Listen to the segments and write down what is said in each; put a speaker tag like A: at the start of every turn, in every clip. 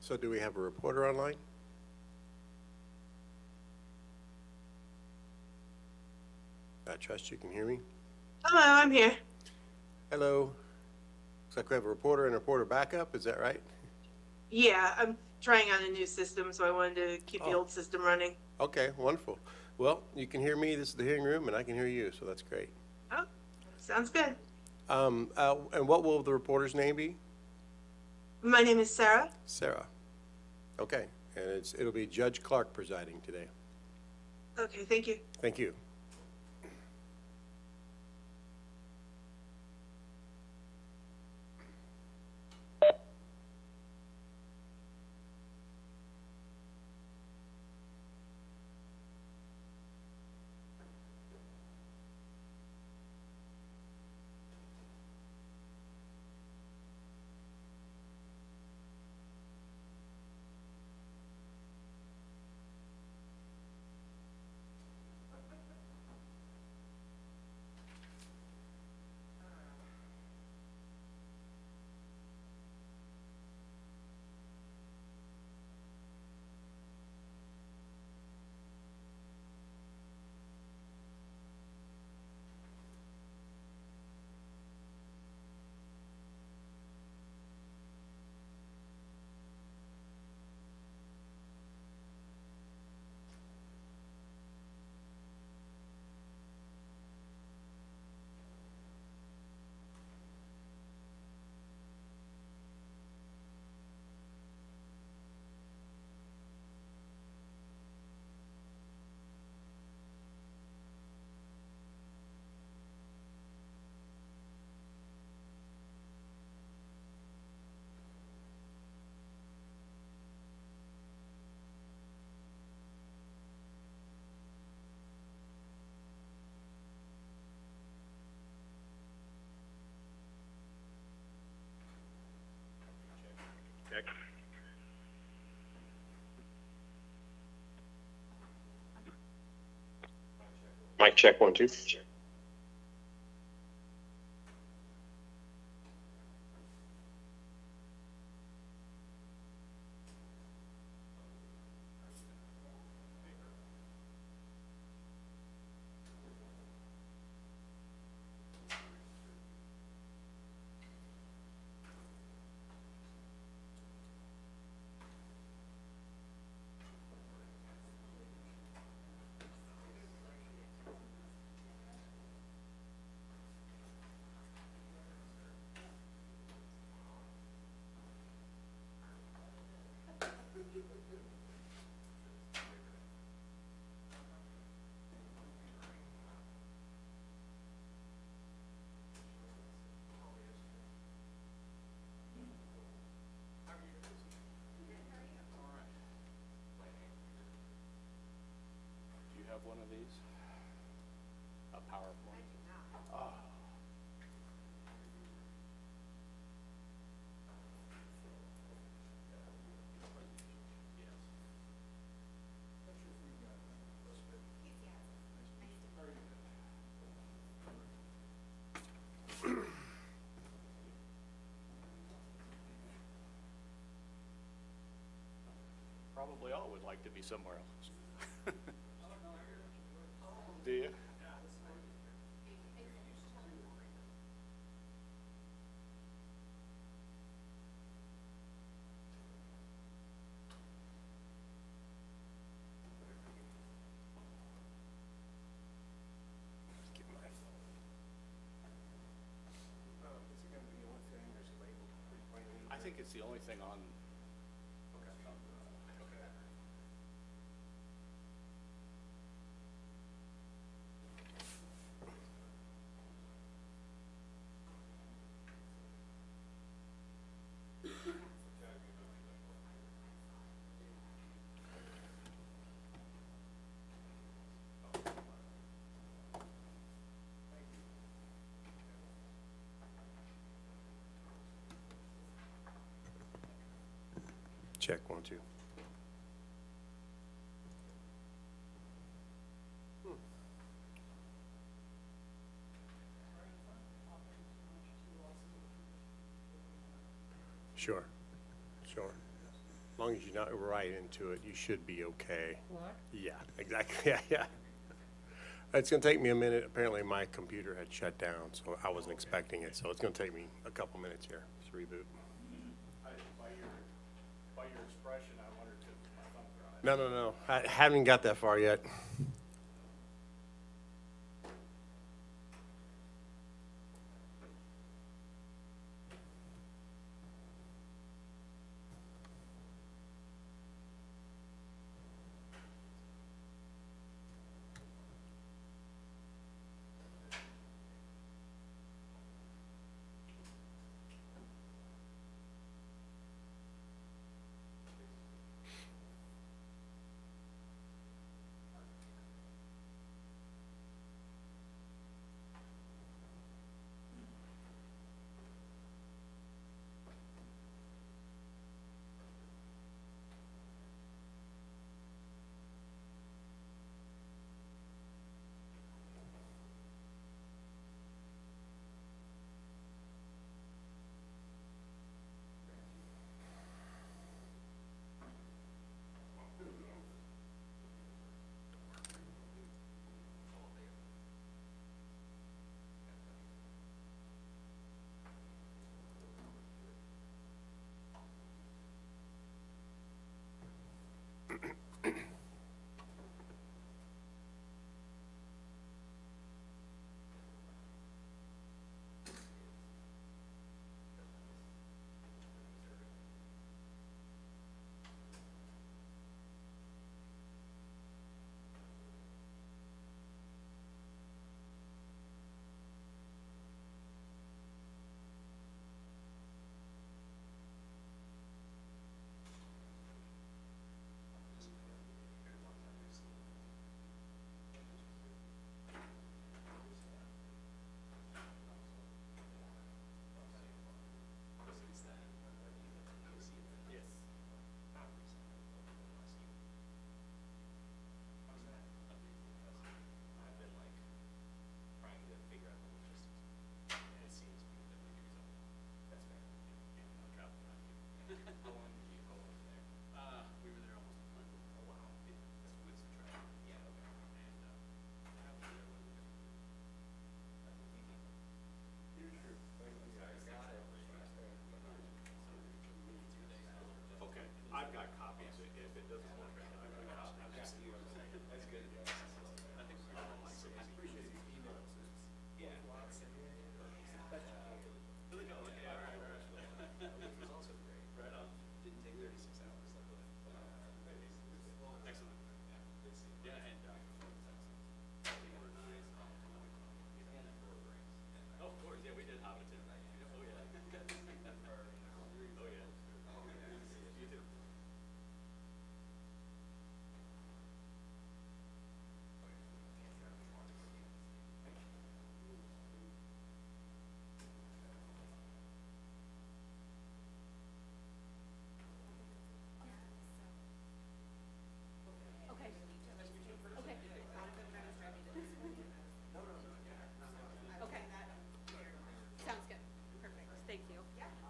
A: So do we have a reporter online? I trust you can hear me.
B: Hello, I'm here.
A: Hello. Looks like we have a reporter and a reporter backup. Is that right?
B: Yeah, I'm trying out a new system, so I wanted to keep the
A: Oh.
B: old system running.
A: Okay, wonderful. Well, you can hear me. This is the hearing room, and I can hear you, so that's great.
B: Oh, sounds good.
A: And what will the reporter's name be?
B: My name is Sarah.
A: Sarah. Okay, and it'll be Judge Clark presiding today.
B: Okay, thank you.
A: Thank you.
C: Check. Mic check 1 2.
D: Do you have one of these? A PowerPoint? Oh. Probably all would like to be somewhere else. Do you? I think it's the only thing on.
A: Check 1 2. Sure. Sure. As long as you're not right into it, you should be okay.
E: What?
A: Yeah, exactly, yeah. It's gonna take me a minute. Apparently my computer had shut down, so I wasn't expecting it, so it's gonna take me a couple minutes here to reboot.
D: By your expression, I wondered if my thumb drive.
A: No, I haven't got that far yet.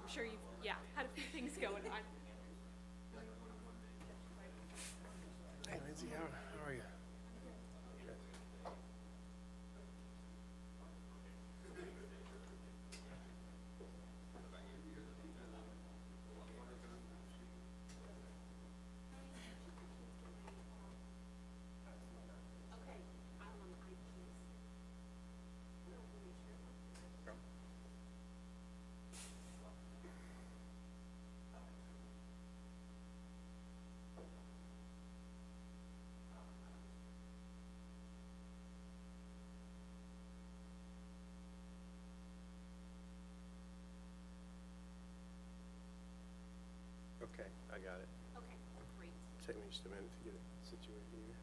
F: Sure you've, had a few things going on.
A: Hey, Lindsay, how are you? Okay, I got it.
F: Okay, great.
A: Take me just a minute to get it situated here.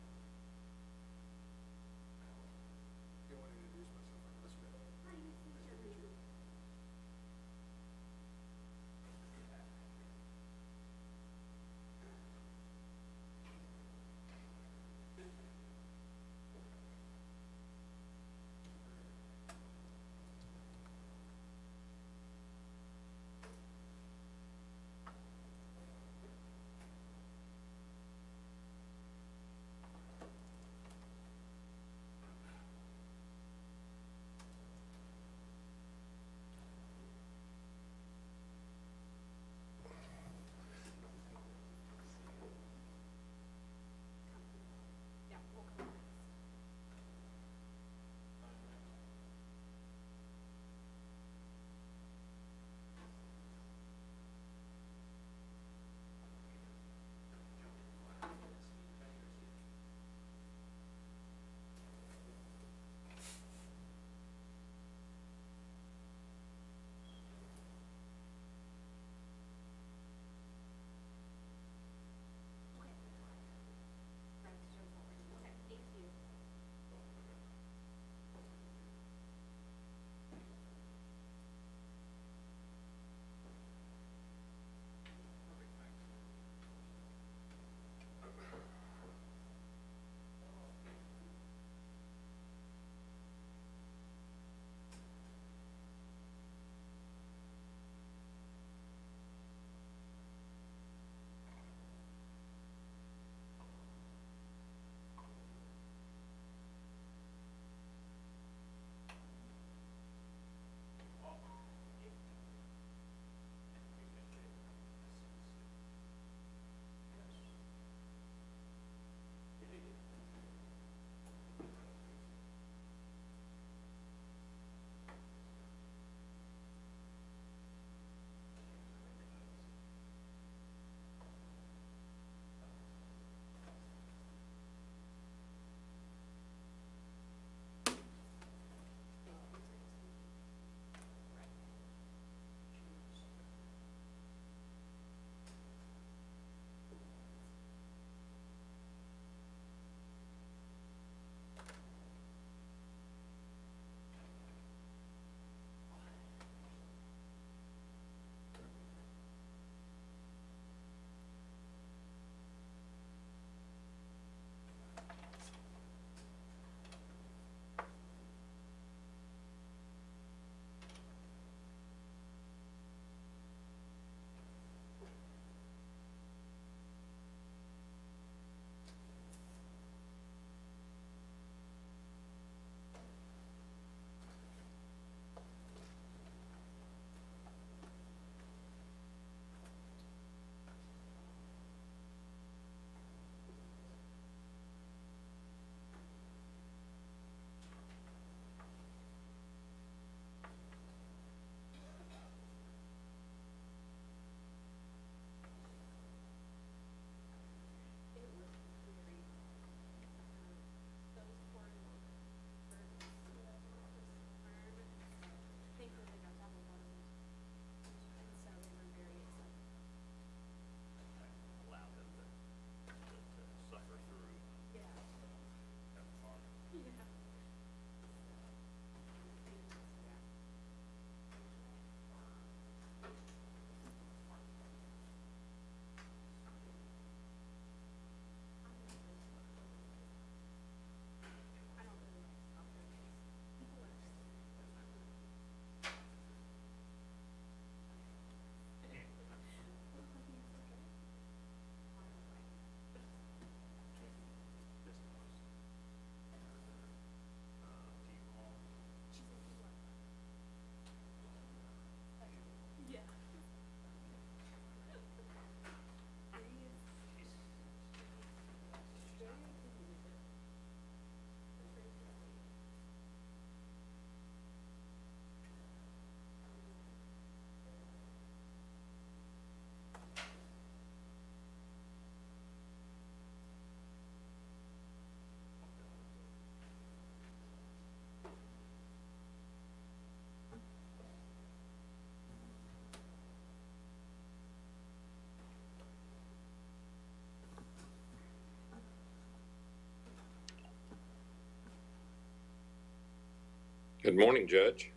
C: Good morning, Judge.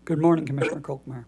E: Good morning, Commissioner Kolkmeyer.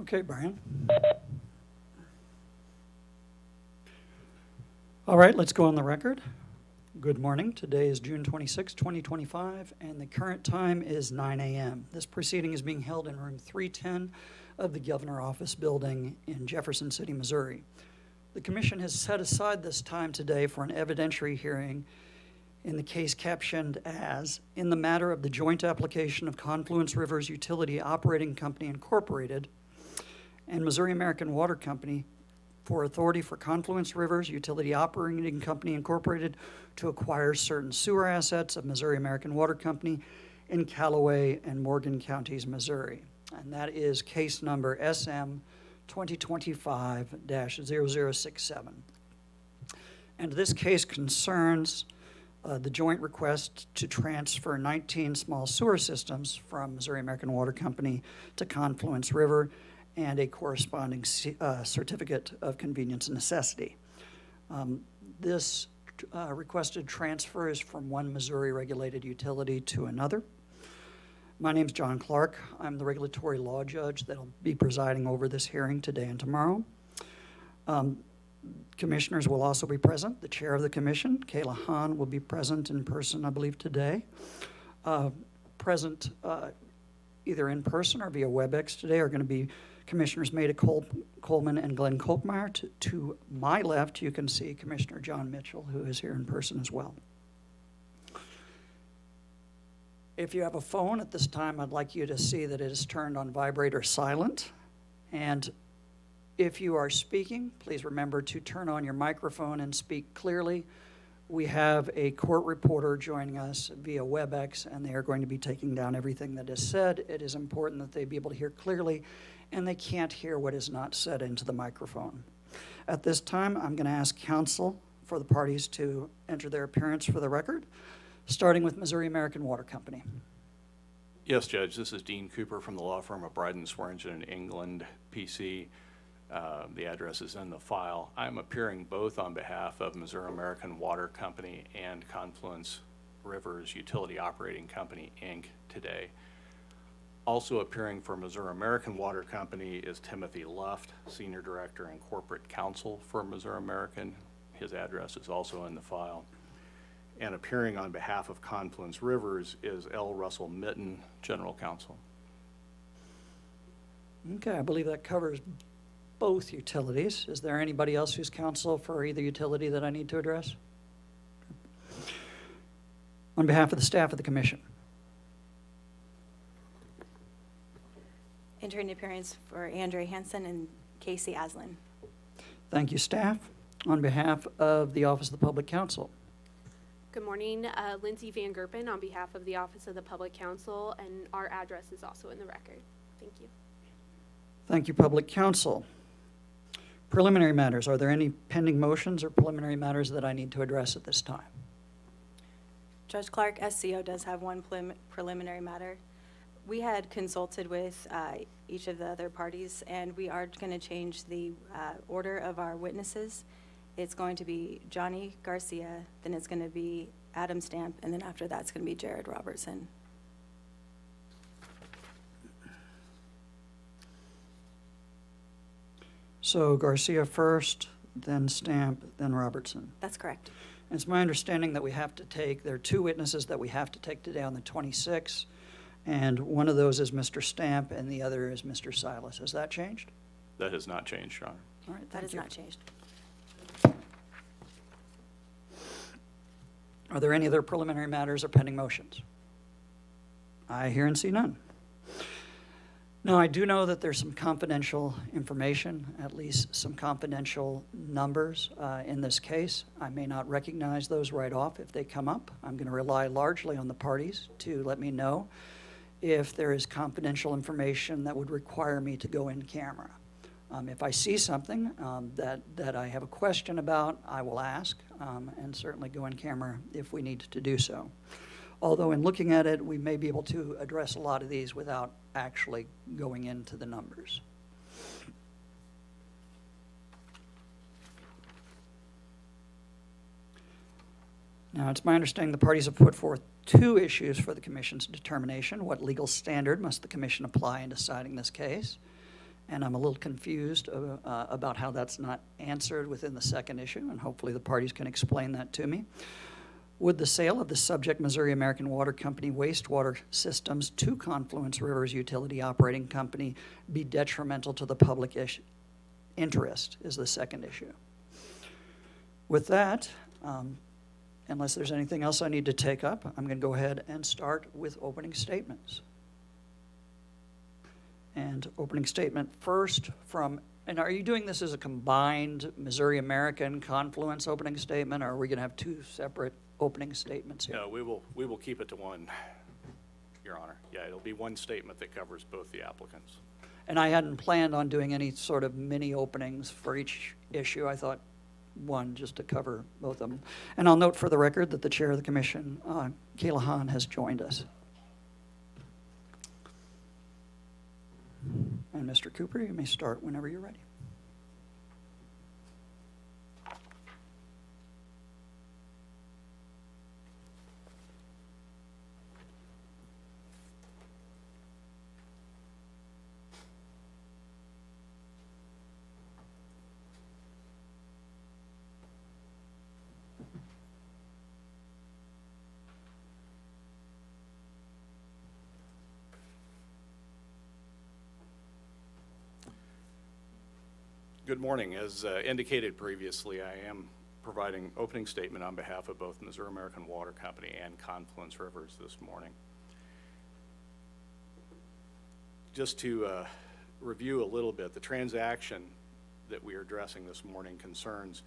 E: Okay, Brian. All right, let's go on the record. Good morning. Today is June 26, 2025, and the current time is 9 a.m. This proceeding is being held in room 310 of the Governor Office Building in Jefferson City, Missouri. The Commission has set aside this time today for an evidentiary hearing in the case captioned as, in the matter of the joint application of Confluence Rivers Utility Operating Company, Incorporated, and Missouri American Water Company for authority for Confluence Rivers Utility Operating Company, Incorporated to acquire certain sewer assets of Missouri American Water Company in Callaway and Morgan Counties, Missouri. And that is case number SM 2025-0067. And this case concerns the joint request to transfer 19 small sewer systems from Missouri American Water Company to Confluence River and a corresponding certificate of convenience and necessity. This requested transfer is from one Missouri regulated utility to another. My name's John Clark. I'm the regulatory law judge that'll be presiding over this hearing today and tomorrow. Commissioners will also be present. The chair of the commission, Kayla Hahn, will be present in person, I believe, today. Present either in person or via WebEx today are going to be Commissioners Maida Coleman and Glenn Kolkmeyer. To my left, you can see Commissioner John Mitchell, who is here in person as well. If you have a phone at this time, I'd like you to see that it is turned on vibrate or silent. And if you are speaking, please remember to turn on your microphone and speak clearly. We have a court reporter joining us via WebEx, and they are going to be taking down everything that is said. It is important that they be able to hear clearly, and they can't hear what is not said into the microphone. At this time, I'm going to ask counsel for the parties to enter their appearance for the record, starting with Missouri American Water Company.
D: Yes, Judge, this is Dean Cooper from the law firm of Bryden Swearingen in England, PC. The address is in the file. I'm appearing both on behalf of Missouri American Water Company and Confluence Rivers Utility Operating Company, Inc. today. Also appearing for Missouri American Water Company is Timothy Luft, Senior Director and Corporate Counsel for Missouri American. His address is also in the file. And appearing on behalf of Confluence Rivers is L. Russell Mitten, General Counsel.
E: Okay, I believe that covers both utilities. Is there anybody else who's counsel for either utility that I need to address? On behalf of the staff of the commission.
G: Entering appearance for Andre Hansen and Casey Aslin.
E: Thank you, staff. On behalf of the Office of the Public Counsel.
F: Good morning, Lindsay Van Gerpen on behalf of the Office of the Public Counsel, and our address is also in the record. Thank you.
E: Thank you, Public Counsel. Preliminary matters. Are there any pending motions or preliminary matters that I need to address at this time?
G: Judge Clark, SCO does have one preliminary matter. We had consulted with each of the other parties, and we are going to change the order of our witnesses. It's going to be Johnny Garcia, then it's going to be Adam Stamp, and then after that, it's going to be Jared Robertson.
E: So Garcia first, then Stamp, then Robertson.
G: That's correct.
E: And it's my understanding that we have to take, there are two witnesses that we have to take today on the 26th, and one of those is Mr. Stamp and the other is Mr. Silas. Has that changed?
D: That has not changed, Your Honor.
E: All right,
G: That
E: thank
G: has
E: you.
G: not changed.
E: Are there any other preliminary matters or pending motions? I hear and see none. Now, I do know that there's some confidential information, at least some confidential numbers in this case. I may not recognize those right off if they come up. I'm going to rely largely on the parties to let me know if there is confidential information that would require me to go in camera. If I see something that I have a question about, I will ask and certainly go in camera if we need to do so. Although in looking at it, we may be able to address a lot of these without actually going into the numbers. Now, it's my understanding the parties have put forth two issues for the commission's determination. What legal standard must the commission apply in deciding this case? And I'm a little confused about how that's not answered within the second issue, and hopefully the parties can explain that to me. Would the sale of the subject Missouri American Water Company wastewater systems to Confluence Rivers Utility Operating Company be detrimental to the public interest is the second issue. With that, unless there's anything else I need to take up, I'm going to go ahead and start with opening statements. And opening statement first from, and are you doing this as a combined Missouri American Confluence opening statement, or are we going to have two separate opening statements here?
D: No, we will keep it to one, Your Honor. Yeah, it'll be one statement that covers both the applicants.
E: And I hadn't planned on doing any sort of mini openings for each issue. I thought one just to cover both of them. And I'll note for the record that the chair of the commission, Kayla Hahn, has joined us. And Mr. Cooper, you may start whenever you're ready.
D: Good morning. As indicated previously, I am providing opening statement on behalf of both Missouri American Water Company and Confluence Rivers this morning. Just to review a little bit, the transaction that we are addressing this morning concerns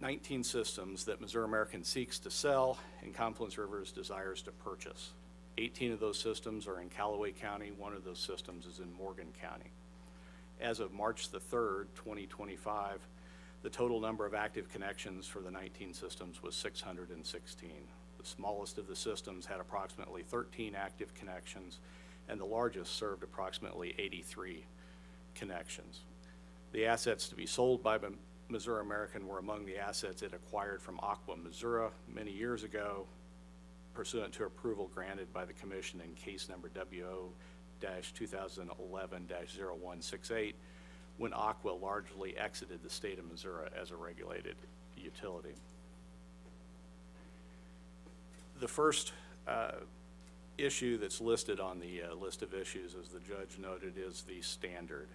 D: 19 systems that Missouri American seeks to sell and Confluence Rivers desires to purchase. 18 of those systems are in Callaway County. One of those systems is in Morgan County. As of March the 3rd, 2025, the total number of active connections for the 19 systems was 616. The smallest of the systems had approximately 13 active connections, and the largest served approximately 83 connections. The assets to be sold by Missouri American were among the assets it acquired from Aqua, Missouri many years ago, pursuant to approval granted by the commission in case number WO-2011-0168, when Aqua largely exited the state of Missouri as a regulated utility. The first issue that's listed on the list of issues, as the judge noted, is the standard.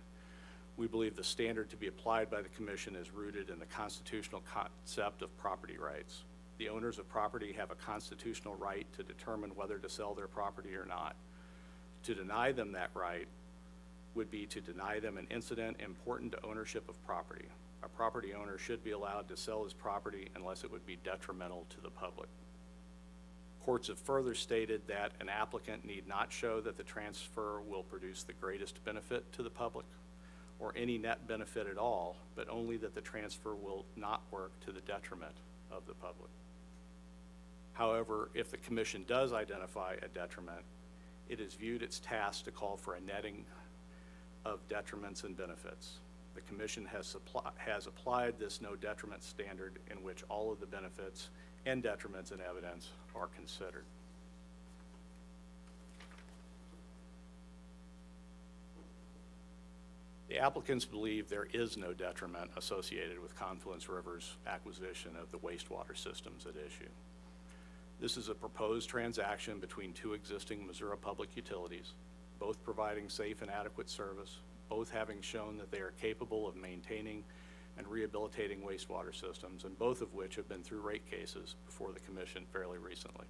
D: We believe the standard to be applied by the commission is rooted in the constitutional concept of property rights. The owners of property have a constitutional right to determine whether to sell their property or not. To deny them that right would be to deny them an incident important to ownership of property. A property owner should be allowed to sell his property unless it would be detrimental to the public. Courts have further stated that an applicant need not show that the transfer will produce the greatest benefit to the public or any net benefit at all, but only that the transfer will not work to the detriment of the public. However, if the commission does identify a detriment, it is viewed its task to call for a netting of detriments and benefits. The commission has applied this no detriment standard in which all of the benefits and detriments in evidence are considered. The applicants believe there is no detriment associated with Confluence River's acquisition of the wastewater systems at issue. This is a proposed transaction between two existing Missouri public utilities, both providing safe and adequate service, both having shown that they are capable of maintaining and rehabilitating wastewater systems, and both of which have been through rate cases before the commission fairly recently.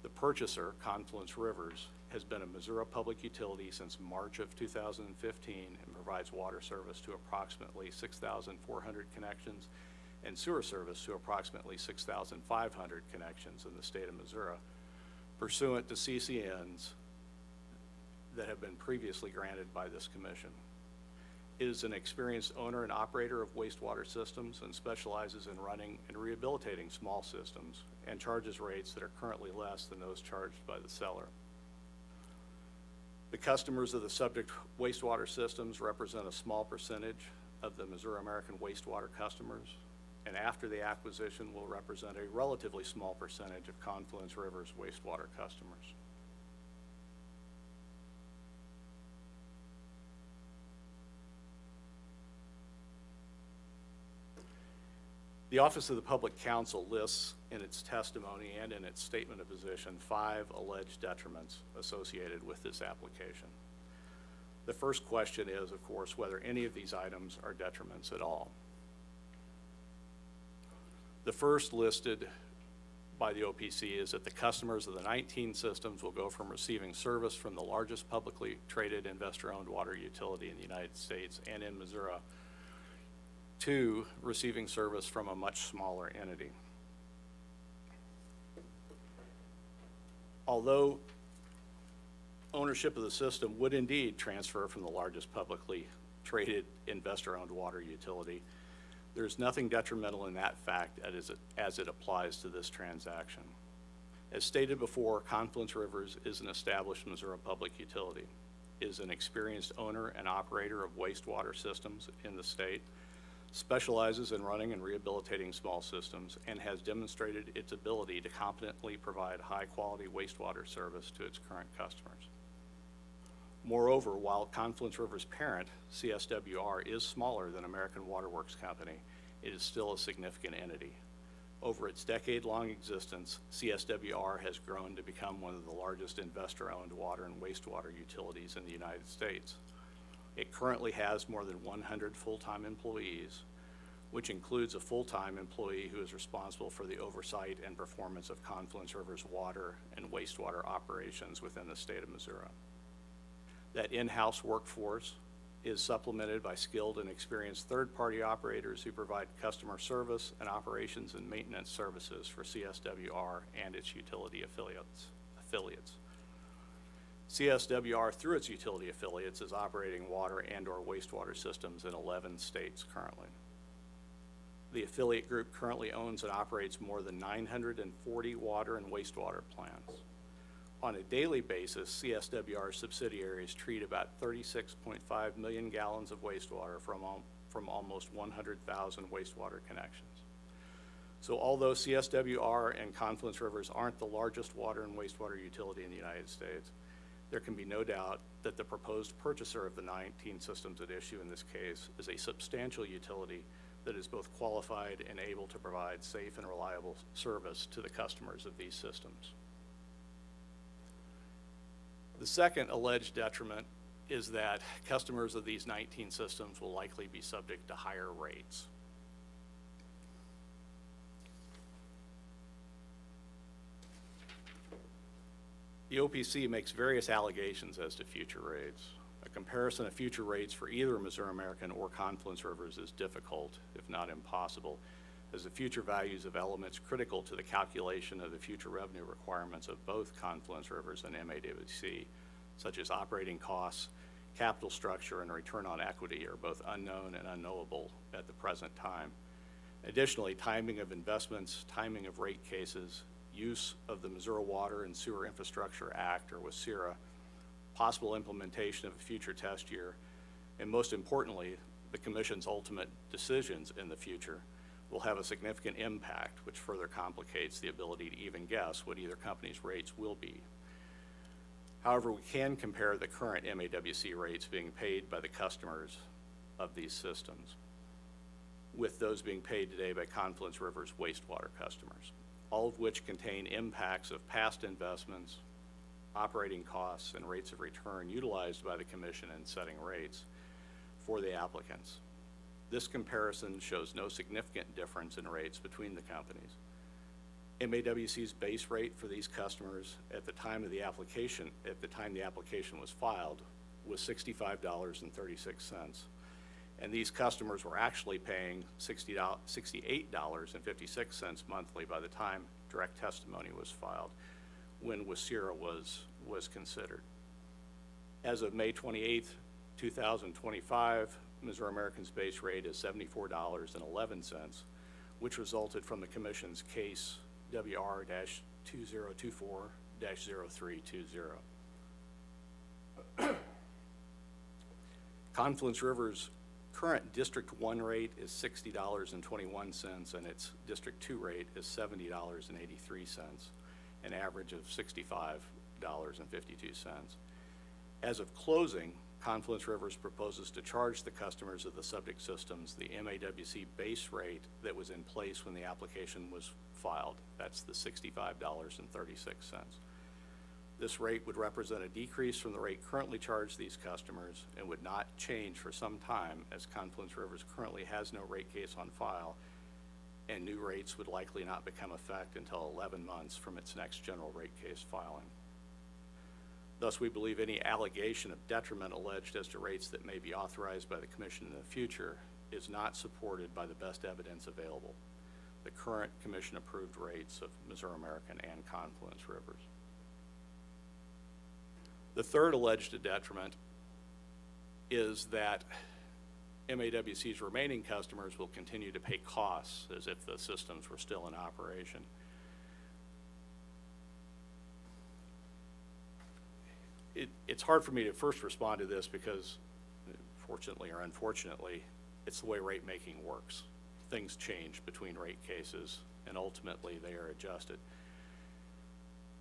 D: The purchaser, Confluence Rivers, has been a Missouri public utility since March of 2015 and provides water service to approximately 6,400 connections and sewer service to approximately 6,500 connections in the state of Missouri, pursuant to CCNs that have been previously granted by this commission. It is an experienced owner and operator of wastewater systems and specializes in running and rehabilitating small systems and charges rates that are currently less than those charged by the seller. The customers of the subject wastewater systems represent a small percentage of the Missouri American wastewater customers, and after the acquisition will represent a relatively small percentage of Confluence River's wastewater customers. The Office of the Public Counsel lists in its testimony and in its statement of position 5 alleged detriments associated with this application. The first question is, of course, whether any of these items are detriments at all. The first listed by the OPC is that the customers of the 19 systems will go from receiving service from the largest publicly traded investor-owned water utility in the United States and in Missouri to receiving service from a much smaller entity. Although ownership of the system would indeed transfer from the largest publicly traded investor-owned water utility, there's nothing detrimental in that fact as it applies to this transaction. As stated before, Confluence Rivers is an established Missouri public utility, is an experienced owner and operator of wastewater systems in the state, specializes in running and rehabilitating small systems, and has demonstrated its ability to competently provide high-quality wastewater service to its current customers. Moreover, while Confluence River's parent, CSWR, is smaller than American Water Works Company, it is still a significant entity. Over its decade-long existence, CSWR has grown to become one of the largest investor-owned water and wastewater utilities in the United States. It currently has more than 100 full-time employees, which includes a full-time employee who is responsible for the oversight and performance of Confluence River's water and wastewater operations within the state of Missouri. That in-house workforce is supplemented by skilled and experienced third-party operators who provide customer service and operations and maintenance services for CSWR and its utility affiliates. CSWR, through its utility affiliates, is operating water and/or wastewater systems in 11 states currently. The affiliate group currently owns and operates more than 940 water and wastewater plants. On a daily basis, CSWR subsidiaries treat about 36.5 million gallons of wastewater from almost 100,000 wastewater connections. So although CSWR and Confluence Rivers aren't the largest water and wastewater utility in the United States, there can be no doubt that the proposed purchaser of the 19 systems at issue in this case is a substantial utility that is both qualified and able to provide safe and reliable service to the customers of these systems. The second alleged detriment is that customers of these 19 systems will likely be subject to higher rates. The OPC makes various allegations as to future rates. A comparison of future rates for either Missouri American or Confluence Rivers is difficult, if not impossible, as the future values of elements critical to the calculation of the future revenue requirements of both Confluence Rivers and MAWC, such as operating costs, capital structure, and return on equity, are both unknown and unknowable at the present time. Additionally, timing of investments, timing of rate cases, use of the Missouri Water and Sewer Infrastructure Act, or WSIRA, possible implementation of a future test year, and most importantly, the Commission's ultimate decisions in the future will have a significant impact, which further complicates the ability to even guess what either company's rates will be. However, we can compare the current MAWC rates being paid by the customers of these systems with those being paid today by Confluence River's wastewater customers, all of which contain impacts of past investments, operating costs, and rates of return utilized by the Commission in setting rates for the applicants. This comparison shows no significant difference in rates between the companies. MAWC's base rate for these customers at the time the application was filed, was $65.36. And these customers were actually paying $68.56 monthly by the time direct testimony was filed, when WSIRA was considered. As of May 28th, 2025, Missouri American's base rate is $74.11, which resulted from the Commission's case WR-2024-0320. Confluence River's current District 1 rate is $60.21, and its District 2 rate is $70.83, an average of $65.52. As of closing, Confluence Rivers proposes to charge the customers of the subject systems the MAWC base rate that was in place when the application was filed. That's the $65.36. This rate would represent a decrease from the rate currently charged these customers and would not change for some time, as Confluence Rivers currently has no rate case on file, and new rates would likely not become effect until 11 months from its next general rate case filing. Thus, we believe any allegation of detriment alleged as to rates that may be authorized by the Commission in the future is not supported by the best evidence available, the current Commission-approved rates of Missouri American and Confluence Rivers. The third alleged detriment is that MAWC's remaining customers will continue to pay costs as if the systems were still in operation. It's hard for me to first respond to this because, fortunately or unfortunately, it's the way rate making works. Things change between rate cases, and ultimately they are adjusted.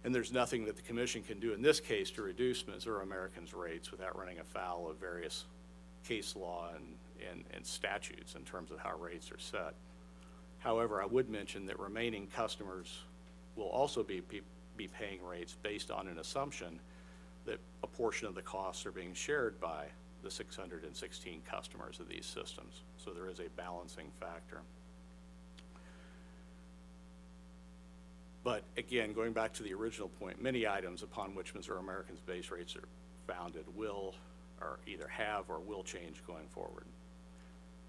D: And there's nothing that the Commission can do in this case to reduce Missouri American's rates without running afoul of various case law and statutes in terms of how rates are set. However, I would mention that remaining customers will also be paying rates based on an assumption that a portion of the costs are being shared by the 616 customers of these systems. So there is a balancing factor. But again, going back to the original point, many items upon which Missouri American's base rates are founded will, or either have or will change going forward.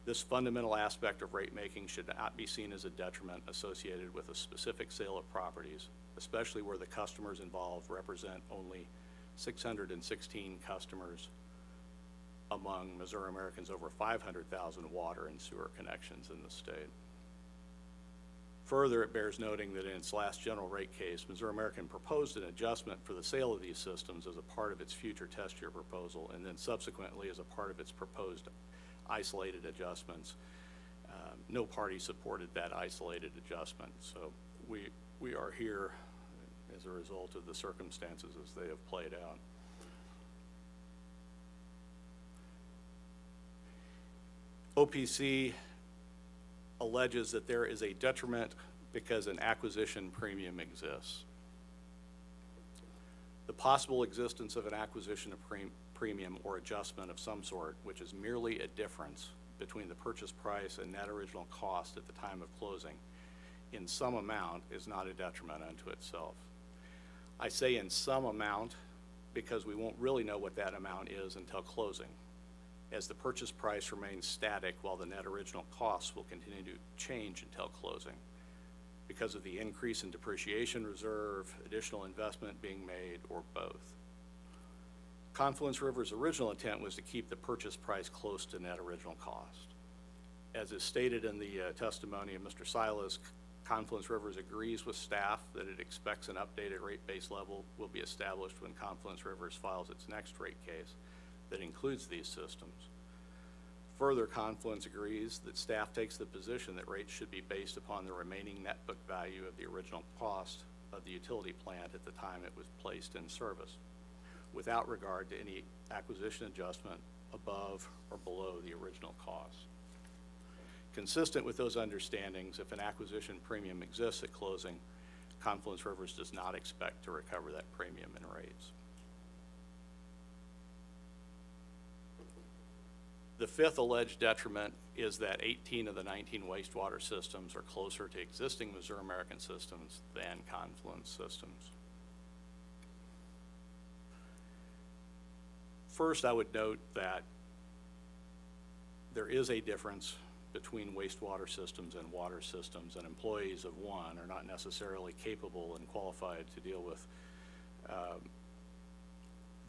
D: This fundamental aspect of rate making should not be seen as a detriment associated with a specific sale of properties, especially where the customers involved represent only 616 customers among Missouri American's over 500,000 water and sewer connections in the state. Further, it bears noting that in its last general rate case, Missouri American proposed an adjustment for the sale of these systems as a part of its future test year proposal, and then subsequently as a part of its proposed isolated adjustments. No party supported that isolated adjustment, so we are here as a result of the circumstances as they have played out. OPC alleges that there is a detriment because an acquisition premium exists. The possible existence of an acquisition of premium or adjustment of some sort, which is merely a difference between the purchase price and net original cost at the time of closing, in some amount is not a detriment unto itself. I say in some amount because we won't really know what that amount is until closing, as the purchase price remains static while the net original costs will continue to change until closing because of the increase in depreciation reserve, additional investment being made, or both. Confluence River's original intent was to keep the purchase price close to net original cost. As is stated in the testimony of Mr. Silas, Confluence Rivers agrees with staff that it expects an updated rate base level will be established when Confluence Rivers files its next rate case that includes these systems. Further, Confluence agrees that staff takes the position that rates should be based upon the remaining net book value of the original cost of the utility plant at the time it was placed in service, without regard to any acquisition adjustment above or below the original cost. Consistent with those understandings, if an acquisition premium exists at closing, Confluence Rivers does not expect to recover that premium in rates. The fifth alleged detriment is that 18 of the 19 wastewater systems are closer to existing Missouri American systems than Confluence systems. First, I would note that there is a difference between wastewater systems and water systems, and employees of one are not necessarily capable and qualified to deal with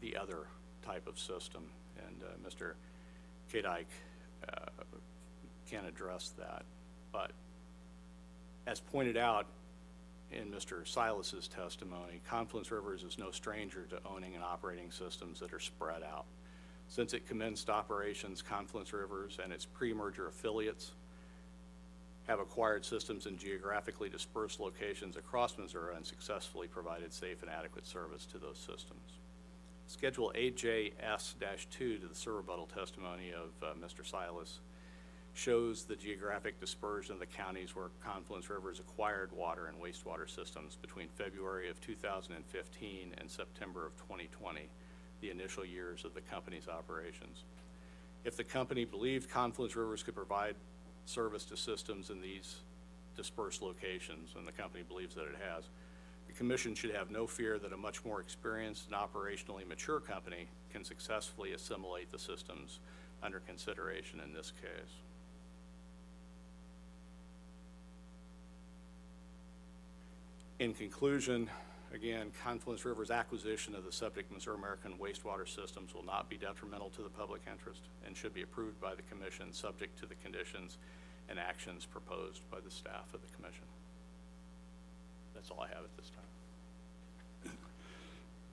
D: the other type of system. And Mr. Kadike can address that. But as pointed out in Mr. Silas's testimony, Confluence Rivers is no stranger to owning and operating systems that are spread out. Since it commenced operations, Confluence Rivers and its pre-merger affiliates have acquired systems in geographically dispersed locations across Missouri and successfully provided safe and adequate service to those systems. Schedule AJS-2 to the surrebuttal testimony of Mr. Silas shows the geographic dispersion of the counties where Confluence Rivers acquired water and wastewater systems between February of 2015 and September of 2020. The initial years of the company's operations. If the company believed Confluence Rivers could provide service to systems in these dispersed locations, and the company believes that it has, the commission should have no fear that a much more experienced and operationally mature company can successfully assimilate the systems under consideration in this case. In conclusion, again, Confluence River's acquisition of the subject Missouri American wastewater systems will not be detrimental to the public interest and should be approved by the commission subject to the conditions and actions proposed by the staff of the commission. That's all I have at this time.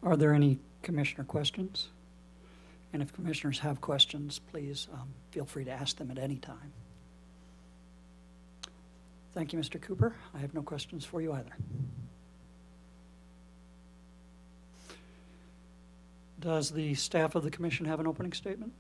E: Are there any commissioner questions? And if commissioners have questions, please feel free to ask them at any time. Thank you, Mr. Cooper. I have no questions for you either. Does the staff of the commission have an opening statement?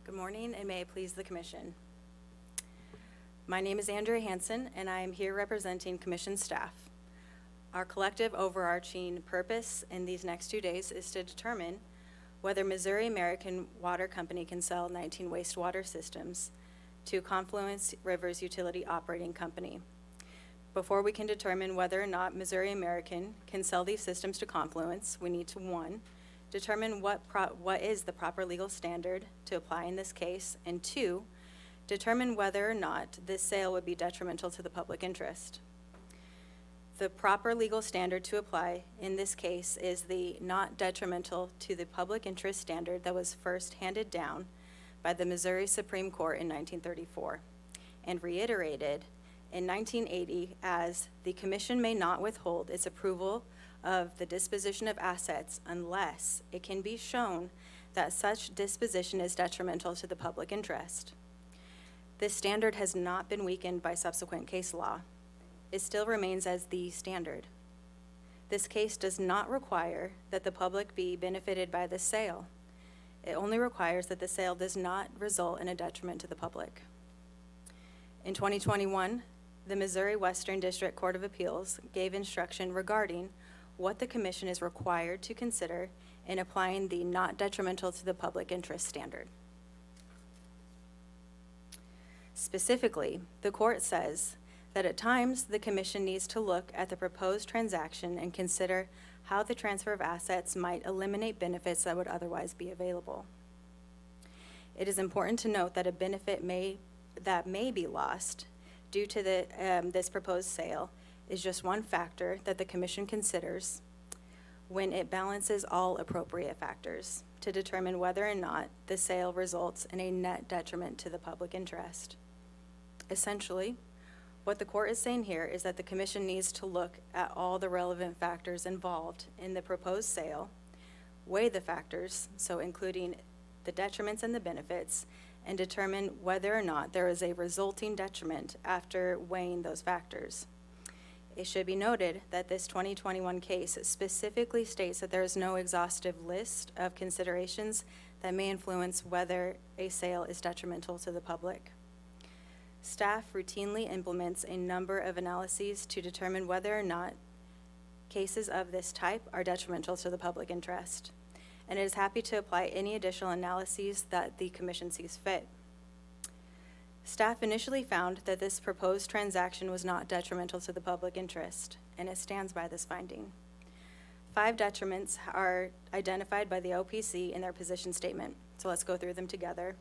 G: Good morning, and may it please the commission. My name is Andrea Hansen, and I am here representing commission staff. Our collective overarching purpose in these next 2 days is to determine whether Missouri American Water Company can sell 19 wastewater systems to Confluence Rivers Utility Operating Company. Before we can determine whether or not Missouri American can sell these systems to Confluence, we need to, 1, determine what is the proper legal standard to apply in this case, and 2, determine whether or not this sale would be detrimental to the public interest. The proper legal standard to apply in this case is the not detrimental to the public interest standard that was first handed down by the Missouri Supreme Court in 1934 and reiterated in 1980 as the commission may not withhold its approval of the disposition of assets unless it can be shown that such disposition is detrimental to the public interest. This standard has not been weakened by subsequent case law. It still remains as the standard. This case does not require that the public be benefited by the sale. It only requires that the sale does not result in a detriment to the public. In 2021, the Missouri Western District Court of Appeals gave instruction regarding what the commission is required to consider in applying the not detrimental to the public interest standard. Specifically, the court says that at times the commission needs to look at the proposed transaction and consider how the transfer of assets might eliminate benefits that would otherwise be available. It is important to note that a benefit that may be lost due to this proposed sale is just one factor that the Commission considers when it balances all appropriate factors to determine whether or not the sale results in a net detriment to the public interest. Essentially, what the court is saying here is that the Commission needs to look at all the relevant factors involved in the proposed sale, weigh the factors, so including the detriments and the benefits, and determine whether or not there is a resulting detriment after weighing those factors. It should be noted that this 2021 case specifically states that there is no exhaustive list of considerations that may influence whether a sale is detrimental to the public. Staff routinely implements a number of analyses to determine whether or not cases of this type are detrimental to the public interest, and it is happy to apply any additional analyses that the Commission sees fit. Staff initially found that this proposed transaction was not detrimental to the public interest, and it stands by this finding. 5 detriments are identified by the OPC in their position statement, so let's go through them together.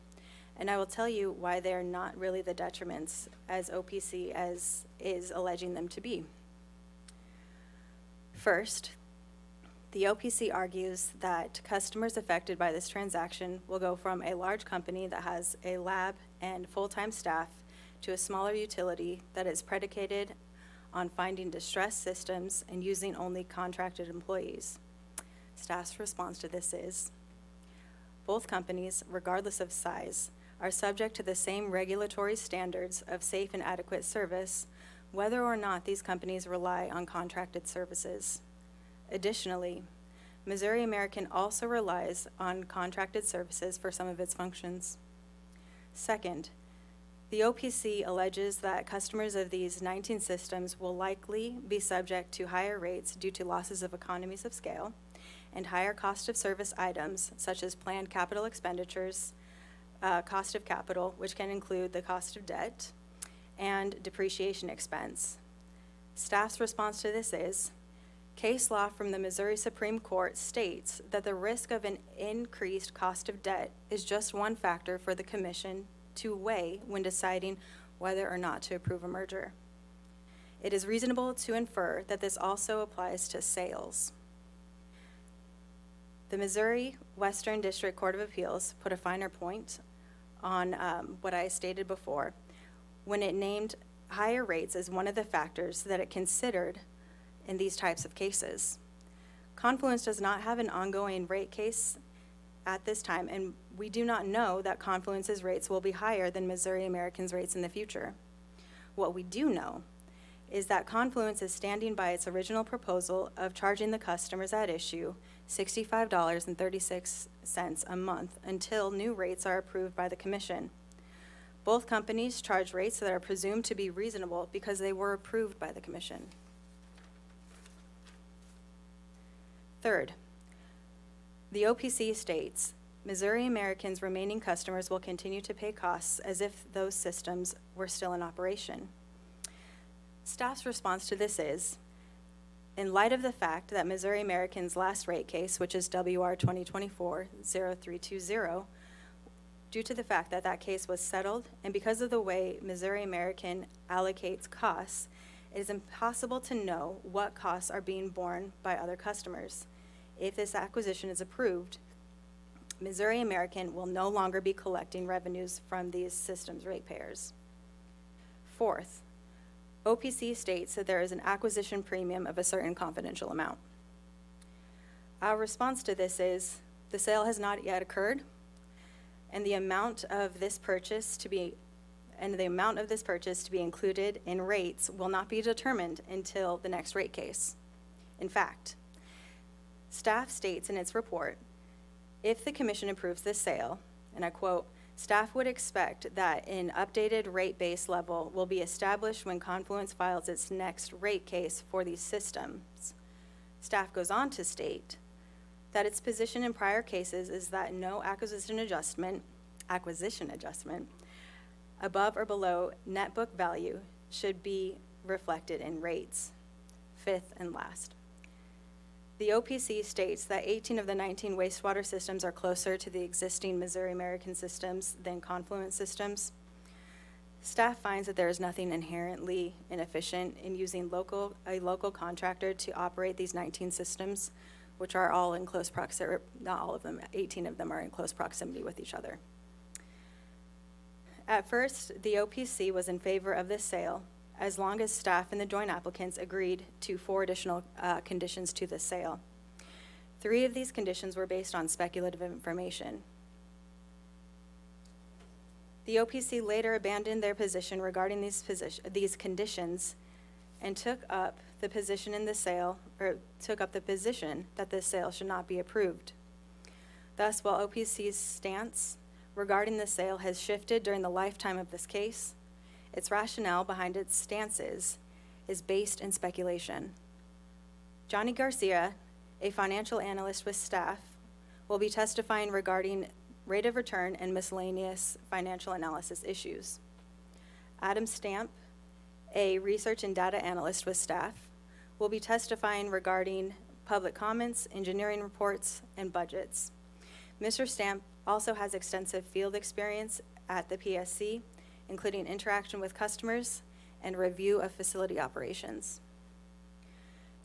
G: And I will tell you why they are not really the detriments as OPC is alleging them to be. First, the OPC argues that customers affected by this transaction will go from a large company that has a lab and full-time staff to a smaller utility that is predicated on finding distressed systems and using only contracted employees. Staff's response to this is, both companies, regardless of size, are subject to the same regulatory standards of safe and adequate service, whether or not these companies rely on contracted services. Additionally, Missouri American also relies on contracted services for some of its functions. Second, the OPC alleges that customers of these 19 systems will likely be subject to higher rates due to losses of economies of scale and higher cost of service items such as planned capital expenditures, cost of capital, which can include the cost of debt, and depreciation expense. Staff's response to this is, case law from the Missouri Supreme Court states that the risk of an increased cost of debt is just one factor for the Commission to weigh when deciding whether or not to approve a merger. It is reasonable to infer that this also applies to sales. The Missouri Western District Court of Appeals put a finer point on what I stated before when it named higher rates as one of the factors that it considered in these types of cases. Confluence does not have an ongoing rate case at this time, and we do not know that Confluence's rates will be higher than Missouri American's rates in the future. What we do know is that Confluence is standing by its original proposal of charging the customers at issue $65.36 a month until new rates are approved by the Commission. Both companies charge rates that are presumed to be reasonable because they were approved by the Commission. Third, the OPC states, Missouri American's remaining customers will continue to pay costs as if those systems were still in operation. Staff's response to this is, in light of the fact that Missouri American's last rate case, which is WR 2024-0320, due to the fact that that case was settled and because of the way Missouri American allocates costs, it is impossible to know what costs are being borne by other customers. If this acquisition is approved, Missouri American will no longer be collecting revenues from these systems ratepayers. Fourth, OPC states that there is an acquisition premium of a certain confidential amount. Our response to this is, the sale has not yet occurred, and the amount of this purchase to be included in rates will not be determined until the next rate case. In fact, staff states in its report, if the Commission approves this sale, and I quote, staff would expect that an updated rate base level will be established when Confluence files its next rate case for these systems. Staff goes on to state that its position in prior cases is that no acquisition adjustment above or below net book value should be reflected in rates. Fifth and last, The OPC states that 18 of the 19 wastewater systems are closer to the existing Missouri American systems than Confluence systems. Staff finds that there is nothing inherently inefficient in using a local contractor to operate these 19 systems, which are all in close proximity, not all of them, 18 of them are in close proximity with each other. At first, the OPC was in favor of this sale, as long as staff and the joint applicants agreed to 4 additional conditions to the sale. 3 of these conditions were based on speculative information. The OPC later abandoned their position regarding these conditions and took up the position in the sale, or took up the position that this sale should not be approved. Thus, while OPC's stance regarding the sale has shifted during the lifetime of this case, its rationale behind its stances is based in speculation. Johnny Garcia, a financial analyst with staff, will be testifying regarding rate of return and miscellaneous financial analysis issues. Adam Stamp, a research and data analyst with staff, will be testifying regarding public comments, engineering reports, and budgets. Mr. Stamp also has extensive field experience at the PSC, including interaction with customers and review of facility operations.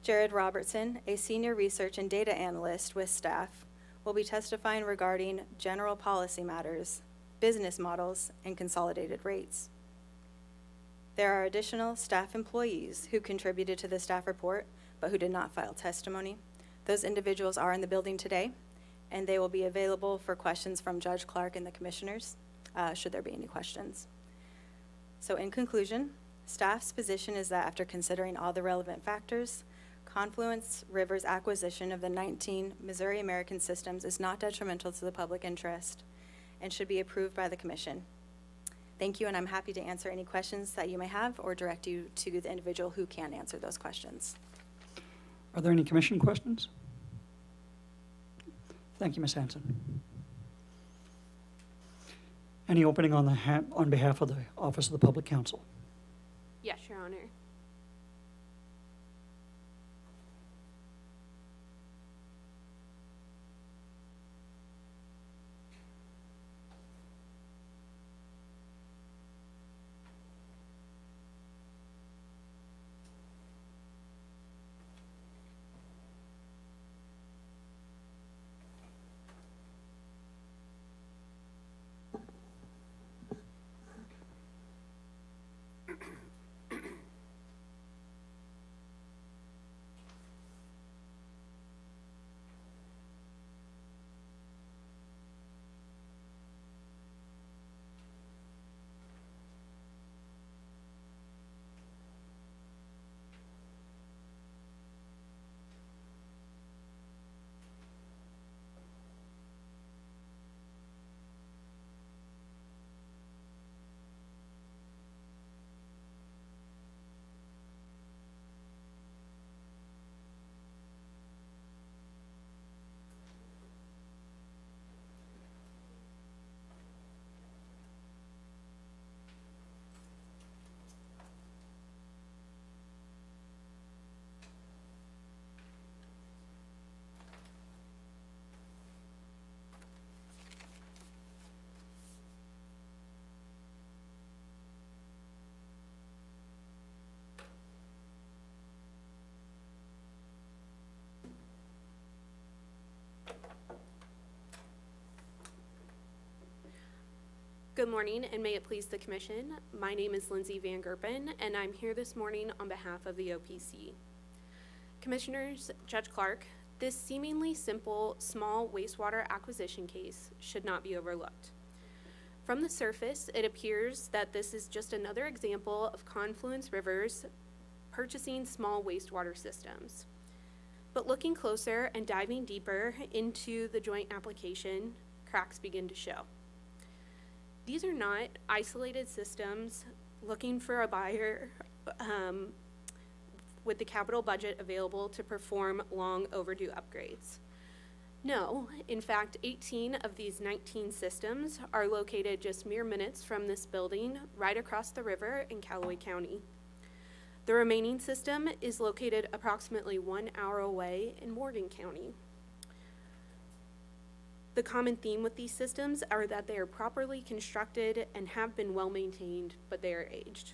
G: Jared Robertson, a senior research and data analyst with staff, will be testifying regarding general policy matters, business models, and consolidated rates. There are additional staff employees who contributed to the staff report, but who did not file testimony. Those individuals are in the building today, and they will be available for questions from Judge Clark and the commissioners, should there be any questions. So in conclusion, staff's position is that after considering all the relevant factors, Confluence River's acquisition of the 19 Missouri American systems is not detrimental to the public interest and should be approved by the commission. Thank you, and I'm happy to answer any questions that you may have or direct you to the individual who can answer those questions.
E: Are there any commission questions? Thank you, Ms. Hanson. Any opening on behalf of the Office of the Public Counsel?
F: Yes, Your Honor. Good morning, and may it please the Commission. My name is Lindsay Van Gerpen, and I'm here this morning on behalf of the OPC. Commissioners, Judge Clark, this seemingly simple, small wastewater acquisition case should not be overlooked. From the surface, it appears that this is just another example of Confluence Rivers purchasing small wastewater systems. But looking closer and diving deeper into the joint application, cracks begin to show. These are not isolated systems looking for a buyer with the capital budget available to perform long overdue upgrades. No, in fact, 18 of these 19 systems are located just mere minutes from this building right across the river in Callaway County. The remaining system is located approximately 1 hour away in Morgan County. The common theme with these systems are that they are properly constructed and have been well maintained, but they are aged.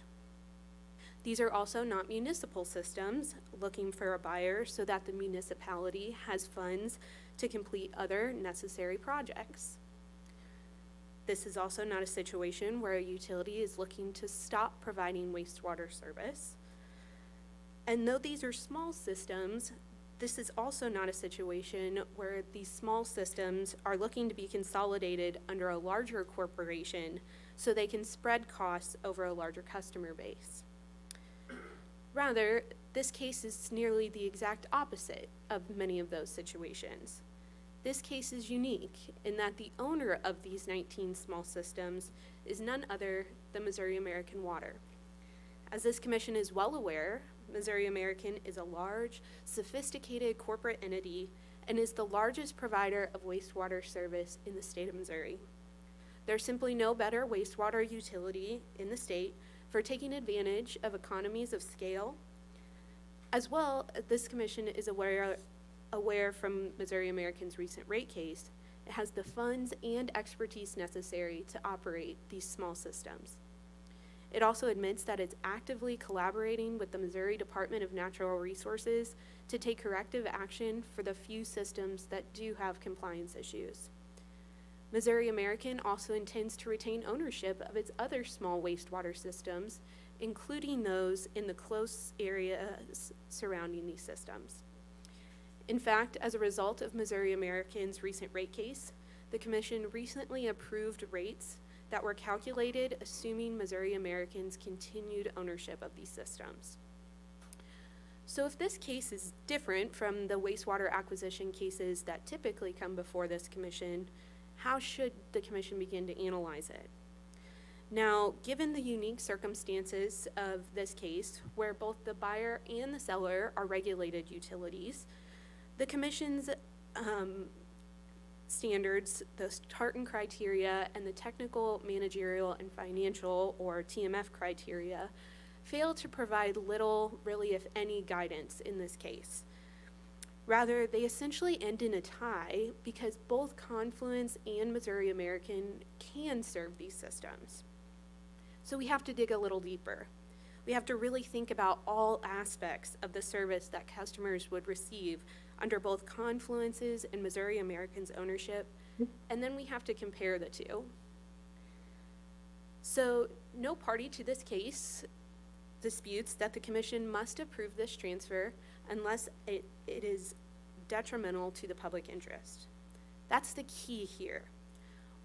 F: These are also not municipal systems looking for a buyer so that the municipality has funds to complete other necessary projects. This is also not a situation where a utility is looking to stop providing wastewater service. And though these are small systems, this is also not a situation where these small systems are looking to be consolidated under a larger corporation so they can spread costs over a larger customer base. Rather, this case is nearly the exact opposite of many of those situations. This case is unique in that the owner of these 19 small systems is none other than Missouri American Water. As this commission is well aware, Missouri American is a large, sophisticated corporate entity and is the largest provider of wastewater service in the state of Missouri. There's simply no better wastewater utility in the state for taking advantage of economies of scale. As well, this commission is aware from Missouri American's recent rate case, it has the funds and expertise necessary to operate these small systems. It also admits that it's actively collaborating with the Missouri Department of Natural Resources to take corrective action for the few systems that do have compliance issues. Missouri American also intends to retain ownership of its other small wastewater systems, including those in the close areas surrounding these systems. In fact, as a result of Missouri American's recent rate case, the commission recently approved rates that were calculated assuming Missouri American's continued ownership of these systems. So if this case is different from the wastewater acquisition cases that typically come before this commission, how should the commission begin to analyze it? Now, given the unique circumstances of this case, where both the buyer and the seller are regulated utilities, the commission's standards, the Tartan criteria, and the technical, managerial, and financial, or TMF criteria, fail to provide little, really, if any, guidance in this case. Rather, they essentially end in a tie because both Confluence and Missouri American can serve these systems. So we have to dig a little deeper. We have to really think about all aspects of the service that customers would receive under both Confluence's and Missouri American's ownership, and then we have to compare the two. So no party to this case disputes that the commission must approve this transfer unless it is detrimental to the public interest. That's the key here.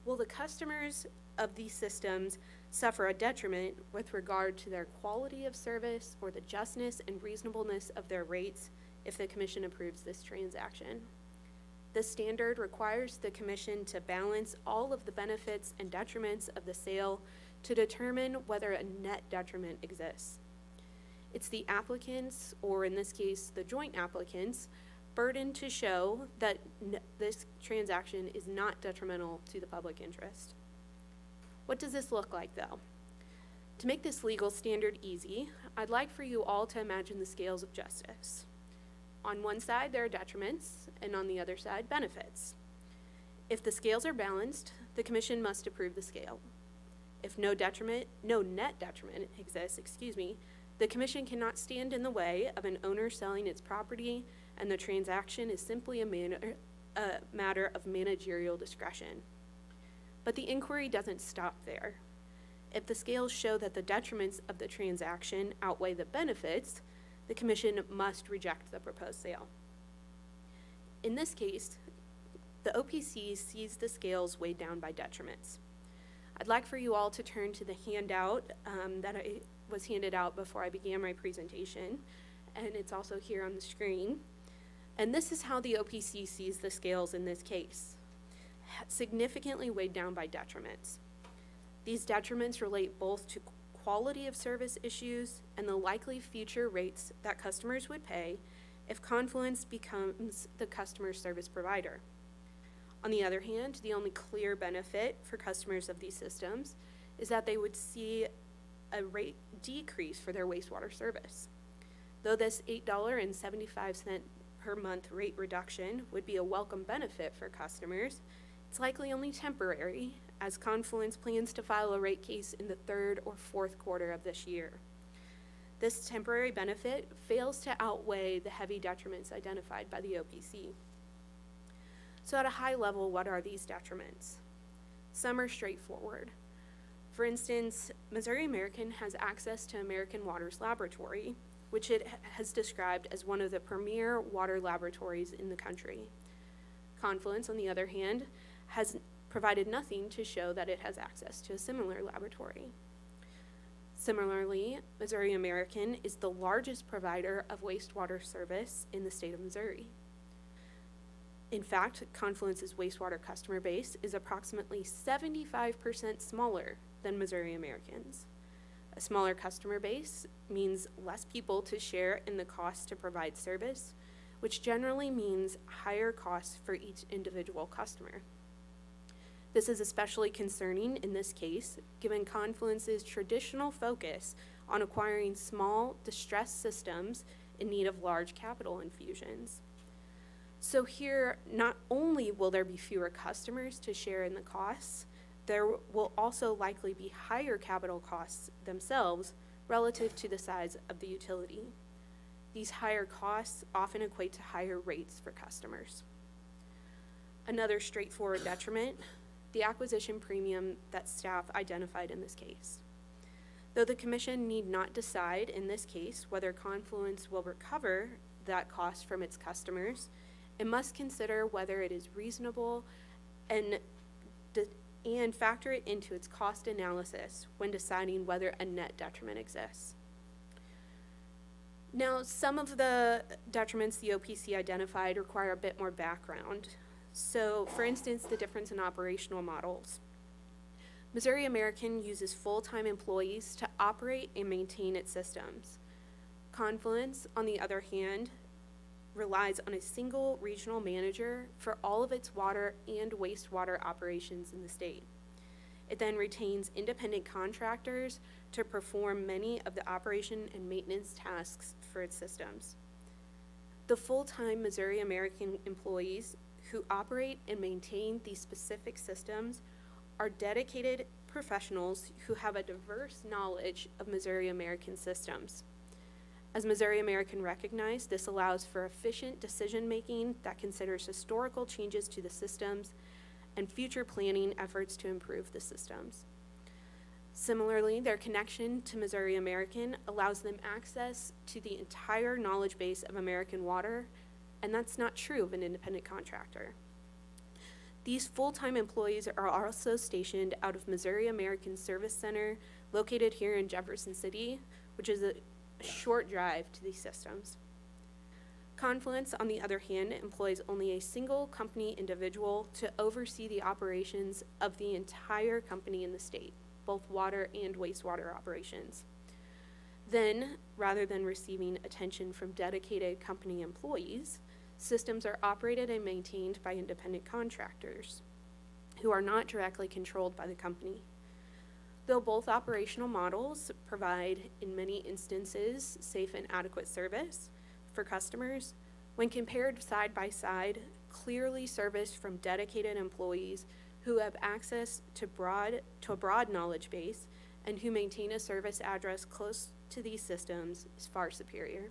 F: Will the customers of these systems suffer a detriment with regard to their quality of service or the justness and reasonableness of their rates if the commission approves this transaction? The standard requires the commission to balance all of the benefits and detriments of the sale to determine whether a net detriment exists. It's the applicants, or in this case, the joint applicants, burden to show that this transaction is not detrimental to the public interest. What does this look like, though? To make this legal standard easy, I'd like for you all to imagine the scales of justice. On one side, there are detriments, and on the other side, benefits. If the scales are balanced, the commission must approve the scale. If no net detriment exists, the commission cannot stand in the way of an owner selling its property, and the transaction is simply a matter of managerial discretion. But the inquiry doesn't stop there. If the scales show that the detriments of the transaction outweigh the benefits, the commission must reject the proposed sale. In this case, the OPC sees the scales weighed down by detriments. I'd like for you all to turn to the handout that was handed out before I began my presentation, and it's also here on the screen. And this is how the OPC sees the scales in this case, significantly weighed down by detriments. These detriments relate both to quality of service issues and the likely future rates that customers would pay if Confluence becomes the customer service provider. On the other hand, the only clear benefit for customers of these systems is that they would see a rate decrease for their wastewater service. Though this $8.75 per month rate reduction would be a welcome benefit for customers, it's likely only temporary, as Confluence plans to file a rate case in the third or fourth quarter of this year. This temporary benefit fails to outweigh the heavy detriments identified by the OPC. So at a high level, what are these detriments? Some are straightforward. For instance, Missouri American has access to American Water's laboratory, which it has described as one of the premier water laboratories in the country. Confluence, on the other hand, has provided nothing to show that it has access to a similar laboratory. Similarly, Missouri American is the largest provider of wastewater service in the state of Missouri. In fact, Confluence's wastewater customer base is approximately 75% smaller than Missouri American's. A smaller customer base means less people to share in the cost to provide service, which generally means higher costs for each individual customer. This is especially concerning in this case, given Confluence's traditional focus on acquiring small, distressed systems in need of large capital infusions. So here, not only will there be fewer customers to share in the costs, there will also likely be higher capital costs themselves relative to the size of the utility. These higher costs often equate to higher rates for customers. Another straightforward detriment, the acquisition premium that staff identified in this case. Though the Commission need not decide in this case whether Confluence will recover that cost from its customers, it must consider whether it is reasonable and factor it into its cost analysis when deciding whether a net detriment exists. Now, some of the detriments the OPC identified require a bit more background. So, for instance, the difference in operational models. Missouri American uses full-time employees to operate and maintain its systems. Confluence, on the other hand, relies on a single regional manager for all of its water and wastewater operations in the state. It then retains independent contractors to perform many of the operation and maintenance tasks for its systems. The full-time Missouri American employees who operate and maintain these specific systems are dedicated professionals who have a diverse knowledge of Missouri American systems. As Missouri American recognized, this allows for efficient decision-making that considers historical changes to the systems and future planning efforts to improve the systems. Similarly, their connection to Missouri American allows them access to the entire knowledge base of American Water, and that's not true of an independent contractor. These full-time employees are also stationed out of Missouri American Service Center, located here in Jefferson City, which is a short drive to these systems. Confluence, on the other hand, employs only a single company individual to oversee the operations of the entire company in the state, both water and wastewater operations. Then, rather than receiving attention from dedicated company employees, systems are operated and maintained by independent contractors who are not directly controlled by the company. Though both operational models provide, in many instances, safe and adequate service for customers, when compared side by side, clearly service from dedicated employees who have access to a broad knowledge base and who maintain a service address close to these systems is far superior.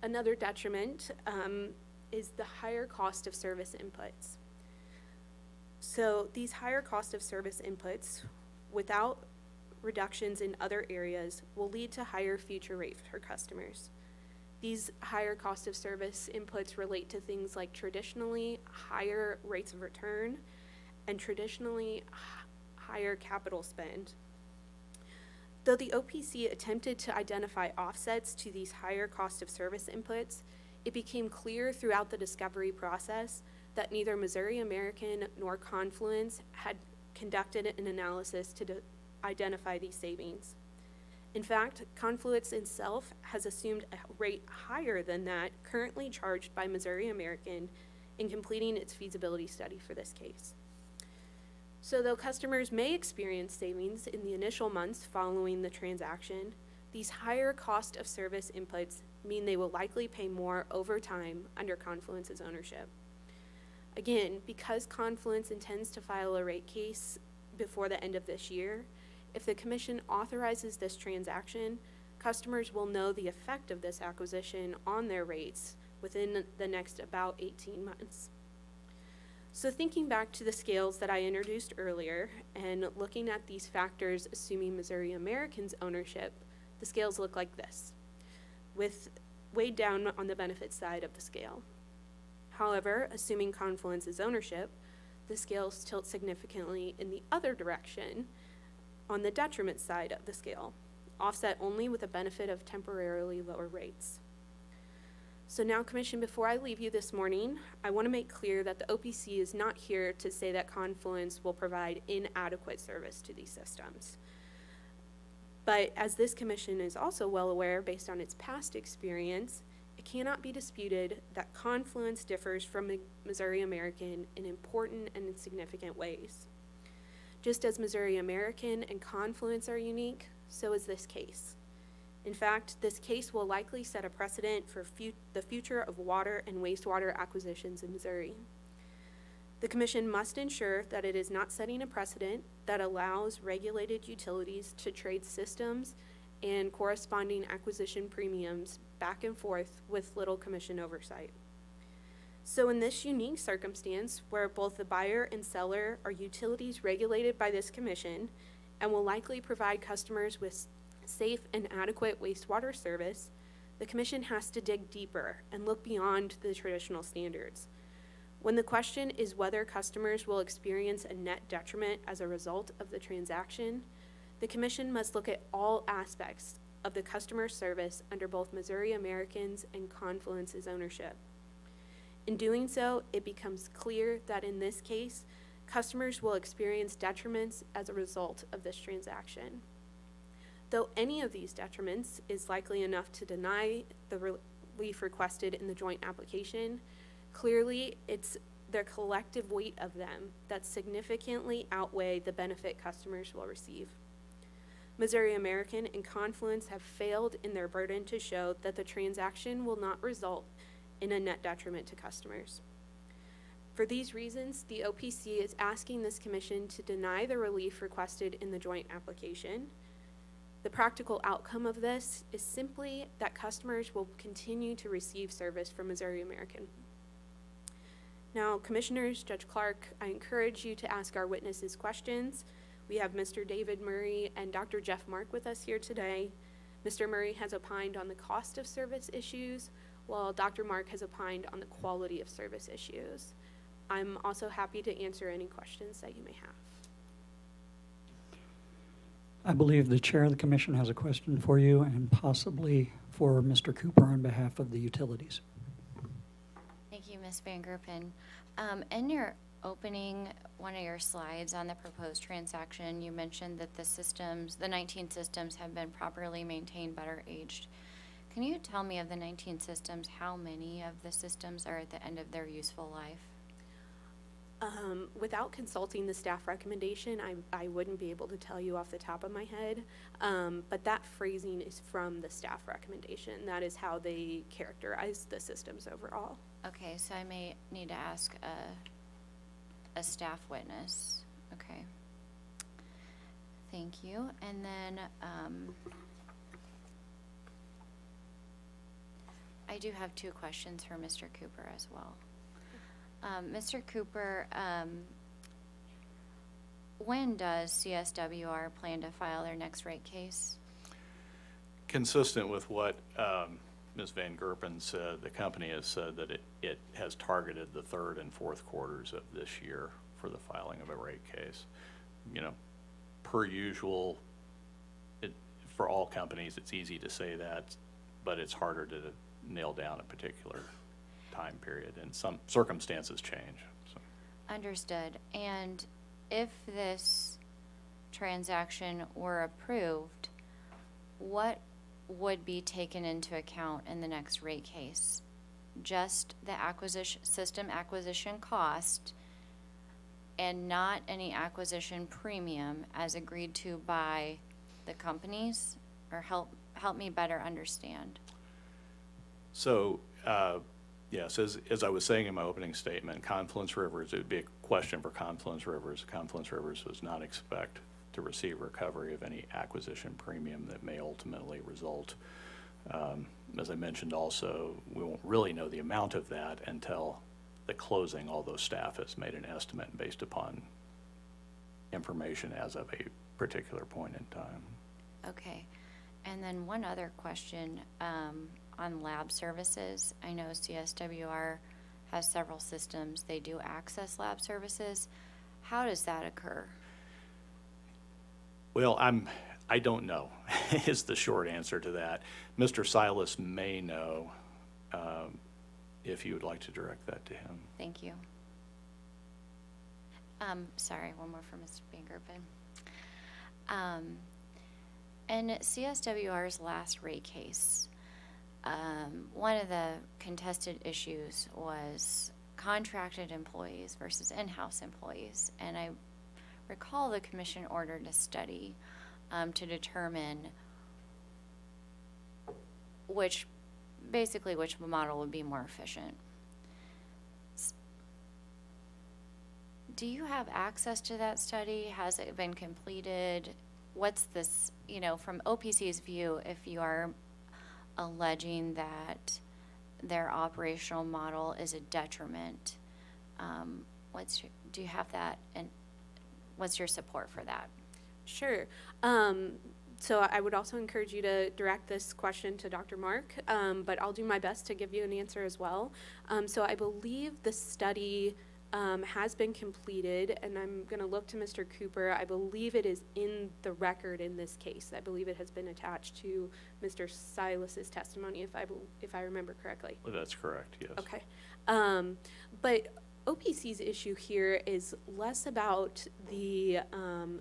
F: Another detriment is the higher cost of service inputs. So these higher cost of service inputs, without reductions in other areas, will lead to higher future rates for customers. These higher cost of service inputs relate to things like traditionally higher rates of return and traditionally higher capital spend. Though the OPC attempted to identify offsets to these higher cost of service inputs, it became clear throughout the discovery process that neither Missouri American nor Confluence had conducted an analysis to identify these savings. In fact, Confluence itself has assumed a rate higher than that currently charged by Missouri American in completing its feasibility study for this case. So though customers may experience savings in the initial months following the transaction, these higher cost of service inputs mean they will likely pay more over time under Confluence's ownership. Again, because Confluence intends to file a rate case before the end of this year, if the Commission authorizes this transaction, customers will know the effect of this acquisition on their rates within the next about 18 months. So thinking back to the scales that I introduced earlier and looking at these factors assuming Missouri American's ownership, the scales look like this, with weighed down on the benefit side of the scale. However, assuming Confluence's ownership, the scales tilt significantly in the other direction on the detriment side of the scale, offset only with a benefit of temporarily lower rates. So now, Commission, before I leave you this morning, I want to make clear that the OPC is not here to say that Confluence will provide inadequate service to these systems. But as this Commission is also well aware, based on its past experience, it cannot be disputed that Confluence differs from Missouri American in important and significant ways. Just as Missouri American and Confluence are unique, so is this case. In fact, this case will likely set a precedent for the future of water and wastewater acquisitions in Missouri. The Commission must ensure that it is not setting a precedent that allows regulated utilities to trade systems and corresponding acquisition premiums back and forth with little Commission oversight. So in this unique circumstance, where both the buyer and seller are utilities regulated by this Commission and will likely provide customers with safe and adequate wastewater service, the Commission has to dig deeper and look beyond the traditional standards. When the question is whether customers will experience a net detriment as a result of the transaction, the Commission must look at all aspects of the customer service under both Missouri American's and Confluence's ownership. In doing so, it becomes clear that in this case, customers will experience detriments as a result of this transaction. Though any of these detriments is likely enough to deny the relief requested in the joint application, clearly it's their collective weight of them that significantly outweigh the benefit customers will receive. Missouri American and Confluence have failed in their burden to show that the transaction will not result in a net detriment to customers. For these reasons, the OPC is asking this Commission to deny the relief requested in the joint application. The practical outcome of this is simply that customers will continue to receive service from Missouri American. Now, Commissioners, Judge Clark, I encourage you to ask our witnesses questions. We have Mr. David Murray and Dr. Jeff Mark with us here today. Mr. Murray has opined on the cost of service issues, while Dr. Mark has opined on the quality of service issues. I'm also happy to answer any questions that you may have.
E: I believe the chair of the commission has a question for you and possibly for Mr. Cooper on behalf of the utilities.
H: Thank you, Ms. Van Gerpen. In your opening, one of your slides on the proposed transaction, you mentioned that the 19 systems have been properly maintained, better aged. Can you tell me of the 19 systems, how many of the systems are at the end of their useful life?
F: Without consulting the staff recommendation, I wouldn't be able to tell you off the top of my head, but that phrasing is from the staff recommendation. That is how they characterize the systems overall.
H: Okay, so I may need to ask a staff witness. Okay. Thank you. And then I do have 2 questions for Mr. Cooper as well. Mr. Cooper, when does CSWR plan to file their next rate case?
D: Consistent with what Ms. Van Gerpen said, the company has said that it has targeted the 3rd and 4th quarters of this year for the filing of a rate case. You know, per usual, for all companies, it's easy to say that, but it's harder to nail down a particular time period, and some circumstances change. So.
H: Understood. And if this transaction were approved, what would be taken into account in the next rate case? Just the system acquisition cost and not any acquisition premium as agreed to by the companies? Or help me better understand.
D: So, yes, as I was saying in my opening statement, Confluence Rivers, it would be a question for Confluence Rivers. Confluence Rivers does not expect to receive recovery of any acquisition premium that may ultimately result. As I mentioned also, we won't really know the amount of that until the closing, although staff has made an estimate based upon information as of a particular point in time.
H: Okay. And then one other question on lab services. I know CSWR has several systems. They do access lab services. How does that occur?
D: Well, I don't know, is the short answer to that. Mr. Silas may know, if you would like to direct that to him.
H: Thank you. Sorry, one more for Mr. Van Gerpen. In CSWR's last rate case, one of the contested issues was contracted employees versus in-house employees. And I recall the commission ordered a study to determine which model would be more efficient. Do you have access to that study? Has it been completed? What's this, from OPC's view, if you are alleging that their operational model is a detriment, do you have that, and what's your support for that?
F: Sure. So I would also encourage you to direct this question to Dr. Mark, but I'll do my best to give you an answer as well. So I believe the study has been completed, and I'm going to look to Mr. Cooper. I believe it is in the record in this case. I believe it has been attached to Mr. Silas's testimony, if I remember correctly.
D: Well, that's correct, yes.
F: Okay. But OPC's issue here is less about the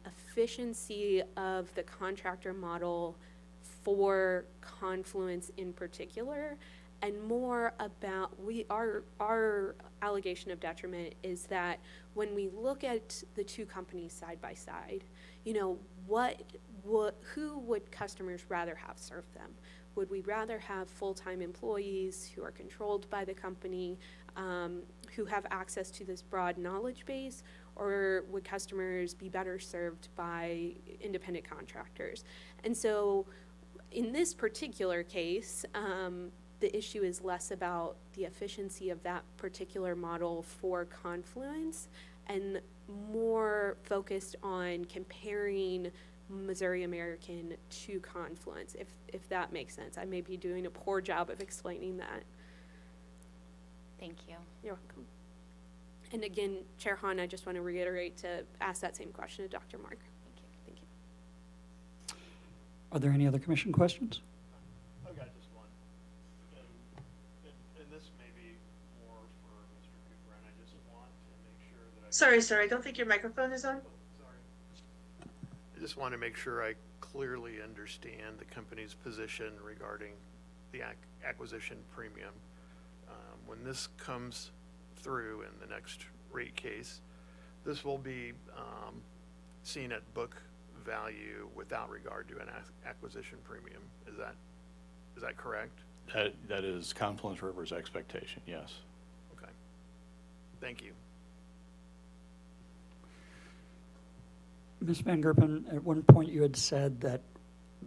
F: efficiency of the contractor model for Confluence in particular, and more about our allegation of detriment is that when we look at the two companies side by side, who would customers rather have serve them? Would we rather have full-time employees who are controlled by the company, who have access to this broad knowledge base, or would customers be better served by independent contractors? And so in this particular case, the issue is less about the efficiency of that particular model for Confluence and more focused on comparing Missouri American to Confluence, if that makes sense. I may be doing a poor job of explaining that.
H: Thank you.
F: You're welcome. And again, Chair Hahn, I just want to reiterate to ask that same question to Dr. Mark.
H: Thank you.
F: Thank you.
E: Are there any other commission questions?
I: I've got just one. And this may be more for Mr. Cooper, and I just want to make sure that
B: Sorry, sir, I don't think your microphone is on.
I: Sorry. I just want to make sure I clearly understand the company's position regarding the acquisition premium. When this comes through in the next rate case, this will be seen at book value without regard to an acquisition premium. Is that correct?
D: That is Confluence River's expectation, yes.
I: Okay. Thank you.
E: Ms. Van Gerpen, at one point you had said that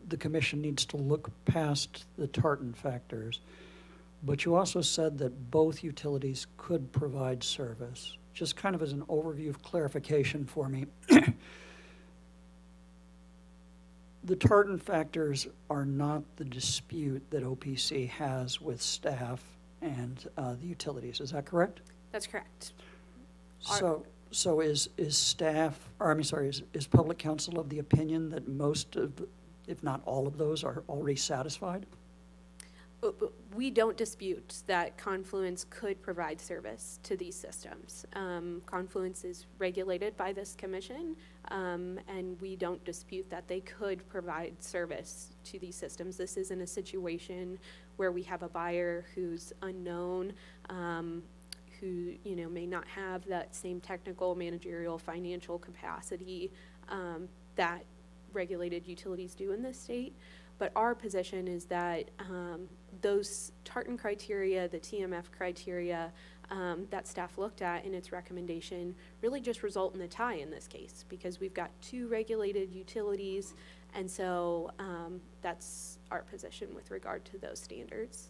E: the commission needs to look past the tartan factors, but you also said that both utilities could provide service. Just kind of as an overview of clarification for me, the tartan factors are not the dispute that OPC has with staff and the utilities. Is that correct?
F: That's correct.
E: So is staff, or I'm sorry, is public counsel of the opinion that most of, if not all of those, are already satisfied?
F: We don't dispute that Confluence could provide service to these systems. Confluence is regulated by this commission, and we don't dispute that they could provide service to these systems. This isn't a situation where we have a buyer who's unknown, who, may not have that same technical, managerial, financial capacity that regulated utilities do in this state. But our position is that those Tartan criteria, the TMF criteria that staff looked at in its recommendation really just result in a tie in this case, because we've got 2 regulated utilities, and so that's our position with regard to those standards.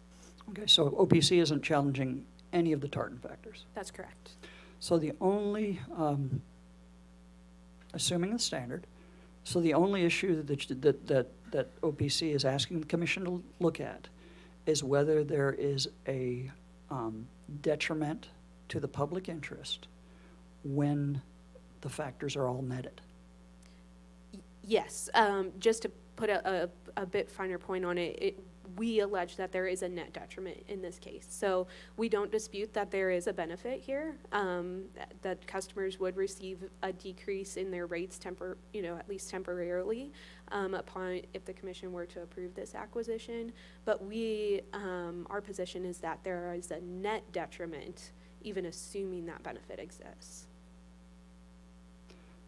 E: Okay, so OPC isn't challenging any of the Tartan factors.
F: That's correct.
E: So the only, assuming the standard, so the only issue that OPC is asking the commission to look at is whether there is a detriment to the public interest when the factors are all netted.
F: Yes, just to put a bit finer point on it, we allege that there is a net detriment in this case. So we don't dispute that there is a benefit here, that customers would receive a decrease in their rates at least temporarily, if the commission were to approve this acquisition. But our position is that there is a net detriment, even assuming that benefit exists.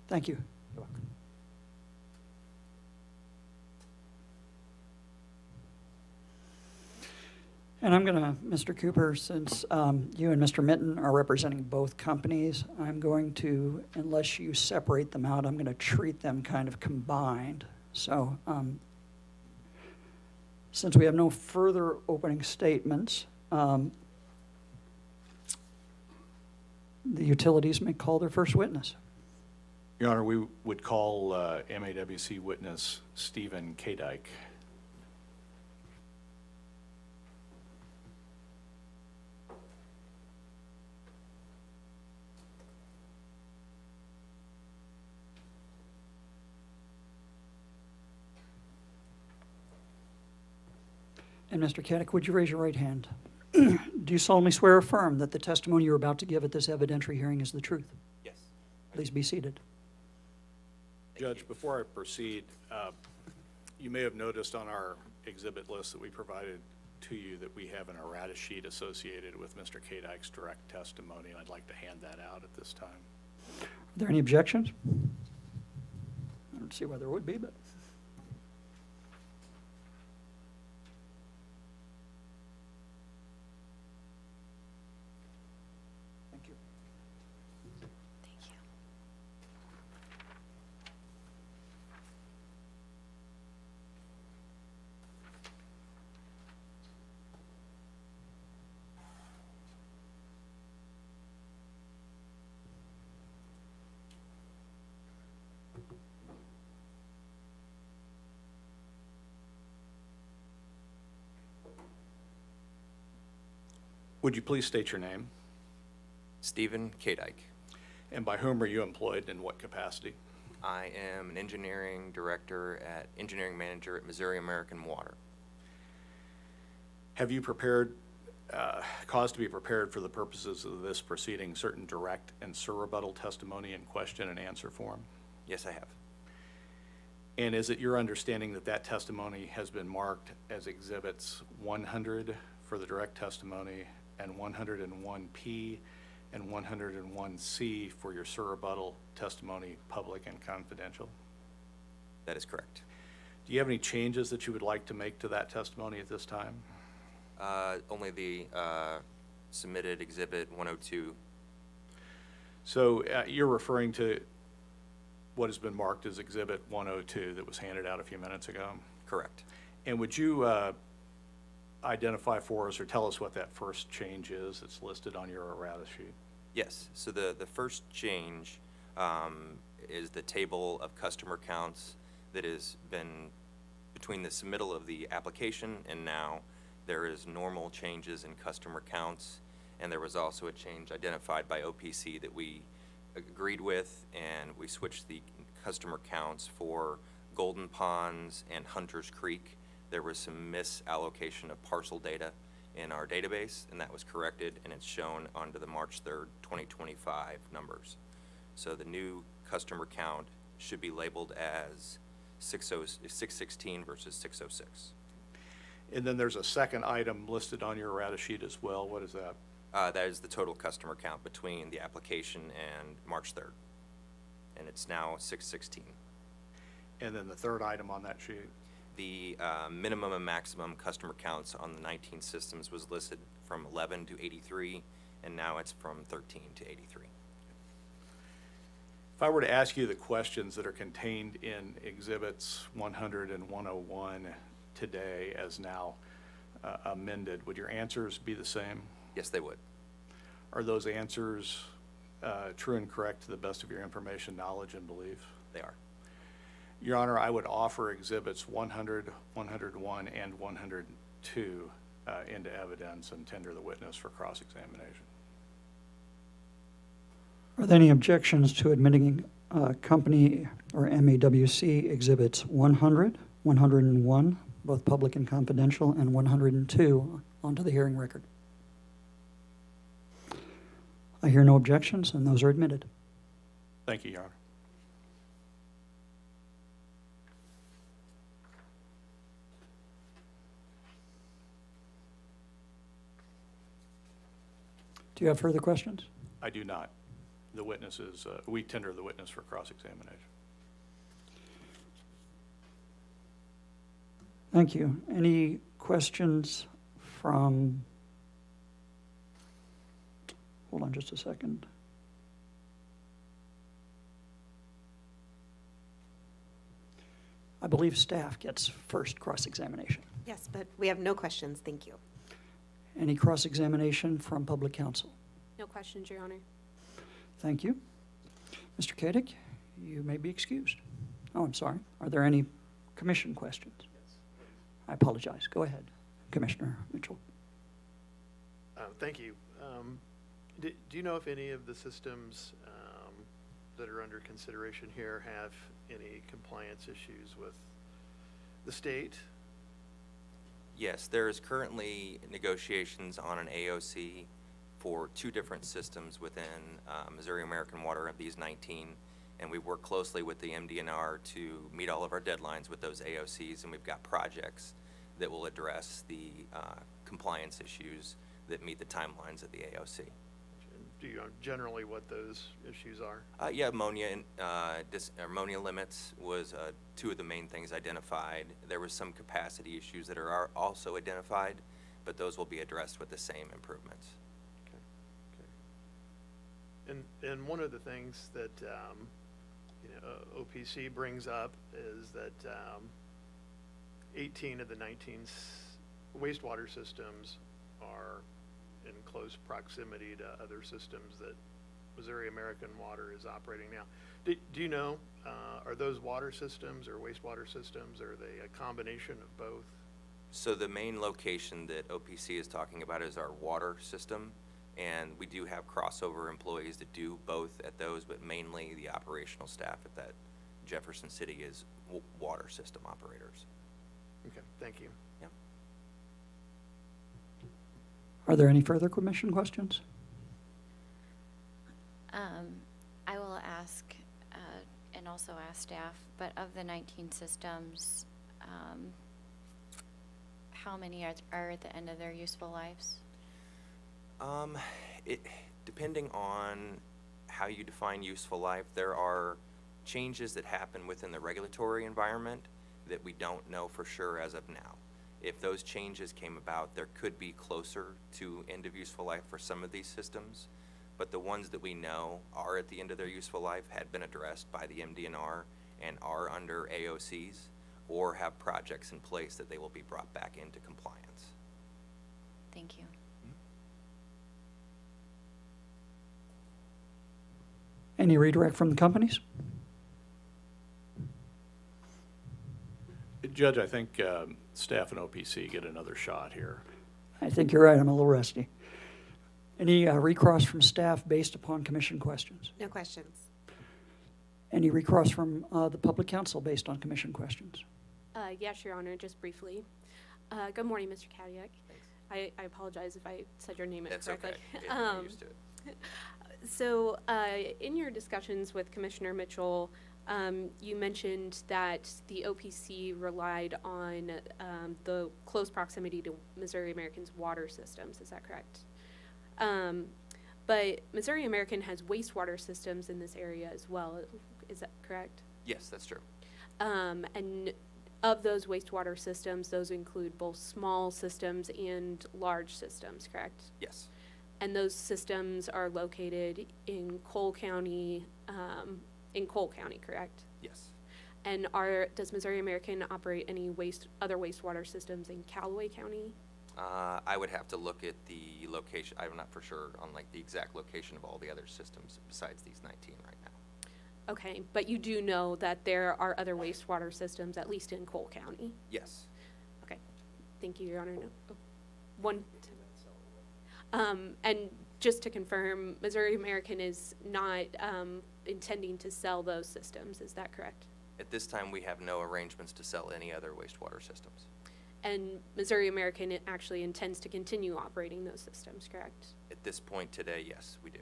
E: Thank you. And I'm gonna, Mr. Cooper, since you and Mr. Mitten are representing both companies, I'm going to, unless you separate them out, I'm gonna treat them kind of combined. So, since we have no further opening statements, the utilities may call their first witness.
D: Your Honor, we would call MAWC witness Stephen Kadike.
E: And Mr. Kadek, would you raise your right hand? Do you solemnly swear or affirm that the testimony you're about to give at this evidentiary hearing is the truth?
J: Yes.
E: Please be seated.
D: Judge, before I proceed, you may have noticed on our exhibit list that we provided to you that we have an errata sheet associated with Mr. Kadike's direct testimony, and I'd like to hand that out at this time.
E: Are there any objections? I don't see why there would be, but. Thank you.
G: Thank you.
D: Would you please state your name?
J: Stephen Kadike.
D: And by whom are you employed, in what capacity?
J: I am an engineering manager at Missouri American Water.
D: Have you caused to be prepared for the purposes of this proceeding certain direct and surrebuttal testimony in question and answer form?
J: Yes, I have.
D: And is it your understanding that that testimony has been marked as exhibits 100 for the direct testimony and 101P and 101C for your surrebuttal testimony, public and confidential?
J: That is correct.
D: Do you have any changes that you would like to make to that testimony at this time?
J: Only the submitted exhibit 102.
D: So you're referring to what has been marked as exhibit 102 that was handed out a few minutes ago?
J: Correct.
D: And would you identify for us or tell us what that first change is that's listed on your errata sheet?
J: Yes. So the first change is the table of customer counts that has been between the submittal of the application and now. There is normal changes in customer counts, and there was also a change identified by OPC that we agreed with, and we switched the customer counts for Golden Ponds and Hunter's Creek. There was some misallocation of parcel data in our database, and that was corrected, and it's shown onto the March 3rd, 2025 numbers. So the new customer count should be labeled as 616 versus 606.
D: And then there's a second item listed on your errata sheet as well. What is that?
J: That is the total customer count between the application and March 3rd. And it's now 616.
D: And then the third item on that sheet?
J: The minimum and maximum customer counts on the 19 systems was listed from 11 to 83, and now it's from 13 to 83.
D: If I were to ask you the questions that are contained in Exhibits 100 and 101 today as now amended, would your answers be the same?
J: Yes, they would.
D: Are those answers true and correct to the best of your information, knowledge, and belief?
J: They are.
D: Your Honor, I would offer Exhibits 100, 101, and 102 into evidence and tender the witness for cross-examination.
E: Are there any objections to admitting company or MAWC Exhibits 100, 101, both public and confidential, and 102 onto the hearing record? I hear no objections, and those are admitted.
D: Thank you, Your Honor.
E: Do you have further questions?
D: I do not. The witnesses, we tender the witness for cross-examination.
E: Thank you. Any questions from, hold on just a second. I believe staff gets first cross-examination.
K: Yes, but we have no questions, thank you.
E: Any cross-examination from public counsel?
F: No questions, Your Honor.
E: Thank you. Mr. Kadick, you may be excused. Oh, I'm sorry. Are there any commission questions? I apologize. Go ahead, Commissioner Mitchell.
I: Thank you. Do you know if any of the systems that are under consideration here have any compliance issues with the state?
J: Yes, there is currently negotiations on an AOC for 2 different systems within Missouri American Water of these 19, and we work closely with the MDNR to meet all of our deadlines with those AOCs, and we've got projects that will address the compliance issues that meet the timelines of the AOC.
I: Do you know generally what those issues are?
J: Yeah, ammonia and ammonia limits was 2 of the main things identified. There was some capacity issues that are also identified, but those will be addressed with the same improvements.
I: And one of the things that OPC brings up is that 18 of the 19 wastewater systems are in close proximity to other systems that Missouri American Water is operating now. Do you know, are those water systems or wastewater systems, are they a combination of both?
J: So the main location that OPC is talking about is our water system, and we do have crossover employees that do both at those, but mainly the operational staff at that Jefferson City is water system operators.
I: Okay, thank you.
J: Yeah.
E: Are there any further commission questions?
H: I will ask, and also ask staff, but of the 19 systems, how many are at the end of their useful lives?
J: Depending on how you define useful life, there are changes that happen within the regulatory environment that we don't know for sure as of now. If those changes came about, there could be closer to end of useful life for some of these systems, but the ones that we know are at the end of their useful life had been addressed by the MDNR and are under AOCs or have projects in place that they will be brought back into compliance.
H: Thank you.
E: Any redirect from the companies?
D: Judge, I think staff and OPC get another shot here.
E: I think you're right. I'm a little rusty. Any recross from staff based upon commission questions?
K: No questions.
E: Any recross from the public counsel based on commission questions?
F: Yes, Your Honor, just briefly. Good morning, Mr. Kadiak. I apologize if I said your name incorrectly.
J: That's okay. I'm used to it.
F: So, in your discussions with Commissioner Mitchell, you mentioned that the OPC relied on the close proximity to Missouri American's water systems. Is that correct? But Missouri American has wastewater systems in this area as well. Is that correct?
J: Yes, that's true.
F: And of those wastewater systems, those include both small systems and large systems, correct?
J: Yes.
F: And those systems are located in Cole County, correct?
J: Yes.
F: And does Missouri American operate any other wastewater systems in Callaway County?
J: I would have to look at the location. I'm not for sure on like the exact location of all the other systems besides these 19 right now.
F: Okay, but you do know that there are other wastewater systems, at least in Cole County?
J: Yes.
F: Okay, thank you, Your Honor. And just to confirm, Missouri American is not intending to sell those systems, is that correct?
J: At this time, we have no arrangements to sell any other wastewater systems.
F: And Missouri American actually intends to continue operating those systems, correct?
J: At this point today, yes, we do.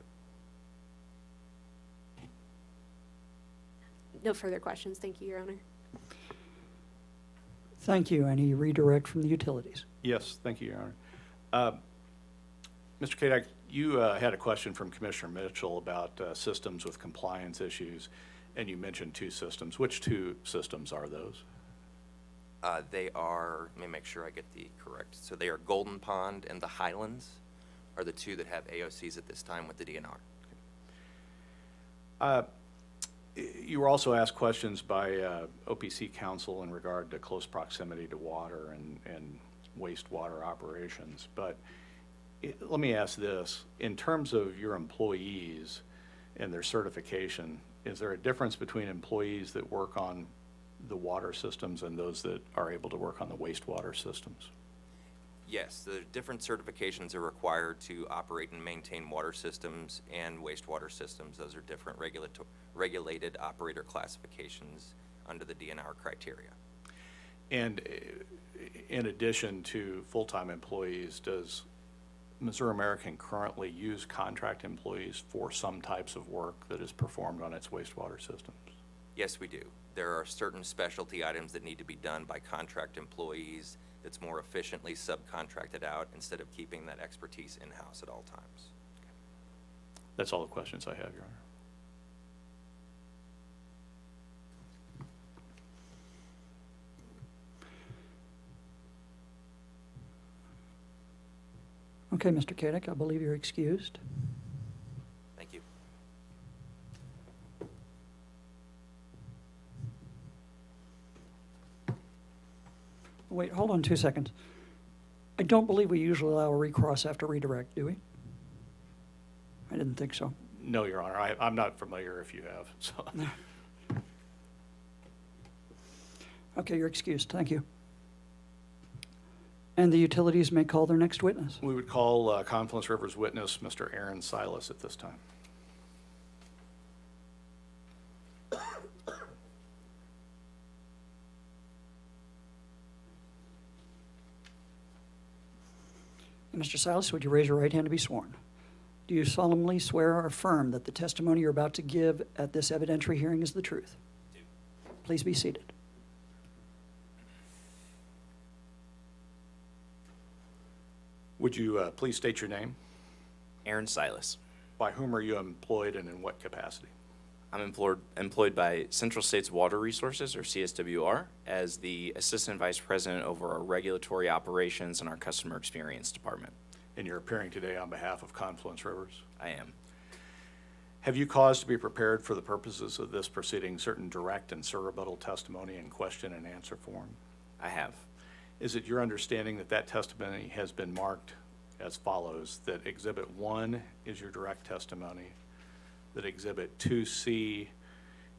F: No further questions. Thank you, Your Honor.
E: Thank you. Any redirect from the utilities?
D: Yes, thank you, Your Honor. Mr. Kadak, you had a question from Commissioner Mitchell about systems with compliance issues, and you mentioned two systems. Which two systems are those?
J: They are, let me make sure I get the correct. So they are Golden Pond and the Highlands are the two that have AOCs at this time with the DNR.
D: You were also asked questions by OPC counsel in regard to close proximity to water and wastewater operations. But let me ask this. In terms of your employees and their certification, is there a difference between employees that work on the water systems and those that are able to work on the wastewater systems?
J: Yes, the different certifications are required to operate and maintain water systems and wastewater systems. Those are different regulated operator classifications under the DNR criteria.
D: And in addition to full-time employees, does Missouri American currently use contract employees for some types of work that is performed on its wastewater systems?
J: Yes, we do. There are certain specialty items that need to be done by contract employees that's more efficiently subcontracted out instead of keeping that expertise in-house at all times.
D: That's all the questions I have, Your Honor.
E: Okay, Mr. Kadak, I believe you're excused.
J: Thank you.
E: Wait, hold on 2 seconds. I don't believe we usually allow a recross after redirect, do we? I didn't think so.
D: No, Your Honor. I'm not familiar if you have, so.
E: Okay, you're excused. Thank you. And the utilities may call their next witness.
D: We would call Confluence River's witness, Mr. Aaron Silas, at this time.
E: Mr. Silas, would you raise your right hand to be sworn? Do you solemnly swear or affirm that the testimony you're about to give at this evidentiary hearing is the truth?
J: I do.
E: Please be seated.
D: Would you please state your name?
L: Aaron Silas.
D: By whom are you employed and in what capacity?
L: I'm employed by Central States Water Resources, or CSWR, as the Assistant Vice President over our regulatory operations and our customer experience department.
D: And you're appearing today on behalf of Confluence Rivers.
L: I am.
D: Have you caused to be prepared for the purposes of this proceeding certain direct and surrebuttal testimony in question and answer form?
L: I have.
D: Is it your understanding that that testimony has been marked as follows, that Exhibit 1 is your direct testimony, that Exhibit 2C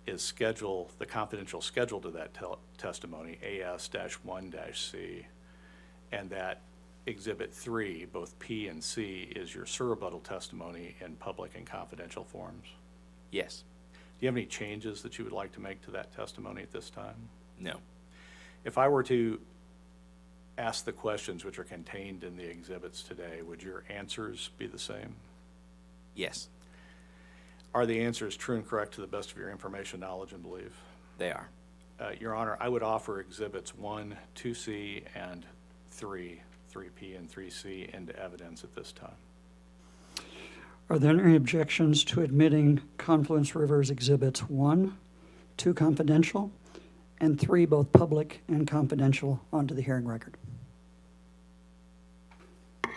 D: is the confidential schedule to that testimony, AS-1-C, and that Exhibit 3, both P and C, is your surrebuttal testimony in public and confidential forms?
L: Yes.
D: Do you have any changes that you would like to make to that testimony at this time?
L: No.
D: If I were to ask the questions which are contained in the exhibits today, would your answers be the same?
L: Yes.
D: Are the answers true and correct to the best of your information, knowledge, and belief?
L: They are.
D: Your Honor, I would offer Exhibits 1, 2C, and 3, 3P and 3C into evidence at this time.
E: Are there any objections to admitting Confluence Rivers Exhibits 1, 2 confidential, and 3 both public and confidential onto the hearing record?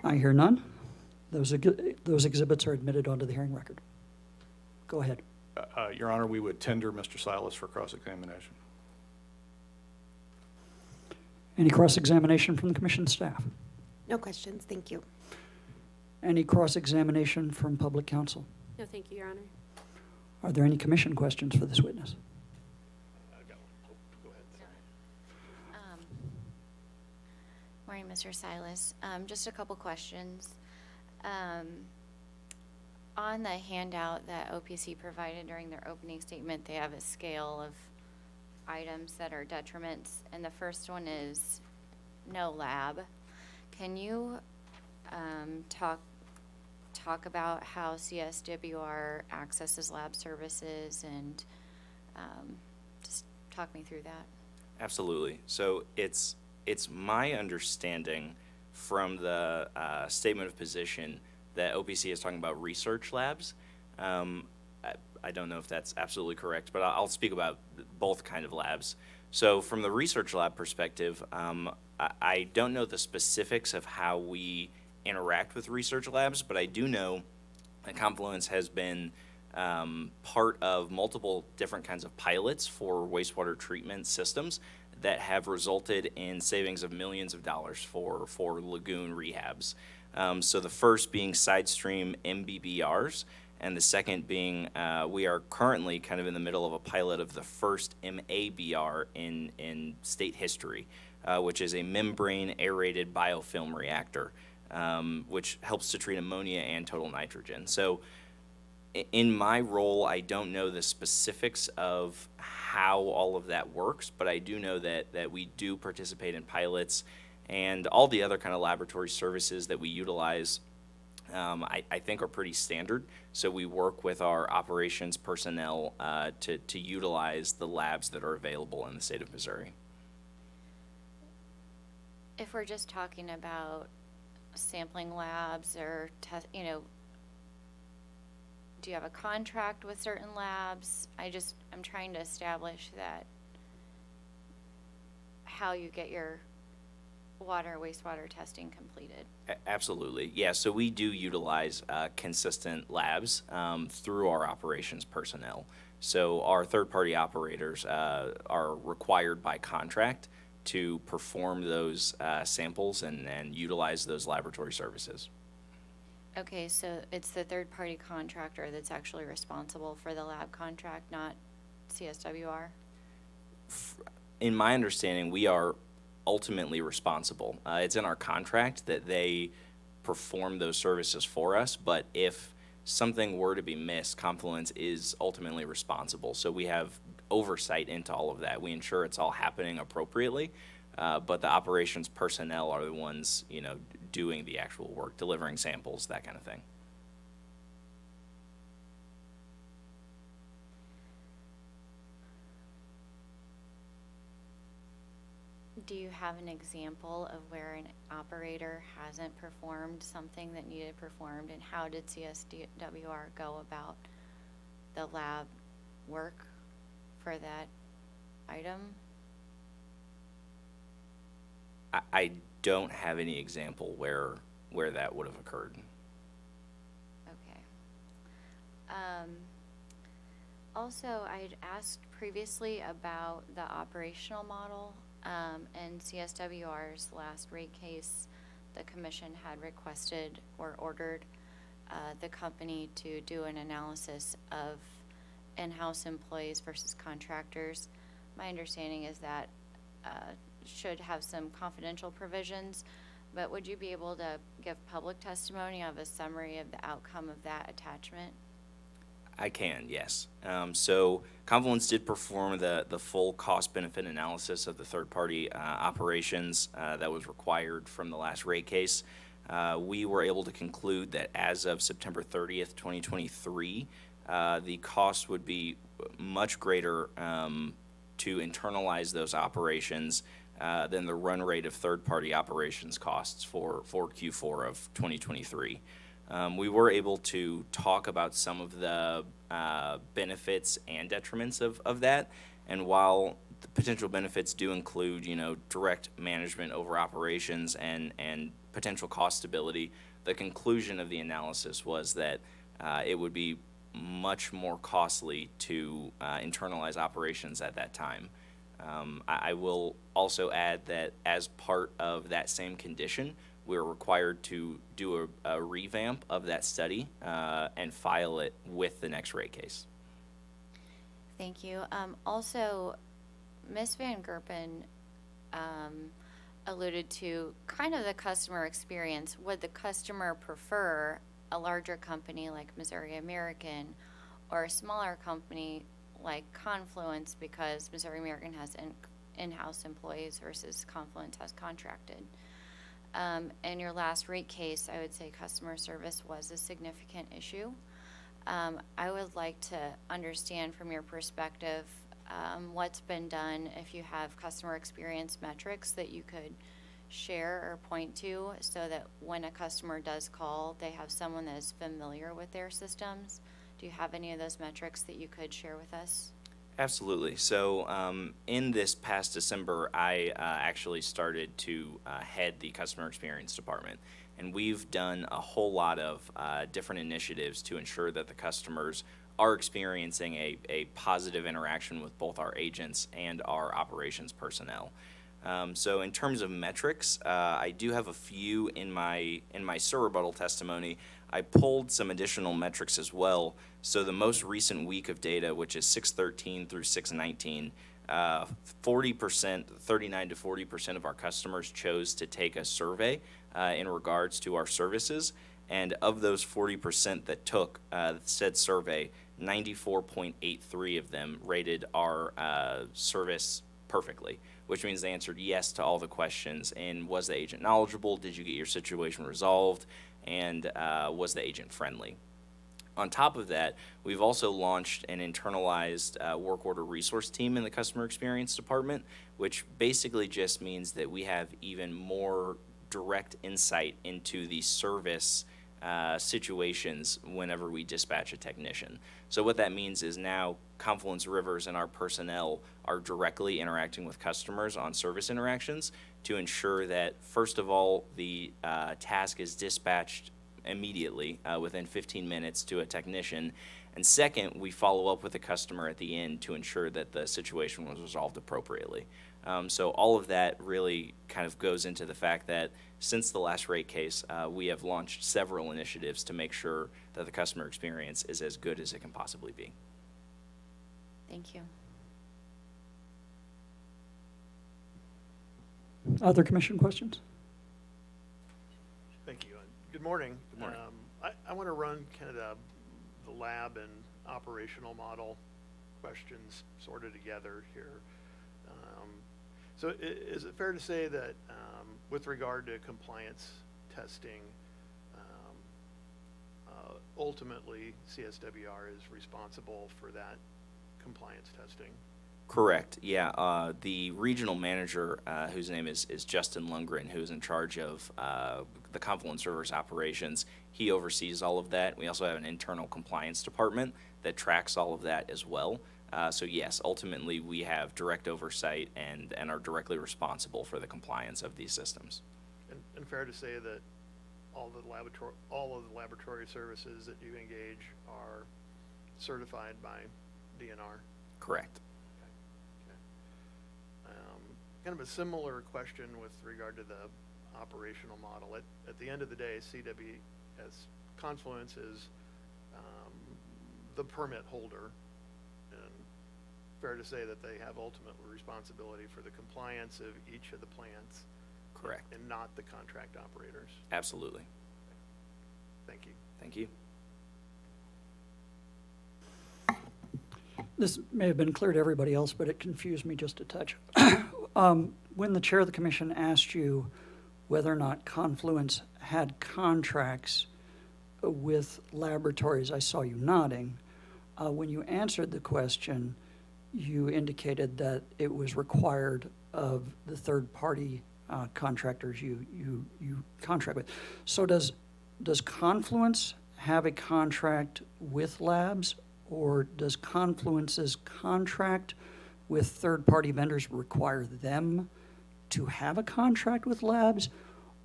E: I hear none. Those exhibits are admitted onto the hearing record. Go ahead.
D: Your Honor, we would tender Mr. Silas for cross-examination.
E: Any cross-examination from the commission staff?
K: No questions, thank you.
E: Any cross-examination from public counsel?
F: No, thank you, Your Honor.
E: Are there any commission questions for this witness?
I: I've got one. Oh, go ahead. Sorry.
H: Morning, Mr. Silas. Just a couple questions. On the handout that OPC provided during their opening statement, they have a scale of items that are detriments, and the first one is no lab. Can you talk about how CSWR accesses lab services and just talk me through that?
L: Absolutely. So it's my understanding from the statement of position that OPC is talking about research labs. I don't know if that's absolutely correct, but I'll speak about both kind of labs. So from the research lab perspective, I don't know the specifics of how we interact with research labs, but I do know that Confluence has been part of multiple different kinds of pilots for wastewater treatment systems that have resulted in savings of millions of dollars for lagoon rehabs. So the first being side stream MBBRs, and the second being we are currently kind of in the middle of a pilot of the first MABR in state history, which is a membrane aerated biofilm reactor, which helps to treat ammonia and total nitrogen. So in my role, I don't know the specifics of how all of that works, but I do know that we do participate in pilots and all the other kind of laboratory services that we utilize, I think are pretty standard. So we work with our operations personnel to utilize the labs that are available in the state of Missouri.
H: If we're just talking about sampling labs or do you have a contract with certain labs? I'm trying to establish that how you get your wastewater testing completed.
L: Absolutely. Yeah, so we do utilize consistent labs through our operations personnel. So our third-party operators are required by contract to perform those samples and utilize those laboratory services.
H: Okay, so it's the third-party contractor that's actually responsible for the lab contract, not CSWR?
L: In my understanding, we are ultimately responsible. It's in our contract that they perform those services for us, but if something were to be missed, Confluence is ultimately responsible. So we have oversight into all of that. We ensure it's all happening appropriately, but the operations personnel are the ones, doing the actual work, delivering samples, that kind of thing.
H: Do you have an example of where an operator hasn't performed something that needed performed, and how did CSWR go about the lab work for that item?
L: I don't have any example where that would have occurred.
H: Okay. Also, I'd asked previously about the operational model. In CSWR's last rate case, the commission had requested or ordered the company to do an analysis of in-house employees versus contractors. My understanding is that should have some confidential provisions, but would you be able to give public testimony of a summary of the outcome of that attachment?
L: I can, yes. So Confluence did perform the full cost-benefit analysis of the third-party operations that was required from the last rate case. We were able to conclude that as of September 30th, 2023, the cost would be much greater to internalize those operations than the run rate of third-party operations costs for Q4 of 2023. We were able to talk about some of the benefits and detriments of that. And while the potential benefits do include, direct management over operations and potential cost stability, the conclusion of the analysis was that it would be much more costly to internalize operations at that time. I will also add that as part of that same condition, we're required to do a revamp of that study and file it with the next rate case.
H: Thank you. Also, Ms. Van Gerpen alluded to kind of the customer experience. Would the customer prefer a larger company like Missouri American or a smaller company like Confluence, because Missouri American has in-house employees versus Confluence has contracted? In your last rate case, I would say customer service was a significant issue. I would like to understand from your perspective what's been done, if you have customer experience metrics that you could share or point to, so that when a customer does call, they have someone that is familiar with their systems. Do you have any of those metrics that you could share with us?
L: Absolutely. So in this past December, I actually started to head the customer experience department. And we've done a whole lot of different initiatives to ensure that the customers are experiencing a positive interaction with both our agents and our operations personnel. So in terms of metrics, I do have a few in my rebuttal testimony. I pulled some additional metrics as well. So the most recent week of data, which is 6/13 through 6/19, 40%, 39 to 40% of our customers chose to take a survey in regards to our services. And of those 40% that took said survey, 94.83 of them rated our service perfectly, which means they answered yes to all the questions. And was the agent knowledgeable? Did you get your situation resolved? And was the agent friendly? On top of that, we've also launched an internalized work order resource team in the customer experience department, which basically just means that we have even more direct insight into the service situations whenever we dispatch a technician. So what that means is now Confluence Rivers and our personnel are directly interacting with customers on service interactions to ensure that, first of all, the task is dispatched immediately within 15 minutes to a technician, and second, we follow up with the customer at the end to ensure that the situation was resolved appropriately. So all of that really kind of goes into the fact that since the last rate case, we have launched several initiatives to make sure that the customer experience is as good as it can possibly be.
H: Thank you.
E: Other commission questions?
I: Thank you. Good morning.
L: Good morning.
I: I want to run kind of the lab and operational model questions sort of together here. So is it fair to say that with regard to compliance testing, ultimately CSWR is responsible for that compliance testing?
L: Correct. Yeah. The regional manager, whose name is Justin Lundgren, who's in charge of the Confluence Rivers operations, he oversees all of that. We also have an internal compliance department that tracks all of that as well. So yes, ultimately we have direct oversight and are directly responsible for the compliance of these systems.
I: And fair to say that all of the laboratory services that you engage are certified by DNR?
L: Correct.
I: Kind of a similar question with regard to the operational model. At the end of the day, Confluence is the permit holder, and fair to say that they have ultimate responsibility for the compliance of each of the plants.
L: Correct.
I: And not the contract operators.
L: Absolutely.
I: Thank you.
L: Thank you.
E: This may have been clear to everybody else, but it confused me just a touch. When the chair of the commission asked you whether or not Confluence had contracts with laboratories, I saw you nodding. When you answered the question, you indicated that it was required of the third-party contractors you contract with. So does does Confluence have a contract with labs, or does Confluence's contract with third-party vendors require them to have a contract with labs,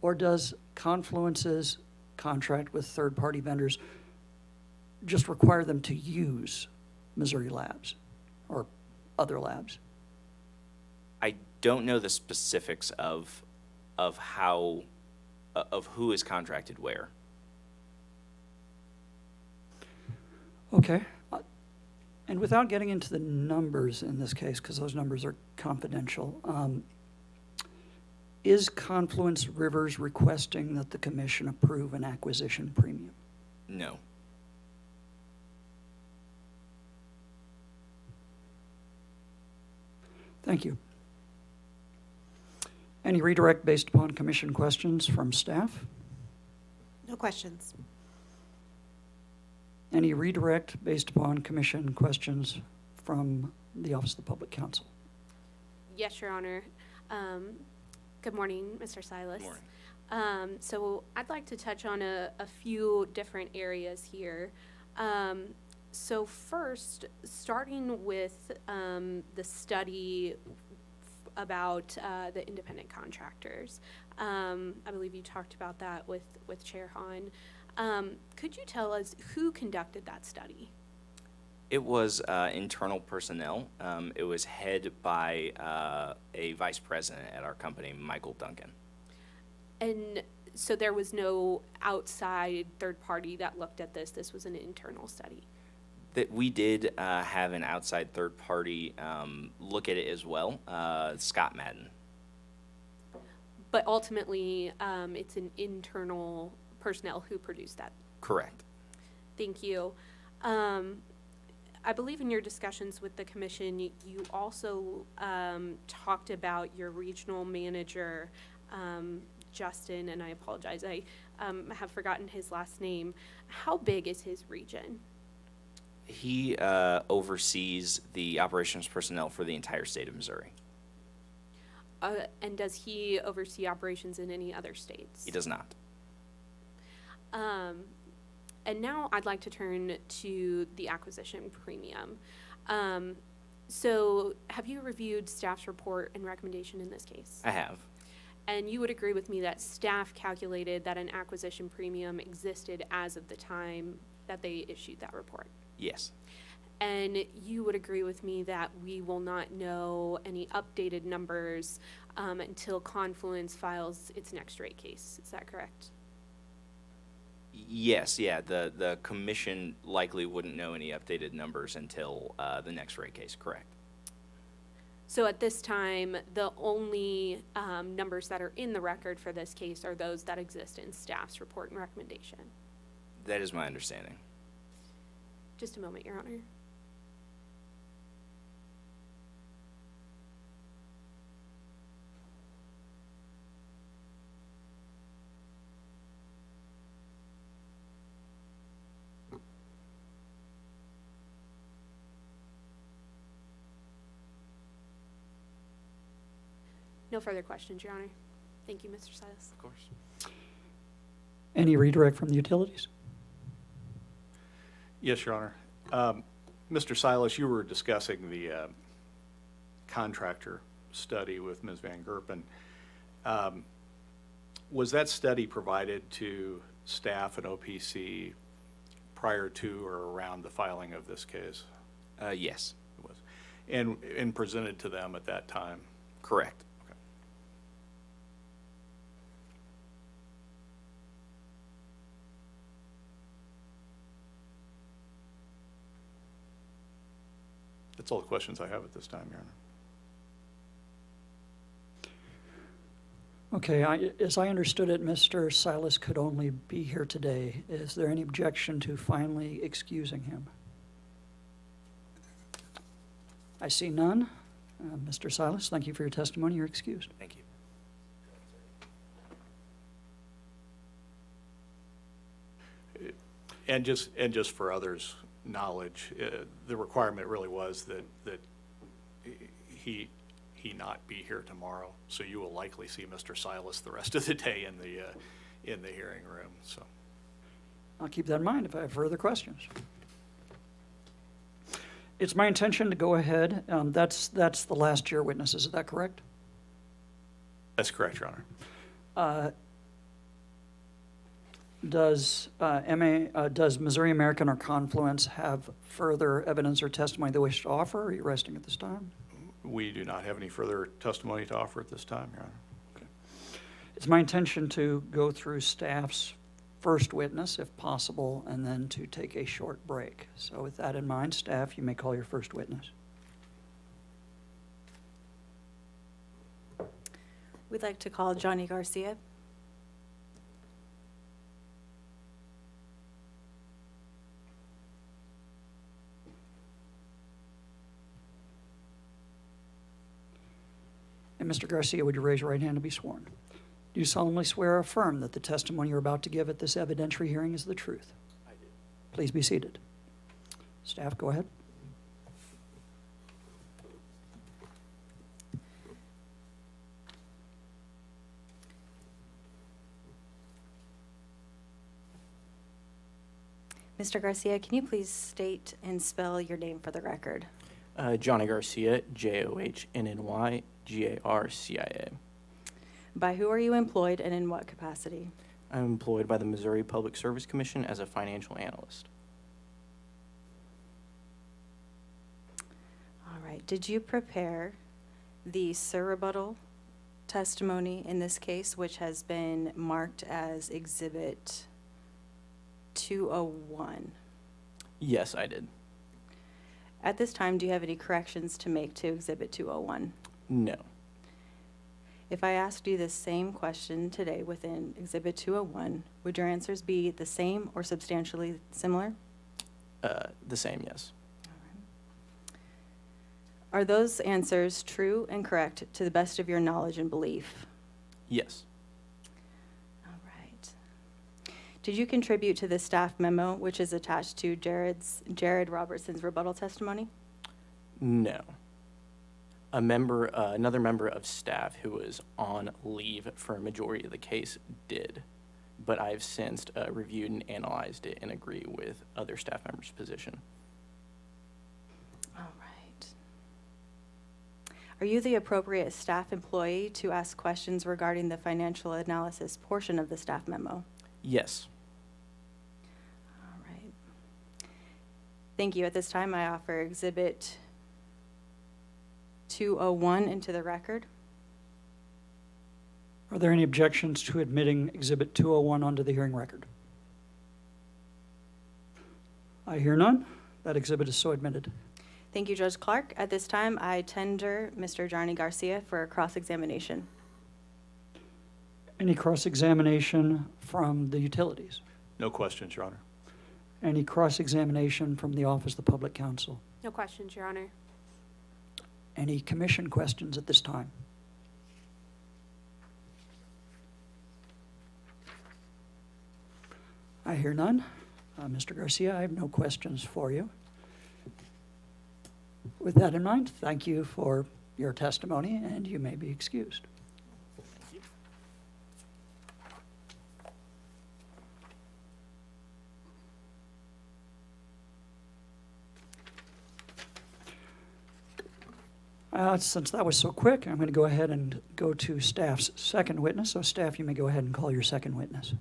E: or does Confluence's contract with third-party vendors just require them to use Missouri labs or other labs?
L: I don't know the specifics of how, of who is contracted where.
E: Okay. And without getting into the numbers in this case, because those numbers are confidential, is Confluence Rivers requesting that the commission approve an acquisition premium?
L: No.
E: Thank you. Any redirect based upon commission questions from staff?
K: No questions.
E: Any redirect based upon commission questions from the Office of the Public Counsel?
F: Yes, Your Honor. Good morning, Mr. Silas.
L: Morning.
F: So I'd like to touch on a few different areas here. So first, starting with the study about the independent contractors. I believe you talked about that with Chair Hahn. Could you tell us who conducted that study?
L: It was internal personnel. It was headed by a vice president at our company, Michael Duncan.
F: And so there was no outside third party that looked at this. This was an internal study.
L: That we did have an outside third party look at it as well, Scott Madden.
F: But ultimately, it's an internal personnel who produced that.
L: Correct.
F: Thank you. I believe in your discussions with the commission, you also talked about your regional manager, Justin, and I apologize, I have forgotten his last name. How big is his region?
L: He oversees the operations personnel for the entire state of Missouri.
F: And does he oversee operations in any other states?
L: He does not.
F: And now I'd like to turn to the acquisition premium. So have you reviewed staff's report and recommendation in this case?
L: I have.
F: And you would agree with me that staff calculated that an acquisition premium existed as of the time that they issued that report?
L: Yes.
F: And you would agree with me that we will not know any updated numbers until Confluence files its next rate case. Is that correct?
L: Yes, yeah. The commission likely wouldn't know any updated numbers until the next rate case, correct.
F: So at this time, the only numbers that are in the record for this case are those that exist in staff's report and recommendation.
L: That is my understanding.
F: Just a moment, Your Honor. No further questions, Your Honor. Thank you, Mr. Silas.
L: Of course.
E: Any redirect from the utilities?
D: Yes, Your Honor. Mr. Silas, you were discussing the contractor study with Ms. Van Gerpen. Was that study provided to staff at OPC prior to or around the filing of this case?
L: Yes.
D: It was. And presented to them at that time?
L: Correct.
D: Okay. That's all the questions I have at this time, Your Honor.
E: Okay, as I understood it, Mr. Silas could only be here today. Is there any objection to finally excusing him? I see none. Mr. Silas, thank you for your testimony. You're excused.
L: Thank you.
D: And just for others' knowledge, the requirement really was that he not be here tomorrow. So you will likely see Mr. Silas the rest of the day in the hearing room. So
E: I'll keep that in mind if I have further questions. It's my intention to go ahead, that's the last year witnesses, is that correct?
D: That's correct, Your Honor.
E: Does Missouri American or Confluence have further evidence or testimony they wish to offer, or are you resting at this time?
D: We do not have any further testimony to offer at this time, Your Honor.
E: It's my intention to go through staff's first witness, if possible, and then to take a short break. So with that in mind, staff, you may call your first witness.
G: We'd like to call Johnny Garcia.
E: And Mr. Garcia, would you raise your right hand to be sworn? Do you solemnly swear or affirm that the testimony you're about to give at this evidentiary hearing is the truth? I do. Please be seated. Staff, go ahead.
G: Mr. Garcia, can you please state and spell your name for the record?
M: Johnny Garcia, Johnnny Garcia.
G: By who are you employed and in what capacity?
M: I'm employed by the Missouri Public Service Commission as a financial analyst.
G: All right. Did you prepare the surrebuttal testimony in this case, which has been marked as Exhibit 201?
M: Yes, I did.
G: At this time, do you have any corrections to make to Exhibit 201?
M: No.
G: If I asked you the same question today within Exhibit 201, would your answers be the same or substantially similar?
M: The same, yes.
G: Are those answers true and correct to the best of your knowledge and belief?
M: Yes.
G: All right. Did you contribute to the staff memo, which is attached to Jared Robertson's rebuttal testimony?
M: No. Another member of staff who was on leave for a majority of the case did, but I've since reviewed and analyzed it and agree with other staff members' position.
G: All right. Are you the appropriate staff employee to ask questions regarding the financial analysis portion of the staff memo?
M: Yes.
G: All right. Thank you. At this time, I offer Exhibit 201 into the record.
E: Are there any objections to admitting Exhibit 201 onto the hearing record? I hear none. That exhibit is so admitted.
G: Thank you, Judge Clark. At this time, I tender Mr. Johnny Garcia for a cross-examination.
E: Any cross-examination from the utilities?
D: No questions, Your Honor.
E: Any cross-examination from the Office of the Public Counsel?
F: No questions, Your Honor.
E: Any commission questions at this time? I hear none. Mr. Garcia, I have no questions for you. With that in mind, thank you for your testimony, and you may be excused. Since that was so quick, I'm going to go ahead and go to staff's second witness. So staff, you may go ahead and call your second witness.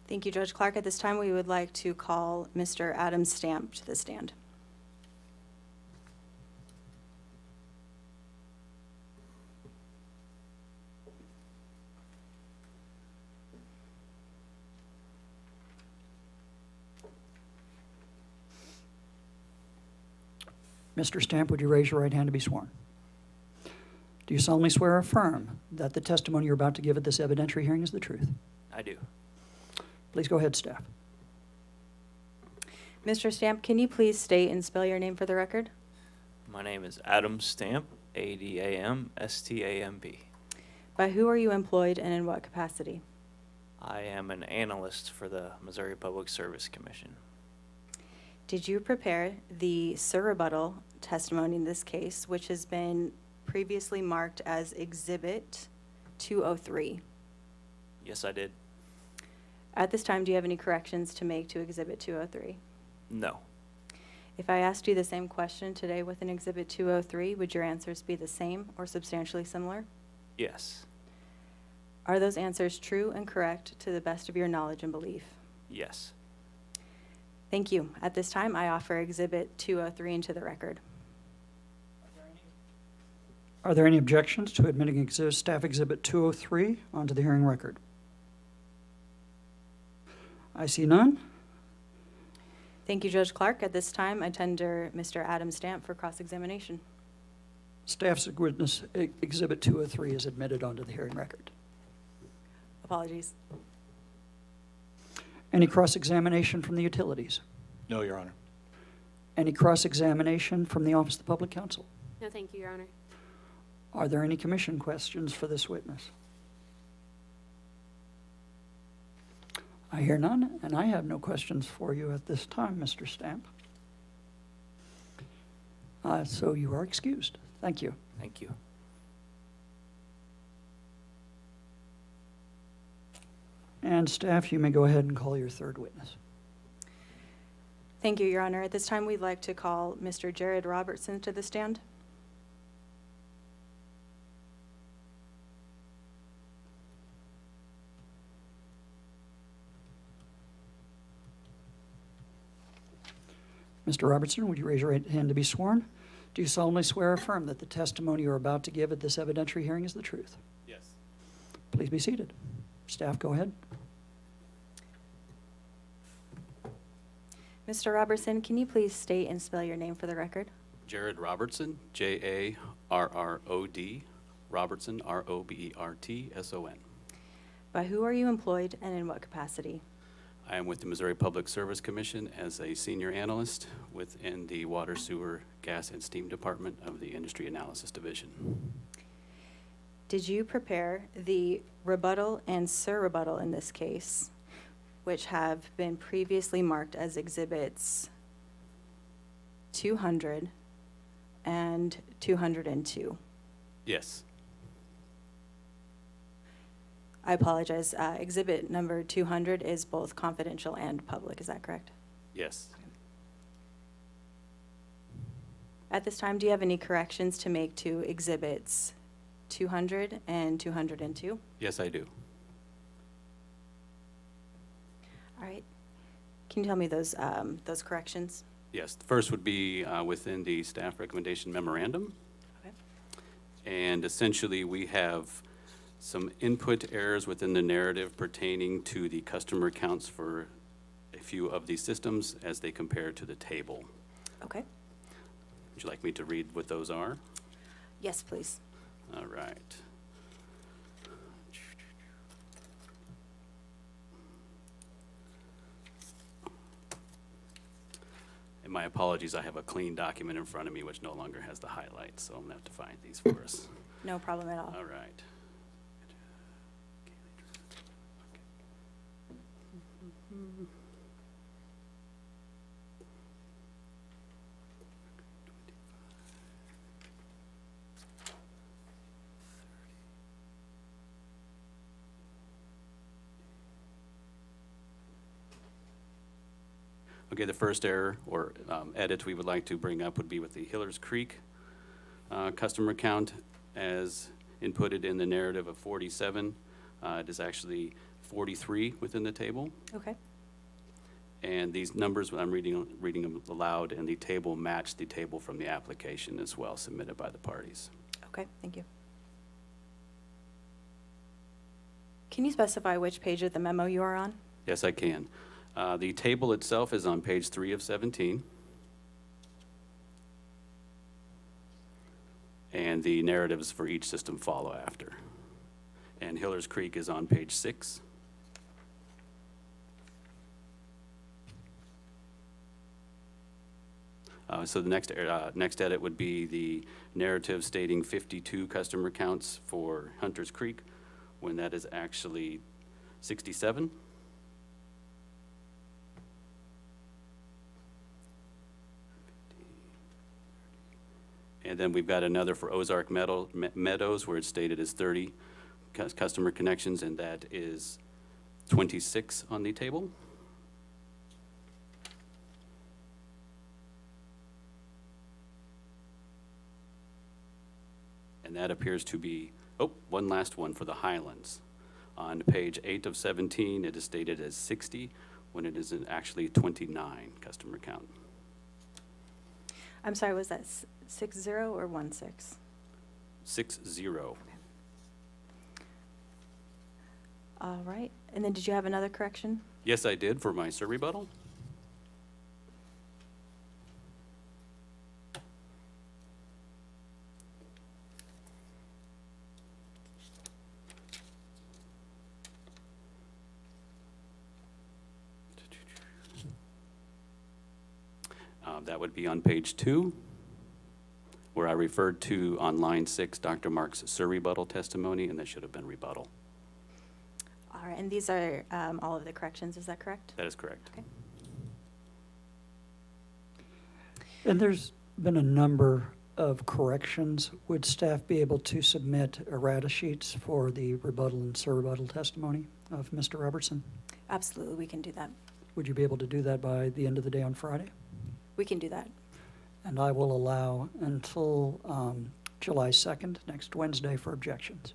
G: Thank you, Judge Clark. At this time, we would like to call Mr. Adam Stamp to the stand.
E: Mr. Stamp, would you raise your right hand to be sworn? Do you solemnly swear or affirm that the testimony you're about to give at this evidentiary hearing is the truth?
M: I do.
E: Please go ahead, staff.
G: Mr. Stamp, can you please state and spell your name for the record?
N: My name is Adam Stamp, Adamstamp.
G: By who are you employed and in what capacity?
N: I am an analyst for the Missouri Public Service Commission.
G: Did you prepare the surrebuttal testimony in this case, which has been previously marked as Exhibit 203?
N: Yes, I did.
G: At this time, do you have any corrections to make to Exhibit 203?
N: No.
G: If I asked you the same question today with an Exhibit 203, would your answers be the same or substantially similar?
N: Yes.
G: Are those answers true and correct to the best of your knowledge and belief?
N: Yes.
G: Thank you. At this time, I offer Exhibit 203 into the record.
E: Are there any objections to admitting Staff Exhibit 203 onto the hearing record? I see none.
G: Thank you, Judge Clark. At this time, I tender Mr. Adam Stamp for cross-examination.
E: Staff's witness Exhibit 203 is admitted onto the hearing record.
G: Apologies.
E: Any cross-examination from the utilities?
D: No, Your Honor.
E: Any cross-examination from the Office of the Public Counsel?
F: No, thank you, Your Honor.
E: Are there any commission questions for this witness? I hear none, and I have no questions for you at this time, Mr. Stamp. So you are excused. Thank you.
N: Thank you.
E: And staff, you may go ahead and call your third witness.
G: Thank you, Your Honor. At this time, we'd like to call Mr. Jared Robertson to the stand.
E: Mr. Robertson, would you raise your right hand to be sworn? Do you solemnly swear or affirm that the testimony you are about to give at this evidentiary hearing is the truth?
D: Yes.
E: Please be seated. Staff, go ahead.
G: Mr. Robertson, can you please state and spell your name for the record?
O: Jared Robertson, J-A-R-R-O-D, Robertson, R-O-B-E-R-T-S-O-N.
G: By who are you employed and in what capacity?
O: I am with the Missouri Public Service Commission as a senior analyst within the Water, Sewer, Gas, and Steam Department of the Industry Analysis Division.
G: Did you prepare the rebuttal and surrebuttal in this case, which have been previously marked as Exhibits 200 and 202?
O: Yes.
G: I apologize. Exhibit number 200 is both confidential and public. Is that correct?
O: Yes.
G: At this time, do you have any corrections to make to Exhibits 200 and 202?
O: Yes, I do.
G: All right. Can you tell me those corrections?
O: Yes. The first would be within the staff recommendation memorandum.
G: Okay.
O: And essentially, we have some input errors within the narrative pertaining to the customer counts for a few of these systems as they compare to the table.
G: Okay.
O: Would you like me to read what those are?
G: Yes, please.
O: All right. And my apologies, I have a clean document in front of me which no longer has the highlights, so I'm gonna have to find these for us.
G: No problem at all.
O: All right. Okay, the first error or edit we would like to bring up would be with the Hillers Creek customer count as inputted in the narrative of 47. It is actually 43 within the table.
G: Okay.
O: And these numbers, when I'm reading them aloud, and the table match the table from the application as well submitted by the parties.
G: Okay, thank you. Can you specify which page of the memo you are on?
O: Yes, I can. The table itself is on page 3 of 17. And the narratives for each system follow after. And Hillers Creek is on page 6. So the next edit would be the narrative stating 52 customer counts for Hunters Creek, when that is actually 67. And then we've got another for Ozark Meadows where it's stated as 30 customer connections, and that is 26 on the table. And that appears to be, oh, one last one for the Highlands. On page 8 of 17, it is stated as 60, when it is actually 29 customer count.
G: I'm sorry, was that 60 or 16?
O: 60.
G: All right. And then did you have another correction?
O: Yes, I did for my SIR rebuttal. That would be on page 2, where I referred to on line 6 Dr. Mark's SIR rebuttal testimony, and that should have been rebuttal.
G: All right. And these are all of the corrections. Is that correct?
O: That is correct.
G: Okay.
E: And there's been a number of corrections. Would staff be able to submit errata sheets for the rebuttal and SIR rebuttal testimony of Mr. Robertson?
G: Absolutely. We can do that.
E: Would you be able to do that by the end of the day on Friday?
G: We can do that.
E: And I will allow until July 2nd, next Wednesday, for objections.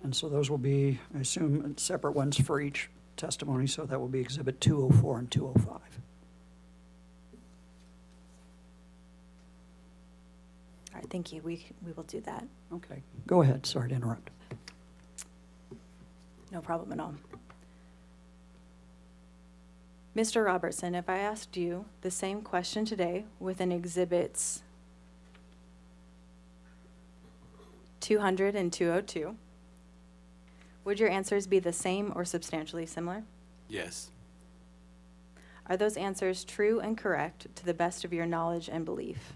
E: And so those will be, I assume, separate ones for each testimony, so that will be Exhibit 204 and 205.
G: All right. Thank you. We will do that.
E: Okay, go ahead. Sorry to interrupt.
G: No problem at all. Mr. Robertson, if I asked you the same question today within Exhibits 200 and 202, would your answers be the same or substantially similar?
O: Yes.
G: Are those answers true and correct to the best of your knowledge and belief?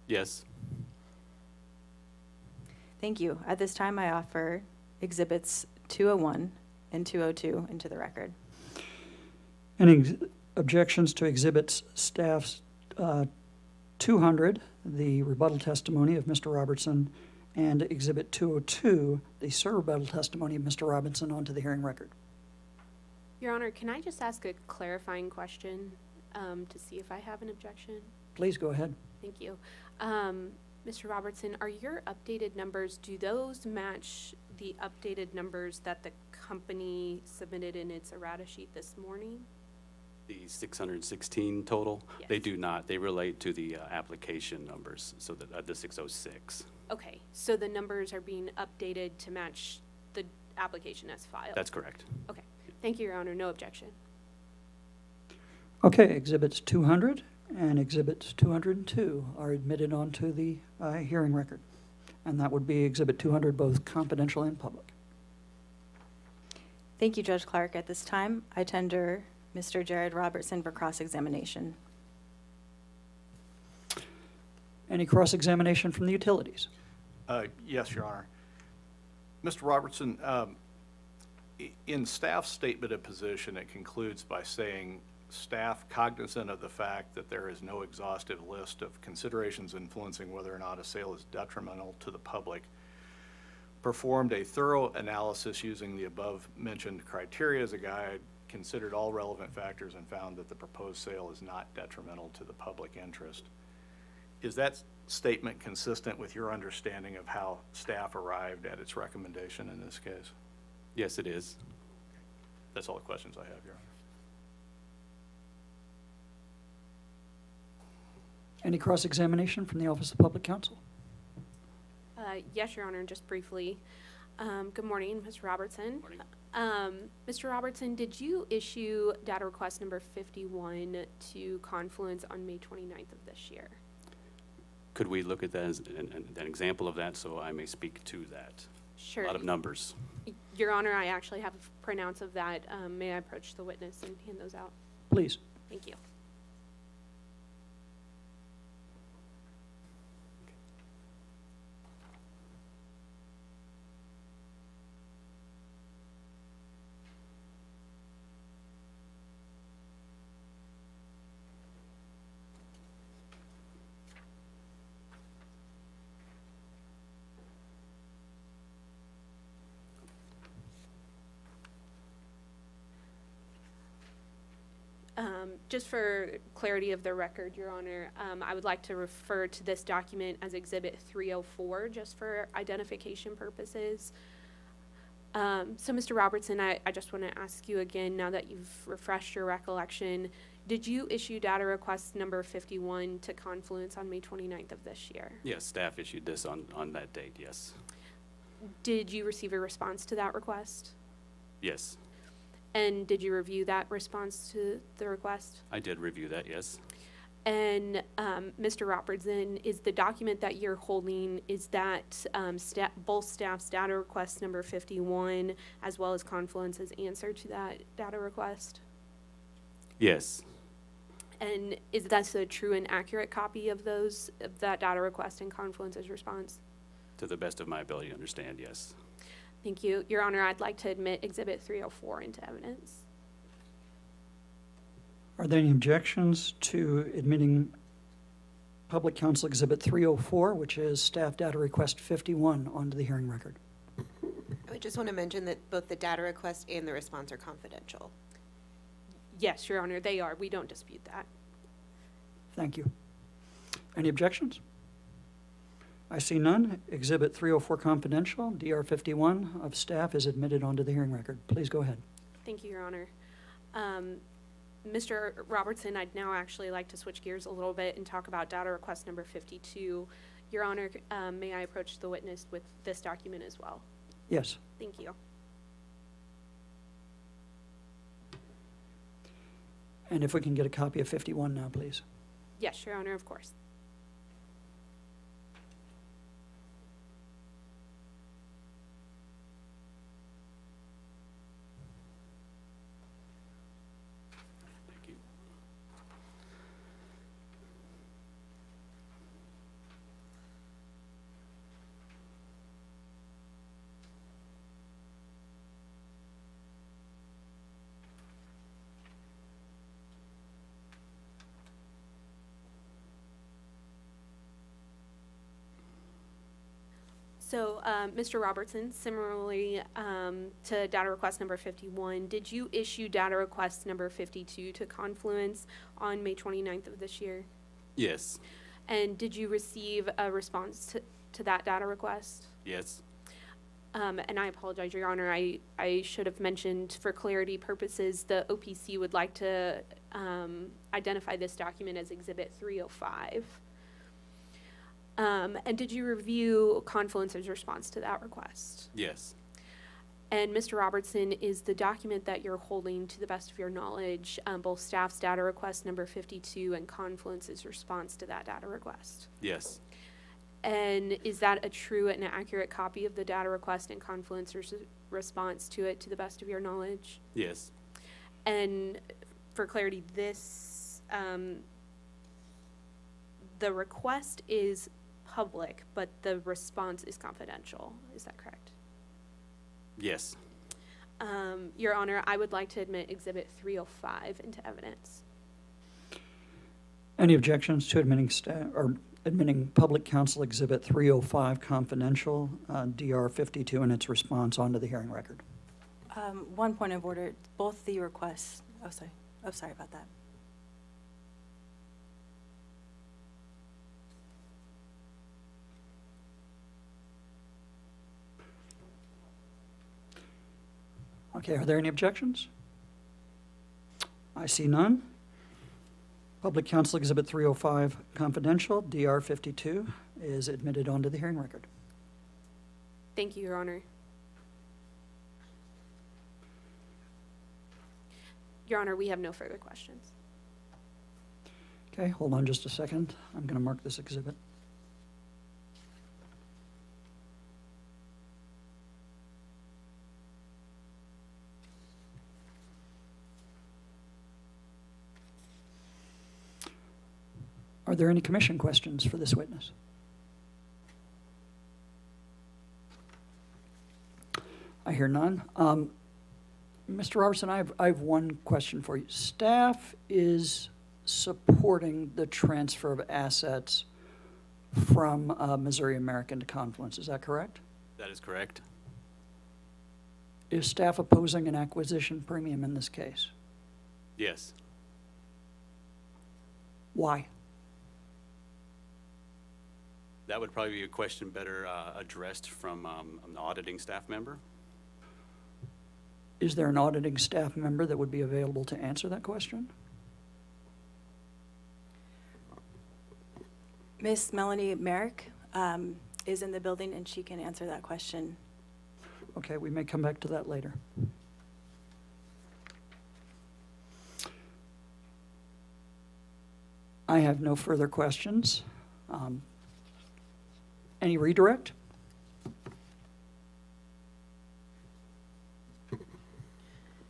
O: Yes.
G: Thank you. At this time, I offer Exhibits 201 and 202 into the record.
E: Any objections to exhibits staff's 200, the rebuttal testimony of Mr. Robertson, and exhibit 202, the SIR rebuttal testimony of Mr. Robinson, onto the hearing record?
F: Your Honor, can I just ask a clarifying question to see if I have an objection?
E: Please go ahead.
F: Thank you. Mr. Robertson, are your updated numbers, do those match the updated numbers that the company submitted in its errata sheet this morning?
O: The 616 total?
F: Yes.
O: They do not. They relate to the application numbers, so that the 606.
F: Okay, so the numbers are being updated to match the application as filed?
O: That's correct.
F: Okay, thank you, Your Honor, no objection.
E: Okay, exhibits 200 and exhibits 202 are admitted onto the hearing record. And that would be exhibit 200, both confidential and public.
G: Thank you, Judge Clark. At this time, I tender Mr. Jared Robertson for cross-examination.
E: Any cross-examination from the utilities?
D: Yes, Your Honor. Mr. Robertson, in staff's statement of position, it concludes by saying, staff, cognizant of the fact that there is no exhaustive list of considerations influencing whether or not a sale is detrimental to the public, performed a thorough analysis using the above-mentioned criteria as a guide, considered all relevant factors, and found that the proposed sale is not detrimental to the public interest. Is that statement consistent with your understanding of how staff arrived at its recommendation in this case?
O: Yes, it is.
D: That's all the questions I have, Your Honor.
E: Any cross-examination from the Office of Public Counsel?
F: Yes, Your Honor, just briefly. Good morning, Mr. Robertson.
O: Morning.
F: Mr. Robertson, did you issue data request number 51 to Confluence on May 29th of this year?
O: Could we look at that as an example of that, so I may speak to that?
F: Sure.
O: A lot of numbers.
F: Your Honor, I actually have a printout of that. May I approach the witness and hand those out?
E: Please.
F: Thank you. Just for clarity of the record, Your Honor, I would like to refer to this document as Exhibit 304, just for identification purposes. So, Mr. Robertson, I just want to ask you again, now that you've refreshed your recollection, did you issue data request number 51 to Confluence on May 29th of this year?
O: Yes, staff issued this on that date, yes.
F: Did you receive a response to that request?
O: Yes,
F: And did you review that response to the request?
O: I did review that, yes.
F: And Mr. Robertson, is the document that you're holding, is that both staff's data request number 51 as well as Confluence's answer to that data request?
O: Yes,
F: And is that a true and accurate copy of that data request and Confluence's response?
O: to the best of my ability to understand, yes.
F: Thank you. Your Honor, I'd like to admit Exhibit 304 into evidence.
E: Are there any objections to admitting Public Counsel Exhibit 304, which is Staff Data Request 51, onto the hearing record?
K: I would just want to mention that both the data request and the response are confidential.
F: Yes, Your Honor, they are. We don't dispute that.
E: Thank you. Any objections? I see none. Exhibit 304 confidential, DR 51 of staff is admitted onto the hearing record. Please go ahead.
F: Thank you, Your Honor. Mr. Robertson, I'd now actually like to switch gears a little bit and talk about data request number 52. Your Honor, may I approach the witness with this document as well?
E: Yes.
F: Thank you.
E: And if we can get a copy of 51 now, please.
F: Yes, Your Honor, of course.
O: Thank you.
F: So, Mr. Robertson, similarly to data request number 51, did you issue data request number 52 to Confluence on May 29th of this year?
O: Yes,
F: And did you receive a response to that data request?
O: yes,
F: And I apologize, Your Honor, I should have mentioned, for clarity purposes, the OPC would like to identify this document as Exhibit 305. And did you review Confluence's response to that request?
O: yes,
F: And Mr. Robertson, is the document that you're holding, to the best of your knowledge, both staff's data request number 52 and Confluence's response to that data request?
O: yes,
F: And is that a true and accurate copy of the data request and Confluence's response to it, to the best of your knowledge?
O: yes,
F: And for clarity, the request is public, but the response is confidential. Is that correct?
O: yes.
F: Your Honor, I would like to admit Exhibit 305 into evidence.
E: Any objections to admitting Public Counsel Exhibit 305 confidential, DR 52 and its response onto the hearing record?
G: One point of order, both the requests, sorry about that.
E: Okay, are there any objections? I see none. Public Counsel Exhibit 305 confidential, DR 52 is admitted onto the hearing record.
F: Thank you, Your Honor. Your Honor, we have no further questions.
E: Okay, hold on just a second. I'm going to mark this exhibit. Are there any commission questions for this witness? I hear none. Mr. Robertson, I have one question for you. Staff is supporting the transfer of assets from Missouri American to Confluence, is that correct?
O: That is correct.
E: Is staff opposing an acquisition premium in this case?
O: Yes,
E: Why?
O: That would probably be a question better addressed from an auditing staff member.
E: Is there an auditing staff member that would be available to answer that question?
G: Miss Melanie Merrick is in the building, and she can answer that question.
E: Okay, we may come back to that later. I have no further questions. Any redirect?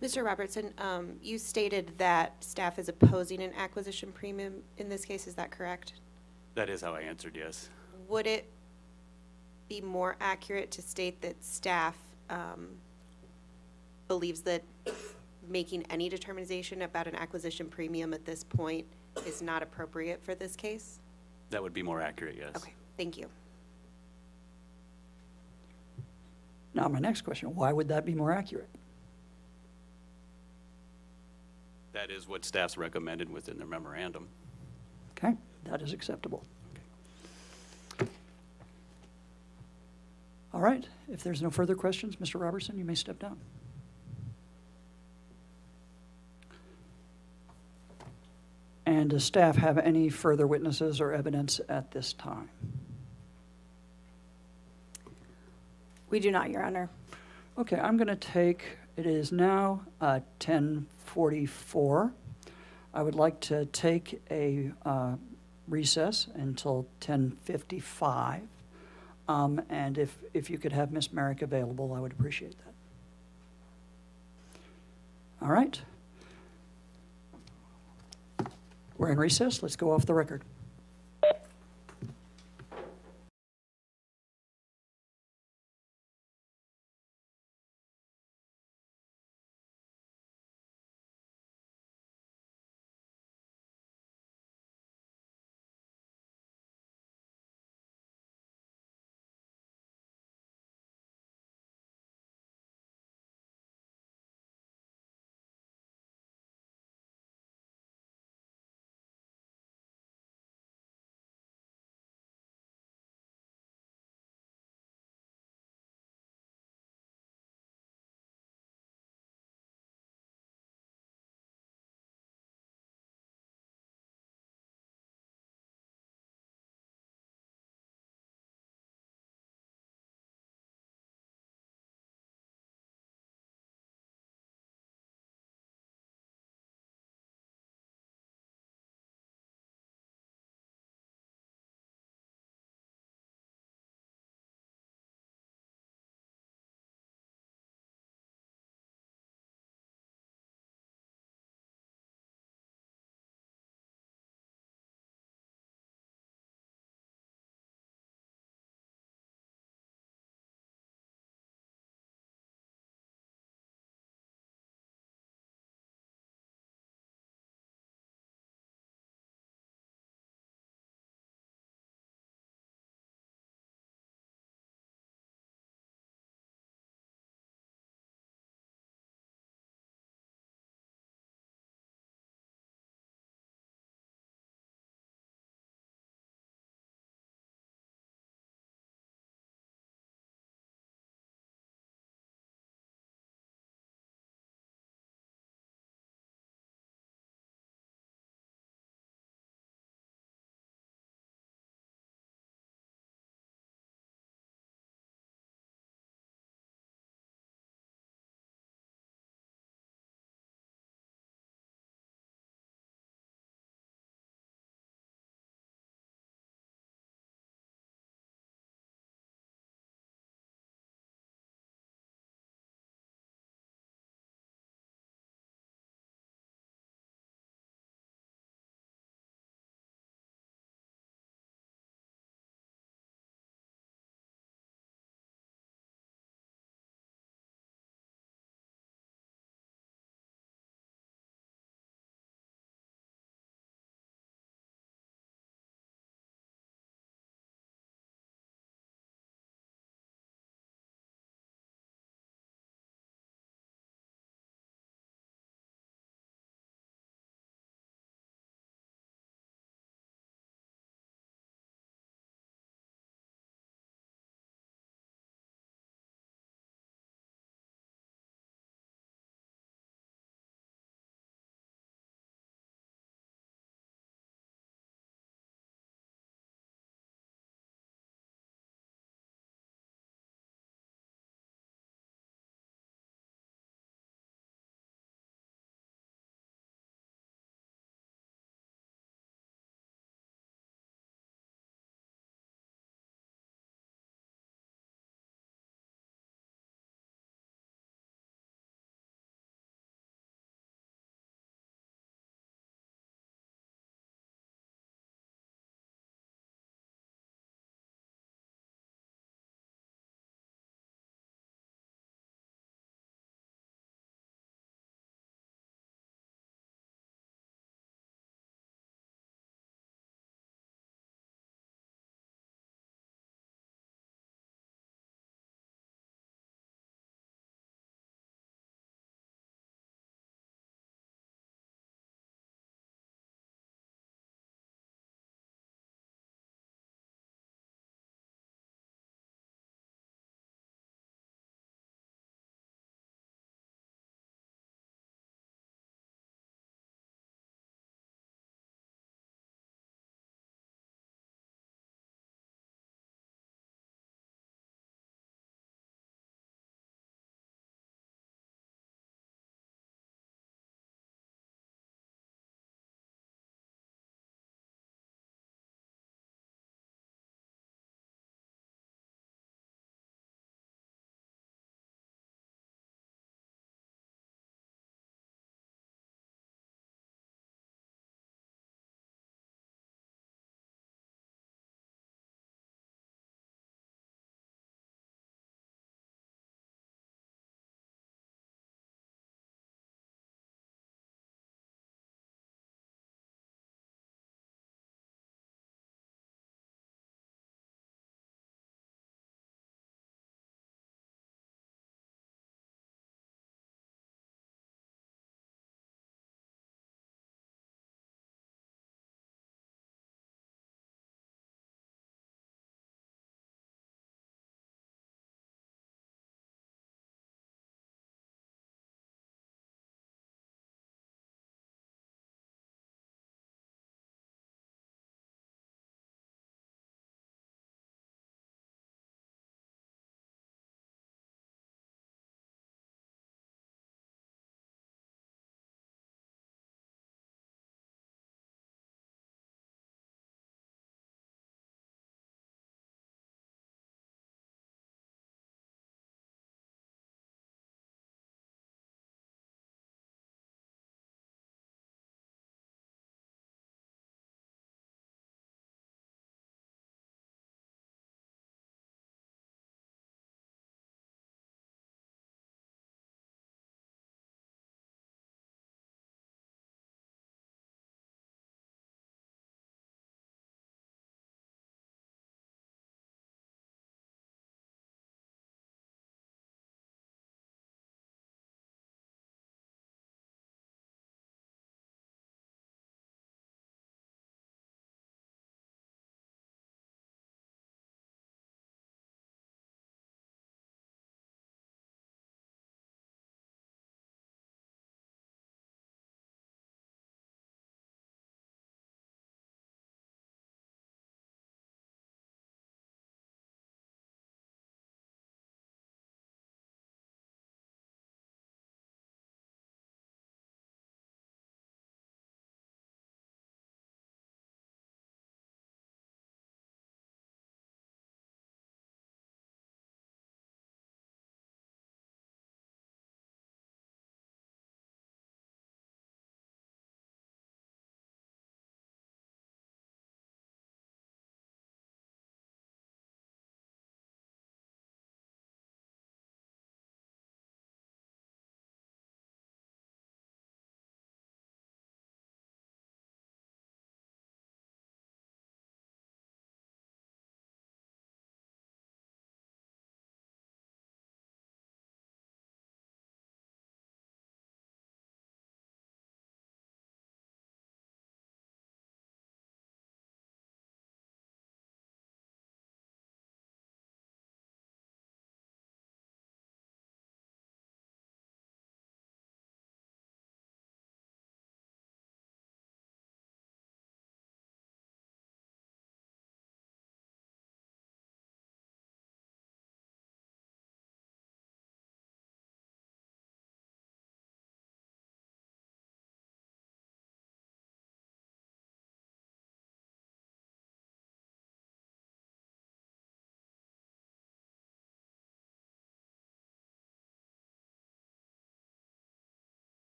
K: Mr. Robertson, you stated that staff is opposing an acquisition premium in this case, is that correct?
O: That is how I answered, yes.
K: Would it be more accurate to state that staff believes that making any determination about an acquisition premium at this point is not appropriate for this case?
O: That would be more accurate, yes.
K: Okay, thank you.
E: Now, my next question, why would that be more accurate?
O: That is what staff's recommended within their memorandum.
E: Okay, that is acceptable. All right, if there's no further questions, Mr. Robertson, you may step down. And does staff have any further witnesses or evidence at this time?
G: We do not, Your Honor.
E: Okay, I'm going to take, it is now 10:44. I would like to take a recess until 10:55. And if you could have Ms. Merrick available, I would appreciate that. All right. We're in recess. Let's go off the record.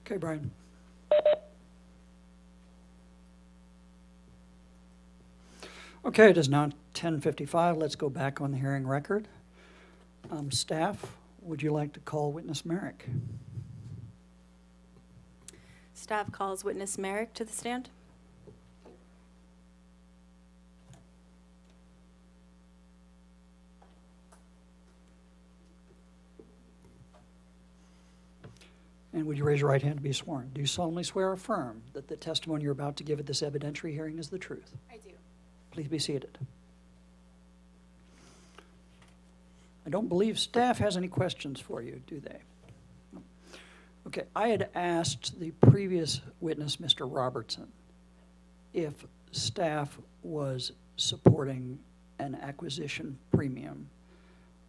E: Okay, Brian. Okay, it is now 10:55. Let's go back on the hearing record. Staff, would you like to call witness Merrick?
G: Staff calls witness Merrick to the stand.
E: And would you raise your right hand to be sworn? Do you solemnly swear or affirm that the testimony you're about to give at this evidentiary hearing is the truth?
F: I do.
E: Please be seated. I don't believe staff has any questions for you, do they? No. Okay, I had asked the previous witness, Mr. Robertson, if staff was supporting an acquisition premium,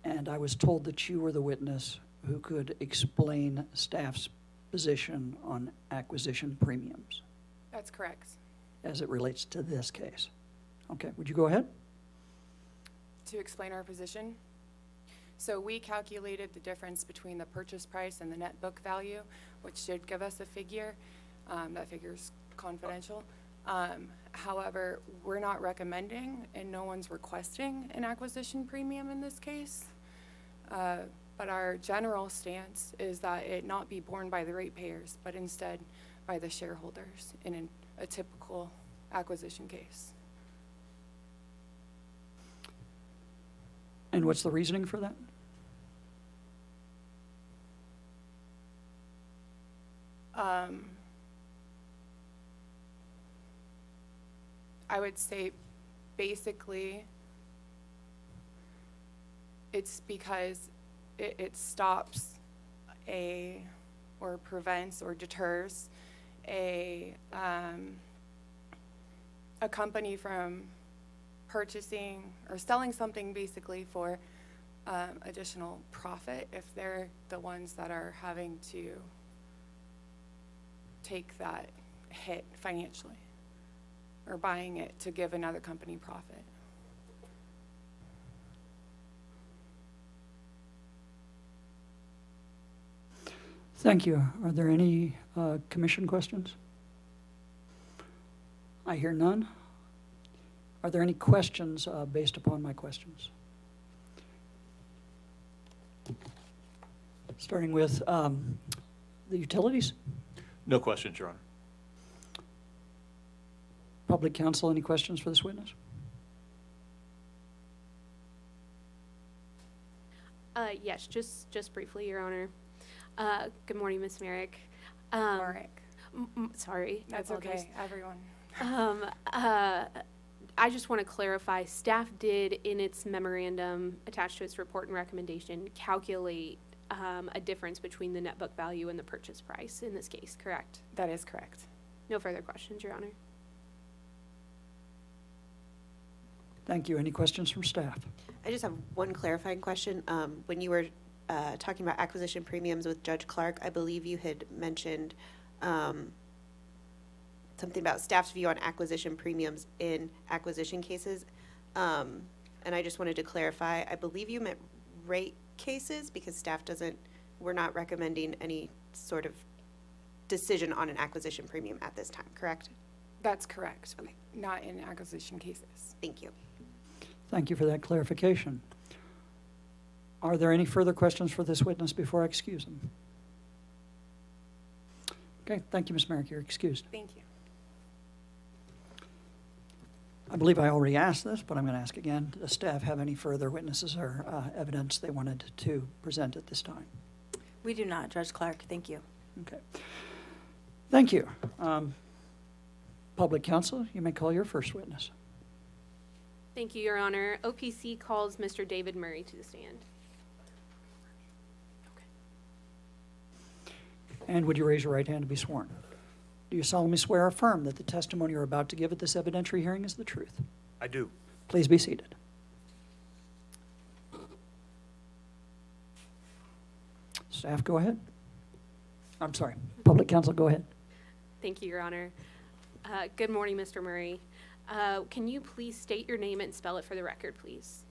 E: and I was told that you were the witness who could explain staff's position on acquisition premiums
P: That's correct.
E: as it relates to this case. Okay, would you go ahead?
P: To explain our position, so we calculated the difference between the purchase price and the net book value, which did give us a figure. That figure's confidential. However, we're not recommending and no one's requesting an acquisition premium in this case. But our general stance is that it not be borne by the ratepayers, but instead by the shareholders in a typical acquisition case.
E: And what's the reasoning for that?
P: I would say basically it's because it stops or prevents or deters a company from purchasing or selling something basically for additional profit if they're the ones that are having to take that hit financially or buying it to give another company profit.
E: Thank you. Are there any commission questions? I hear none. Are there any questions based upon my questions? Starting with the utilities?
D: No questions, Your Honor.
E: Public counsel, any questions for this witness?
F: Yes, just briefly, Your Honor. Good morning, Ms. Merrick.
P: Merrick.
F: Sorry. I
P: That's
F: apologize.
P: okay, everyone.
F: I just want to clarify, staff did, in its memorandum attached to its report and recommendation, calculate a difference between the net book value and the purchase price in this case, correct?
P: That is correct.
F: No further questions, Your Honor.
E: Thank you. Any questions from staff?
K: I just have one clarifying question. When you were talking about acquisition premiums with Judge Clark, I believe you had mentioned something about staff's view on acquisition premiums in acquisition cases. And I just wanted to clarify, I believe you meant rate cases because staff we're not recommending any sort of decision on an acquisition premium at this time, correct?
P: That's correct.
K: Okay.
P: Not in acquisition cases.
K: Thank you.
E: Thank you for that clarification. Are there any further questions for this witness before I excuse him? Okay, thank you, Ms. Merrick. You're excused.
P: Thank you.
E: I believe I already asked this, but I'm going to ask again. Does staff have any further witnesses or evidence they wanted to present at this time?
G: We do not, Judge Clark. Thank you.
E: Okay. Thank you. Public counsel, you may call your first witness.
F: Thank you, Your Honor. OPC calls Mr. David Murray to the stand.
E: And would you raise your right hand to be sworn? Do you solemnly swear or affirm that the testimony you're about to give at this evidentiary hearing is the truth?
A: I do.
E: Please be seated. Staff, go ahead. I'm sorry. Public counsel, go ahead.
F: Thank you, Your Honor. Good morning, Mr. Murray. Can you please state your name and spell it for the record, please?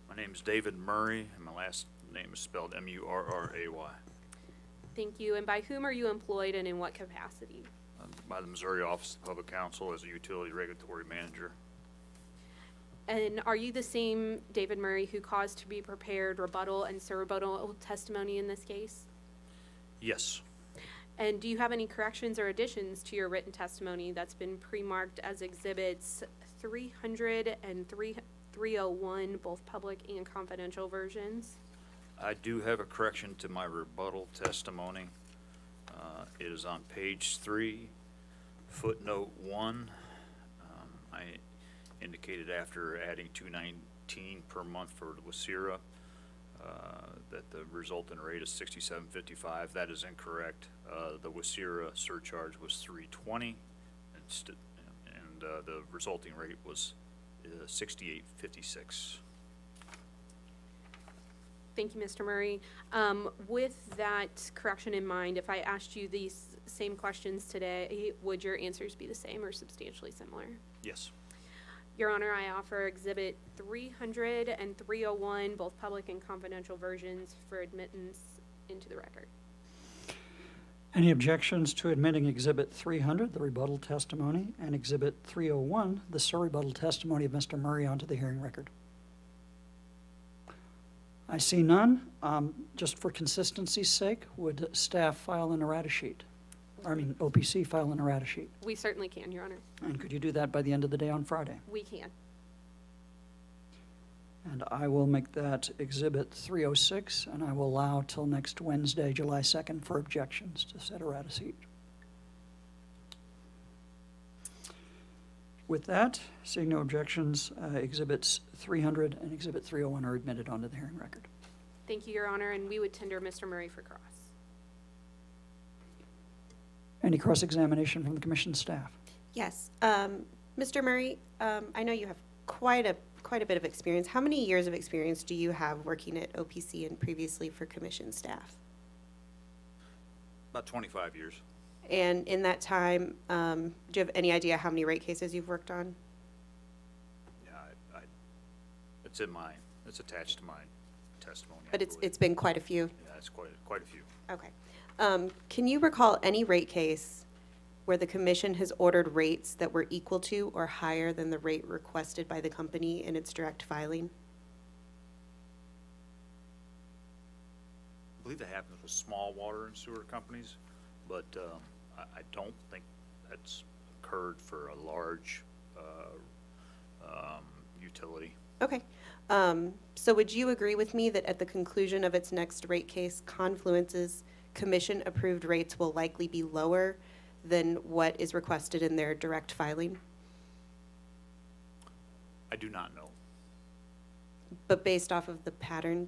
Q: My name is David Murray, and my last name is spelled M-U-R-R-A-Y.
F: Thank you. And by whom are you employed and in what capacity?
Q: By the Missouri Office of Public Counsel as a utility regulatory manager.
F: And are you the same David Murray who caused to be prepared rebuttal and surrebuttal testimony in this case?
Q: Yes.
F: And do you have any corrections or additions to your written testimony that's been pre-marked as exhibits 300 and 301, both public and confidential versions?
Q: I do have a correction to my rebuttal testimony. It is on page 3, footnote 1. I indicated after adding $219 per month for WSIRA that the resultant rate is $67.55. That is incorrect. The WSIRA surcharge was $320, and the resulting rate was $68.56.
F: Thank you, Mr. Murray. With that correction in mind, if I asked you these same questions today, would your answers be the same or substantially similar?
Q: Yes.
F: Your Honor, I offer exhibit 300 and 301, both public and confidential versions, for admittance into the record.
E: Any objections to admitting Exhibit 300, the rebuttal testimony, and Exhibit 301, the surrebuttal testimony of Mr. Murray, onto the hearing record? I see none. Just for consistency's sake, would staff file an errata sheet? OPC file an errata sheet?
F: We certainly can, Your Honor.
E: And could you do that by the end of the day on Friday?
F: We can.
E: And I will make that Exhibit 306, and I will allow till next Wednesday, July 2nd, for objections to said errata sheet. With that, seeing no objections, Exhibits 300 and Exhibit 301 are admitted onto the hearing record.
F: Thank you, Your Honor, and we would tender Mr. Murray for cross.
E: Any cross-examination from the commission staff?
K: Yes. Mr. Murray, I know you have quite a bit of experience. How many years of experience do you have working at OPC and previously for commission staff?
Q: About 25 years.
K: And in that time, do you have any idea how many rate cases you've worked on?
Q: Yeah, it's attached to my testimony.
K: But
Q: I
K: it's
Q: believe.
K: been quite a few.
Q: Yeah, it's quite a few.
K: Okay. Can you recall any rate case where the commission has ordered rates that were equal to or higher than the rate requested by the company in its direct filing?
Q: I believe that happens with small water and sewer companies, but I don't think that's occurred for a large utility.
K: Okay. So would you agree with me that at the conclusion of its next rate case, Confluence's commission-approved rates will likely be lower than what is requested in their direct filing?
Q: I do not know.
K: But based off of the pattern,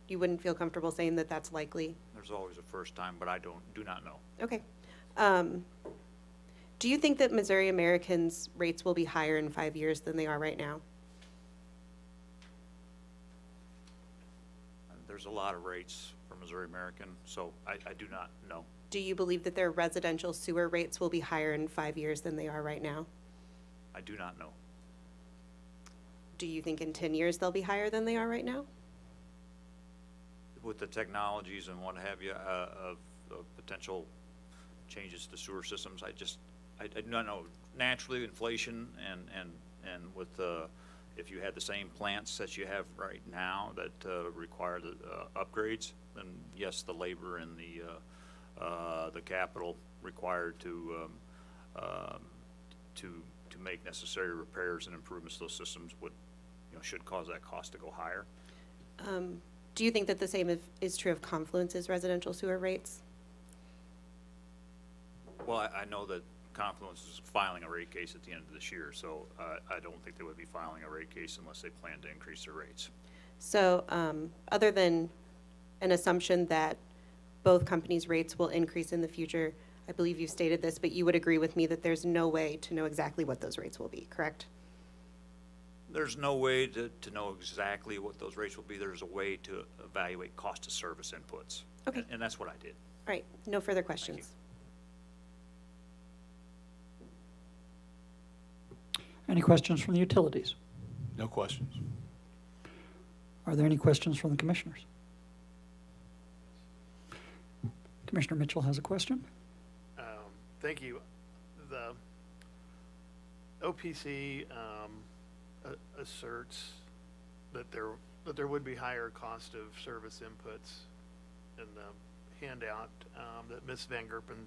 K: you wouldn't feel comfortable saying that that's likely?
Q: There's always a first time, but I do not know.
K: Okay. Do you think that Missouri Americans' rates will be higher in 5 years than they are right now?
Q: There's a lot of rates for Missouri American, so I do not know.
K: Do you believe that their residential sewer rates will be higher in 5 years than they are right now?
Q: I do not know.
K: Do you think in 10 years they'll be higher than they are right now?
Q: With the technologies and what have you, of potential changes to sewer systems, I do not know. Naturally, inflation and with if you had the same plants that you have right now that require the upgrades, then yes, the labor and the capital required to make necessary repairs and improvements to those systems should cause that cost to go higher.
K: Do you think that the same is true of Confluence's residential sewer rates?
Q: Well, I know that Confluence is filing a rate case at the end of this year, so I don't think they would be filing a rate case unless they plan to increase their rates.
K: So other than an assumption that both companies' rates will increase in the future, I believe you've stated this, but you would agree with me that there's no way to know exactly what those rates will be, correct?
Q: There's no way to know exactly what those rates will be. There's a way to evaluate cost of service inputs.
K: Okay.
Q: And that's what I did.
K: All right, no further questions.
E: Any questions from the utilities?
D: No questions.
E: Are there any questions from the commissioners? Commissioner Mitchell has a question.
I: Thank you. The OPC asserts that there would be higher cost of service inputs in the handout that Ms. Van Gerpen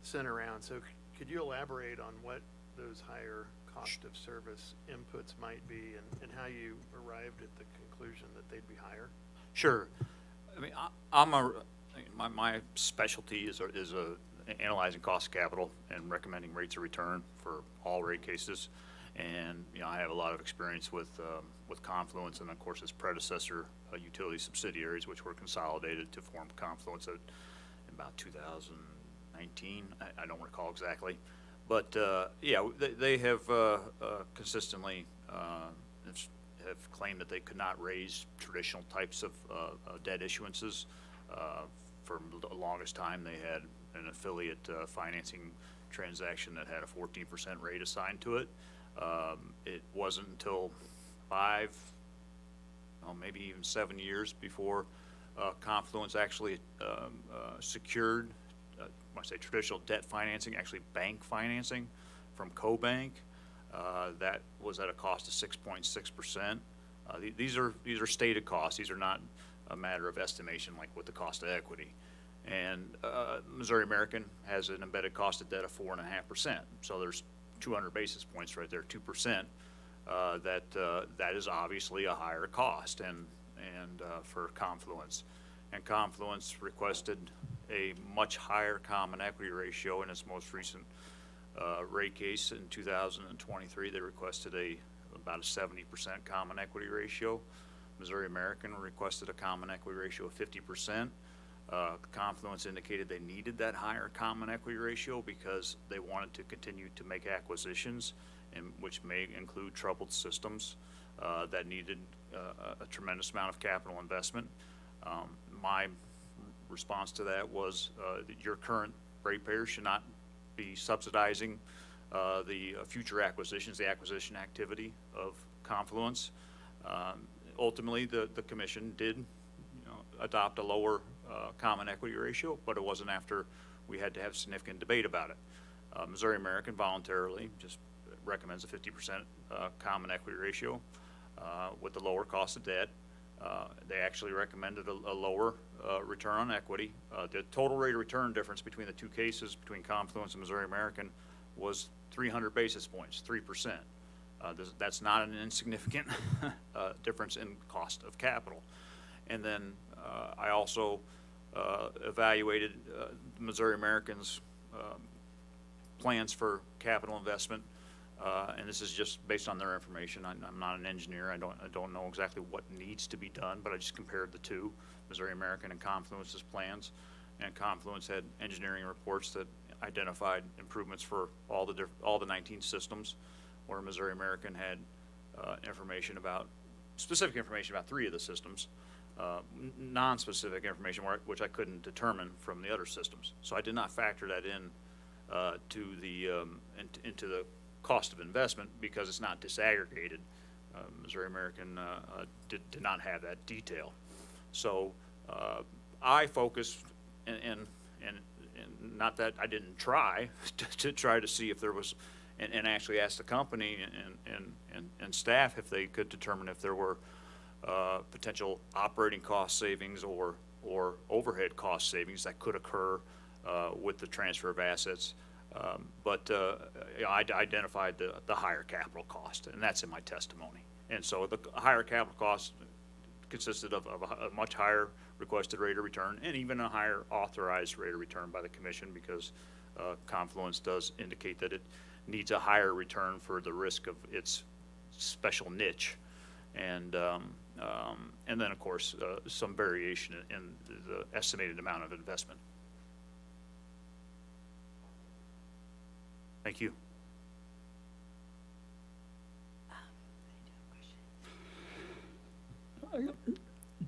I: sent around. So could you elaborate on what those higher cost of service inputs might be and how you arrived at the conclusion that they'd be higher?
Q: Sure. I mean, my specialty is analyzing cost of capital and recommending rates of return for all rate cases. And, I have a lot of experience with Confluence and, of course, its predecessor utility subsidiaries, which were consolidated to form Confluence in about 2019. I don't recall exactly. But, they have consistently have claimed that they could not raise traditional types of debt issuances. For the longest time, they had an affiliate financing transaction that had a 14% rate assigned to it. It wasn't until 5, maybe even 7 years before Confluence actually secured, when I say traditional debt financing, actually bank financing from CoBank. That was at a cost of 6.6%. These are stated costs. These are not a matter of estimation like with the cost of equity. And Missouri American has an embedded cost of debt of 4.5%. So there's 200 basis points right there, 2%. That is obviously a higher cost and for Confluence. And Confluence requested a much higher common equity ratio in its most recent rate case in 2023. They requested about a 70% common equity ratio. Missouri American requested a common equity ratio of 50%. Confluence indicated they needed that higher common equity ratio because they wanted to continue to make acquisitions, which may include troubled systems that needed a tremendous amount of capital investment. My response to that was that your current ratepayers should not be subsidizing the future acquisitions, the acquisition activity of Confluence. Ultimately, the commission did adopt a lower common equity ratio, but it wasn't after we had to have significant debate about it. Missouri American voluntarily just recommends a 50% common equity ratio with the lower cost of debt. They actually recommended a lower return on equity. The total rate of return difference between the two cases, between Confluence and Missouri American, was 300 basis points, 3%. That's not an insignificant difference in cost of capital. And then I also evaluated Missouri American's plans for capital investment, and this is just based on their information. I'm not an engineer. I don't know exactly what needs to be done, but I just compared the two, Missouri American and Confluence's plans. And Confluence had engineering reports that identified improvements for all the 19 systems, where Missouri American had specific information about 3 of the systems. Non-specific information which I couldn't determine from the other systems. So I did not factor that in into the cost of investment because it's not disaggregated. Missouri American did not have that detail. So I focused, and not that I didn't try to try to see if there was, and actually asked the company and staff if they could determine if there were potential operating cost savings or overhead cost savings that could occur with the transfer of assets. But I identified the higher capital cost, and that's in my testimony. And so the higher capital cost consisted of a much higher requested rate of return and even a higher authorized rate of return by the commission, because Confluence does indicate that it needs a higher return for the risk of its special niche. And then, of course, some variation in the estimated amount of investment. Thank you.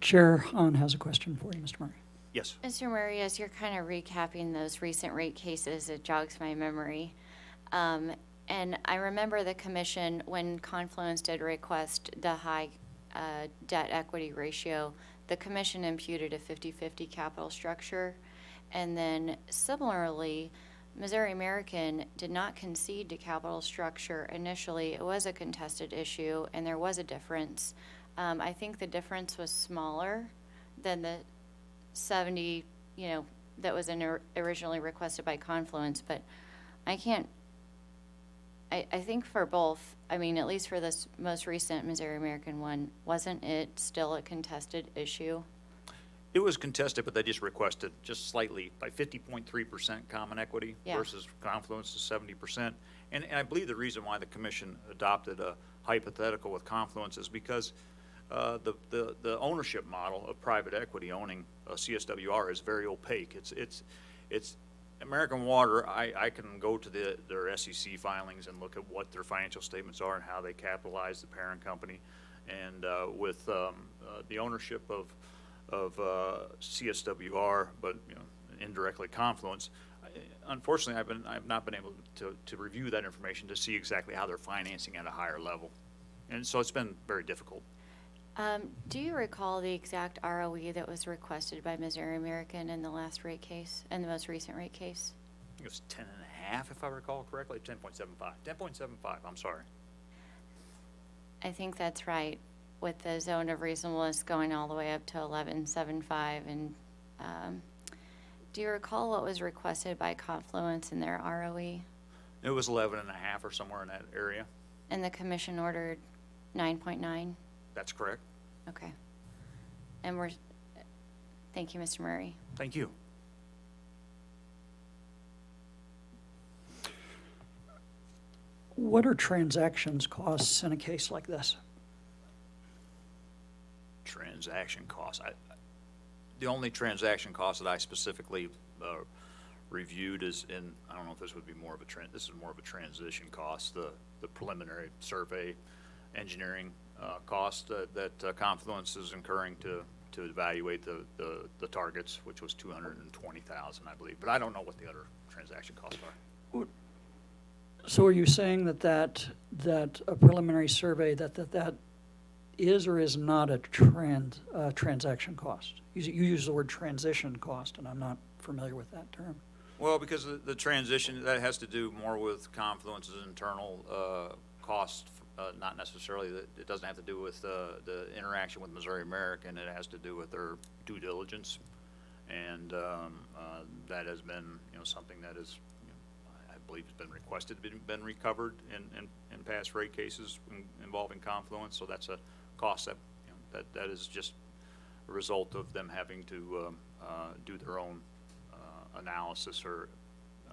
E: Chair Hahn has a question for you, Mr. Murray.
Q: Yes.
H: Mr. Murray, as you're kind of recapping those recent rate cases, it jogs my memory. And I remember the commission, when Confluence did request the high debt equity ratio, the commission imputed a 50-50 capital structure. And then similarly, Missouri American did not concede to capital structure initially. It was a contested issue, and there was a difference. I think the difference was smaller than the 70, that was originally requested by Confluence, but I think for both, at least for this most recent Missouri American one, wasn't it still a contested issue?
Q: It was contested, but they just requested just slightly, by 50.3% common equity
H: Yeah.
Q: versus Confluence is 70%. And I believe the reason why the commission adopted a hypothetical with Confluence is because the ownership model of private equity owning a CSWR is very opaque. It's American Water. I can go to their SEC filings and look at what their financial statements are and how they capitalize the parent company. And with the ownership of CSWR, but indirectly Confluence, unfortunately, I've not been able to review that information to see exactly how they're financing at a higher level, and so it's been very difficult.
H: Do you recall the exact ROE that was requested by Missouri American in the last rate case, in the most recent rate case?
Q: I think it was 10.5, if I recall correctly, 10.75. 10.75, I'm sorry.
H: I think that's right, with the zone of reasonableness going all the way up to 11.75. And do you recall what was requested by Confluence in their ROE?
Q: It was 11.5 or somewhere in that area.
H: And the commission ordered 9.9?
Q: That's correct.
H: Okay. And thank you, Mr. Murray.
Q: Thank you.
E: What are transactions costs in a case like this?
Q: Transaction costs. The only transaction cost that I specifically reviewed is in, I don't know if this would be more of a this is more of a transition cost, the preliminary survey engineering cost that Confluence is incurring to evaluate the targets, which was $220,000, I believe. But I don't know what the other transaction costs are.
E: So are you saying that a preliminary survey, that is or is not a transaction cost? You use the word transition cost, and I'm not familiar with that term.
Q: Well, because the transition, that has to do more with Confluence's internal cost, not necessarily, it doesn't have to do with the interaction with Missouri American. It has to do with their due diligence, and that has been, something that is, I believe has been requested, been recovered in past rate cases involving Confluence. So that's a cost that is just a result of them having to do their own analysis or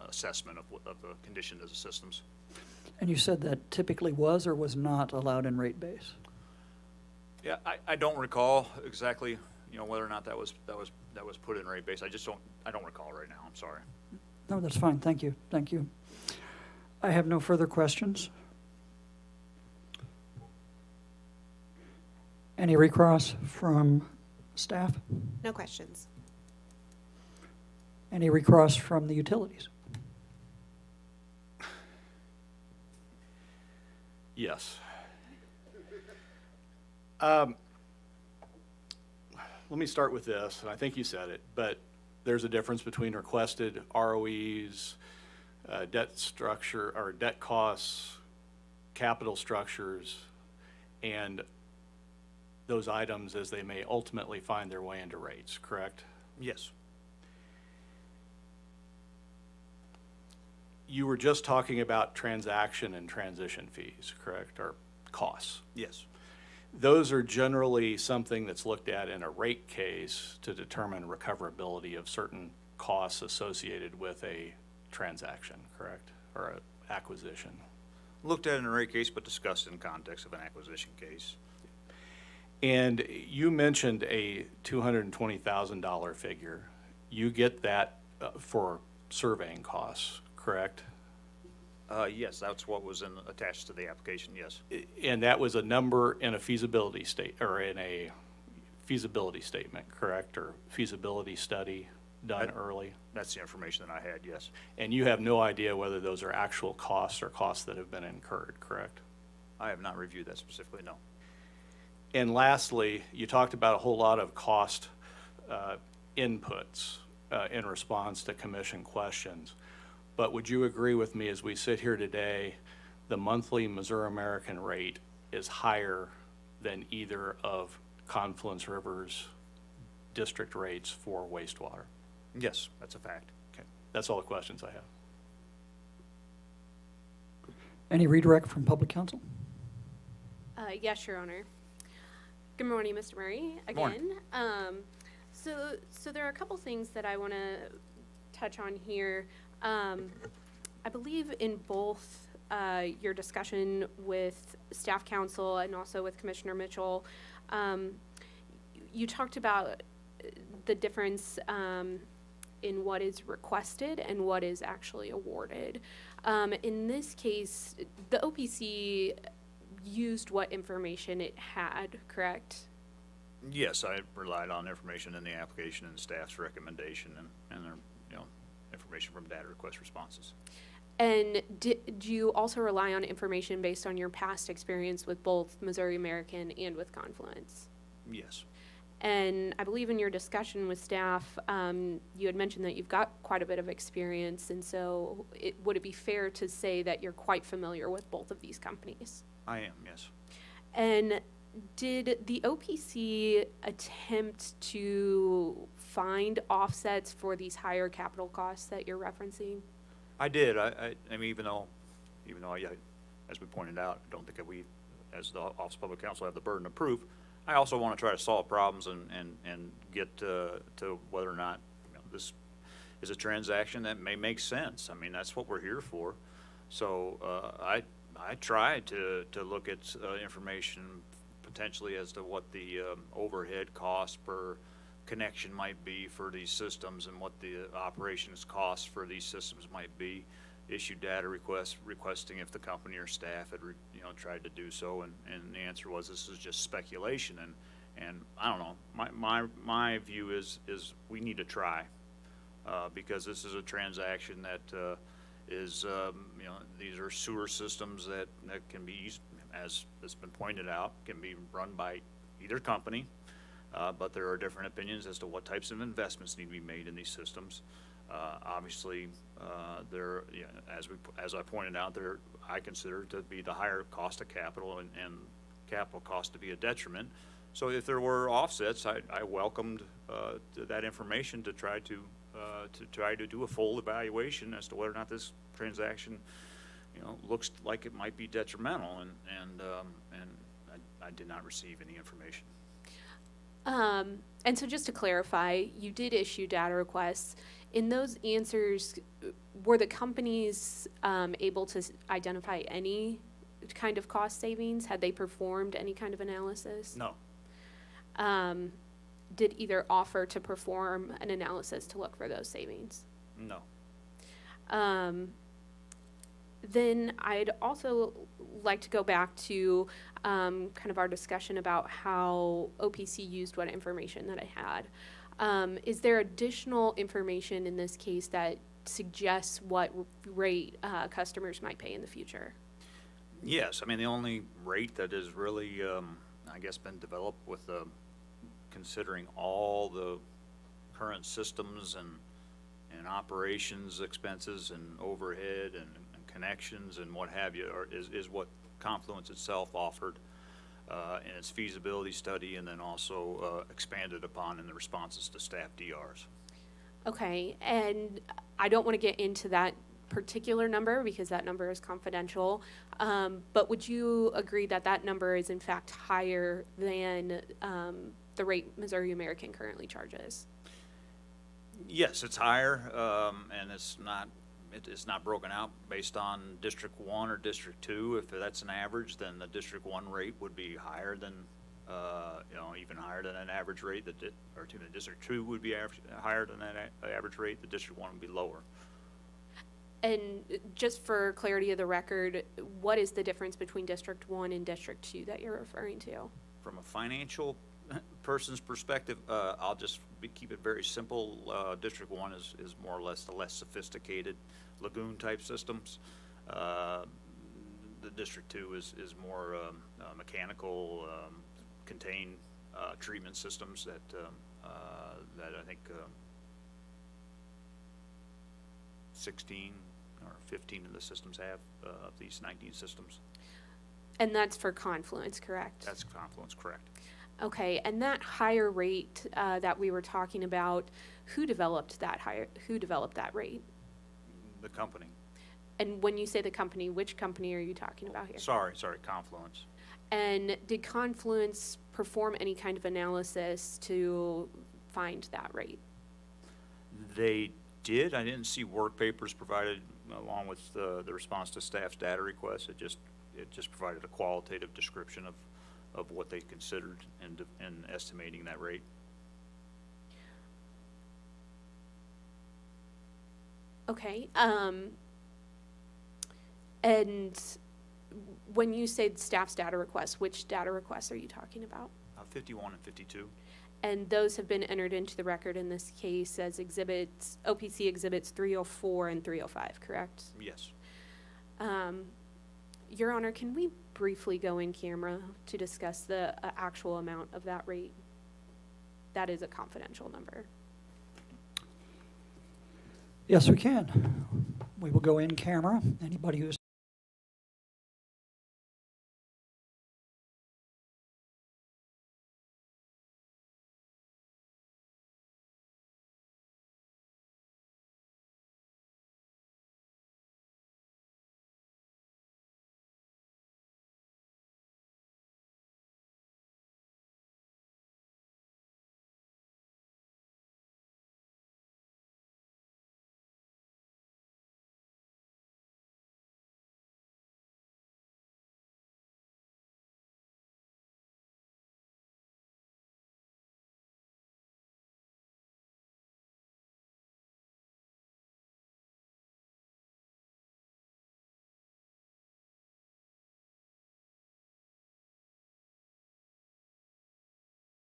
Q: assessment of the condition of the systems.
E: And you said that typically was or was not allowed in rate base?
Q: Yeah, I don't recall exactly, whether or not that was put in rate base. I don't recall right now. I'm sorry.
E: No, that's fine. Thank you. Thank you. I have no further questions. Any recross from staff?
K: No questions.
E: Any recross from the utilities?
D: Yes. Let me start with this, and I think you said it, but there's a difference between requested ROEs, debt structure, or debt costs, capital structures, and those items as they may ultimately find their way into rates, correct?
Q: Yes.
D: You were just talking about transaction and transition fees, correct, or costs?
Q: Yes.
D: Those are generally something that's looked at in a rate case to determine recoverability of certain costs associated with a transaction, correct, or an acquisition.
Q: Looked at in a rate case, but discussed in context of an acquisition case.
D: And you mentioned a $220,000 figure. You get that for surveying costs, correct?
Q: Yes, that's what was attached to the application, yes.
D: And that was a number in a feasibility statement, correct, or feasibility study done early?
Q: That's the information that I had, yes.
D: And you have no idea whether those are actual costs or costs that have been incurred, correct?
Q: I have not reviewed that specifically, no.
D: And lastly, you talked about a whole lot of cost inputs. in response to commission questions. But would you agree with me, as we sit here today, the monthly Missouri American rate is higher than either of Confluence River's district rates for wastewater?
Q: Yes, that's a fact.
D: Okay, that's all the questions I have.
E: Any redirect from public counsel?
F: Yes, Your Honor. Good morning, Mr. Murray, again. So there are a couple things that I want to touch on here. I believe in both your discussion with staff counsel and also with Commissioner Mitchell, you talked about the difference in what is requested and what is actually awarded. In this case, the OPC used what information it had, correct?
Q: Yes, I relied on information in the application and staff's recommendation and their, information from data request responses.
F: And did you also rely on information based on your past experience with both Missouri American and with Confluence?
Q: Yes.
F: And I believe in your discussion with staff, you had mentioned that you've got quite a bit of experience, and so would it be fair to say that you're quite familiar with both of these companies?
Q: I am, yes.
F: And did the OPC attempt to find offsets for these higher capital costs that you're referencing?
Q: I did. I mean, even though, as we pointed out, I don't think that we, as the Office of Public Counsel, have the burden of proof. I also want to try to solve problems and get to whether or not this is a transaction that may make sense. I mean, that's what we're here for. So I tried to look at information potentially as to what the overhead cost per connection might be for these systems and what the operations costs for these systems might be. Issued data requests requesting if the company or staff had tried to do so, and the answer was this is just speculation, and I don't know, my view is we need to try because this is a transaction that is these are sewer systems that can be used, as has been pointed out, can be run by either company, but there are different opinions as to what types of investments need to be made in these systems. Obviously, as I pointed out, I consider to be the higher cost of capital and capital cost to be a detriment. So if there were offsets, I welcomed that information to try to do a full evaluation as to whether or not this transaction, looks like it might be detrimental, and I did not receive any information.
F: And so just to clarify, you did issue data requests. In those answers, were the companies able to identify any kind of cost savings? Had they performed any kind of analysis?
Q: No.
F: Did either offer to perform an analysis to look for those savings?
Q: No.
F: Then I'd also like to go back to kind of our discussion about how OPC used what information that I had. Is there additional information in this case that suggests what rate customers might pay in the future?
Q: Yes, I mean, the only rate that is really, I guess, been developed with considering all the current systems and operations expenses and overhead and connections and what have you, is what Confluence itself offered in its feasibility study, and then also expanded upon in the responses to staff DRs.
F: Okay, and I don't want to get into that particular number because that number is confidential, but would you agree that that number is in fact higher than the rate Missouri American currently charges?
Q: Yes, it's higher, and it's not broken out based on District 1 or District 2. If that's an average, then the District 1 rate would be higher than, even higher than an average rate. The District 2 would be higher than that average rate. The District 1 would be lower.
F: And just for clarity of the record, what is the difference between District 1 and District 2 that you're referring to?
Q: From a financial person's perspective, I'll just keep it very simple. District 1 is more or less the less sophisticated lagoon type systems. The District 2 is more mechanical, contained treatment systems that I think 16 or 15 of the systems have, of these 19 systems.
F: And that's for Confluence, correct?
Q: That's Confluence, correct.
F: Okay, and that higher rate that we were talking about, who developed that rate?
Q: The company.
F: And when you say the company, which company are you talking about here?
Q: Sorry, Confluence.
F: And did Confluence perform any kind of analysis to find that rate?
Q: They did. I didn't see work papers provided along with the response to staff's data request. It just provided a qualitative description of what they considered in estimating that rate.
F: Okay. And when you say staff's data requests, which data requests are you talking about?
Q: 51 and 52.
F: And those have been entered into the record in this case as exhibits, OPC exhibits 304 and 305, correct?
Q: Yes.
F: Your Honor, can we briefly go in camera to discuss the actual amount of that rate? That is a confidential number.
E: Yes, we can. We will go in camera. Anybody who's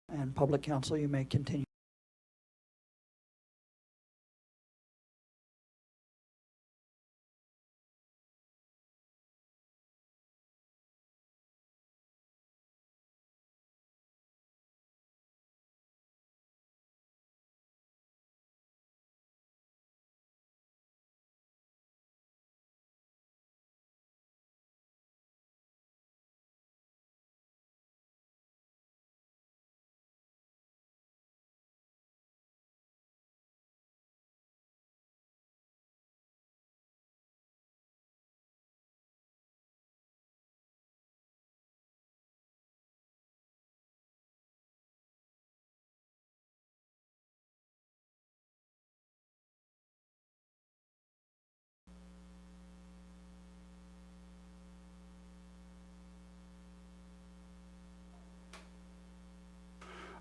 E: and public counsel, you may continue.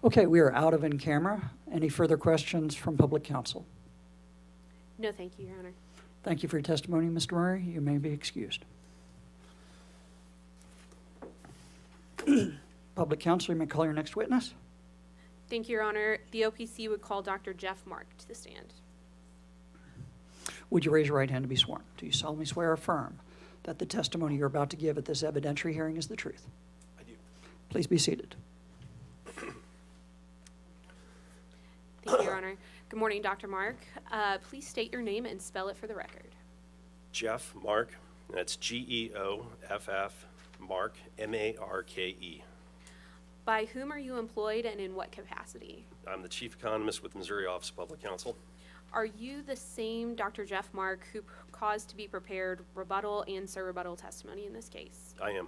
E: Okay, we are out of in camera. Any further questions from public counsel?
F: No, thank you, Your Honor.
E: Thank you for your testimony, Mr. Murray. You may be excused. Public counsel, you may call your next witness.
F: Thank you, Your Honor. The OPC would call Dr. Jeff Mark to the stand.
E: Would you raise your right hand to be sworn? Do you solemnly swear or affirm that the testimony you're about to give at this evidentiary hearing is the truth?
A: I do.
E: Please be seated.
F: Thank you, Your Honor. Good morning, Dr. Mark. Please state your name and spell it for the record.
A: Jeff Mark, that's Geoff, Mark, Marke.
F: By whom are you employed and in what capacity?
A: I'm the chief economist with Missouri Office of Public Counsel.
F: Are you the same Dr. Jeff Mark who caused to be prepared rebuttal and surrebuttal testimony in this case?
A: I am.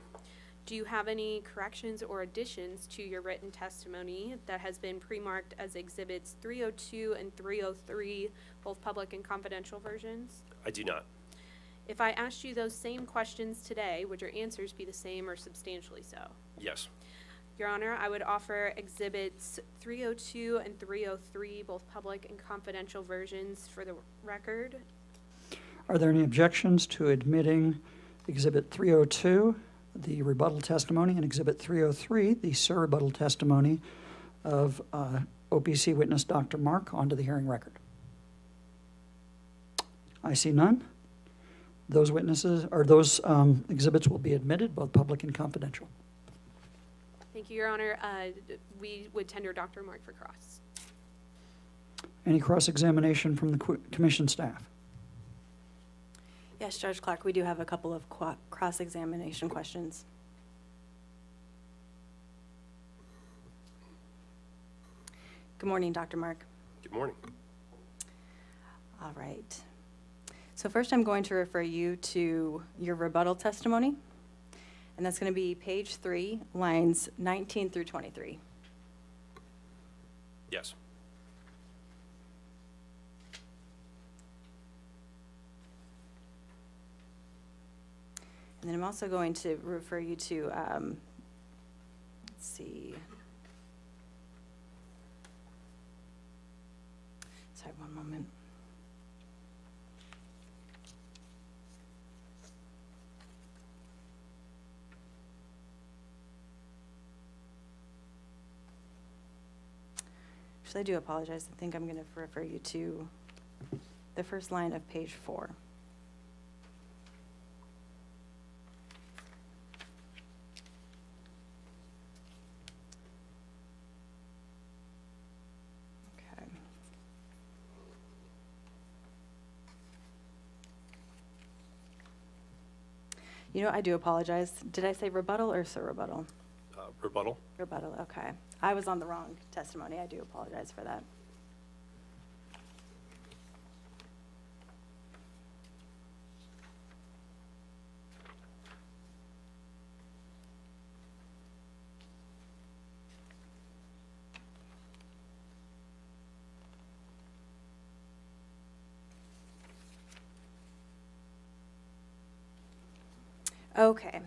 F: Do you have any corrections or additions to your written testimony that has been pre-marked as exhibits 302 and 303, both public and confidential versions?
A: I do not.
F: If I asked you those same questions today, would your answers be the same or substantially so?
A: Yes.
F: Your Honor, I would offer exhibits 302 and 303, both public and confidential versions for the record.
E: Are there any objections to admitting Exhibit 302, the rebuttal testimony, and Exhibit 303, the surrebuttal testimony of OPC witness Dr. Mark, onto the hearing record? I see none. Those witnesses, or those exhibits will be admitted, both public and confidential.
F: Thank you, Your Honor. We would tender Dr. Mark for cross.
E: Any cross-examination from the commission staff?
G: Yes, Judge Clark, we do have a couple of cross-examination questions. Good morning, Dr. Mark.
A: Good morning.
G: All right. So first, I'm going to refer you to your rebuttal testimony, and that's going to be page 3, lines 19 through 23.
A: Yes.
G: And then I'm also going to refer you to, let's see. Sorry, one moment. Actually, I do apologize. I think I'm going to refer you to the first line of page 4. Okay. You know, I do apologize. Did I say rebuttal or surrebuttal?
A: Rebuttal?
G: Rebuttal, okay. I was on the wrong testimony. I do apologize for that. Okay.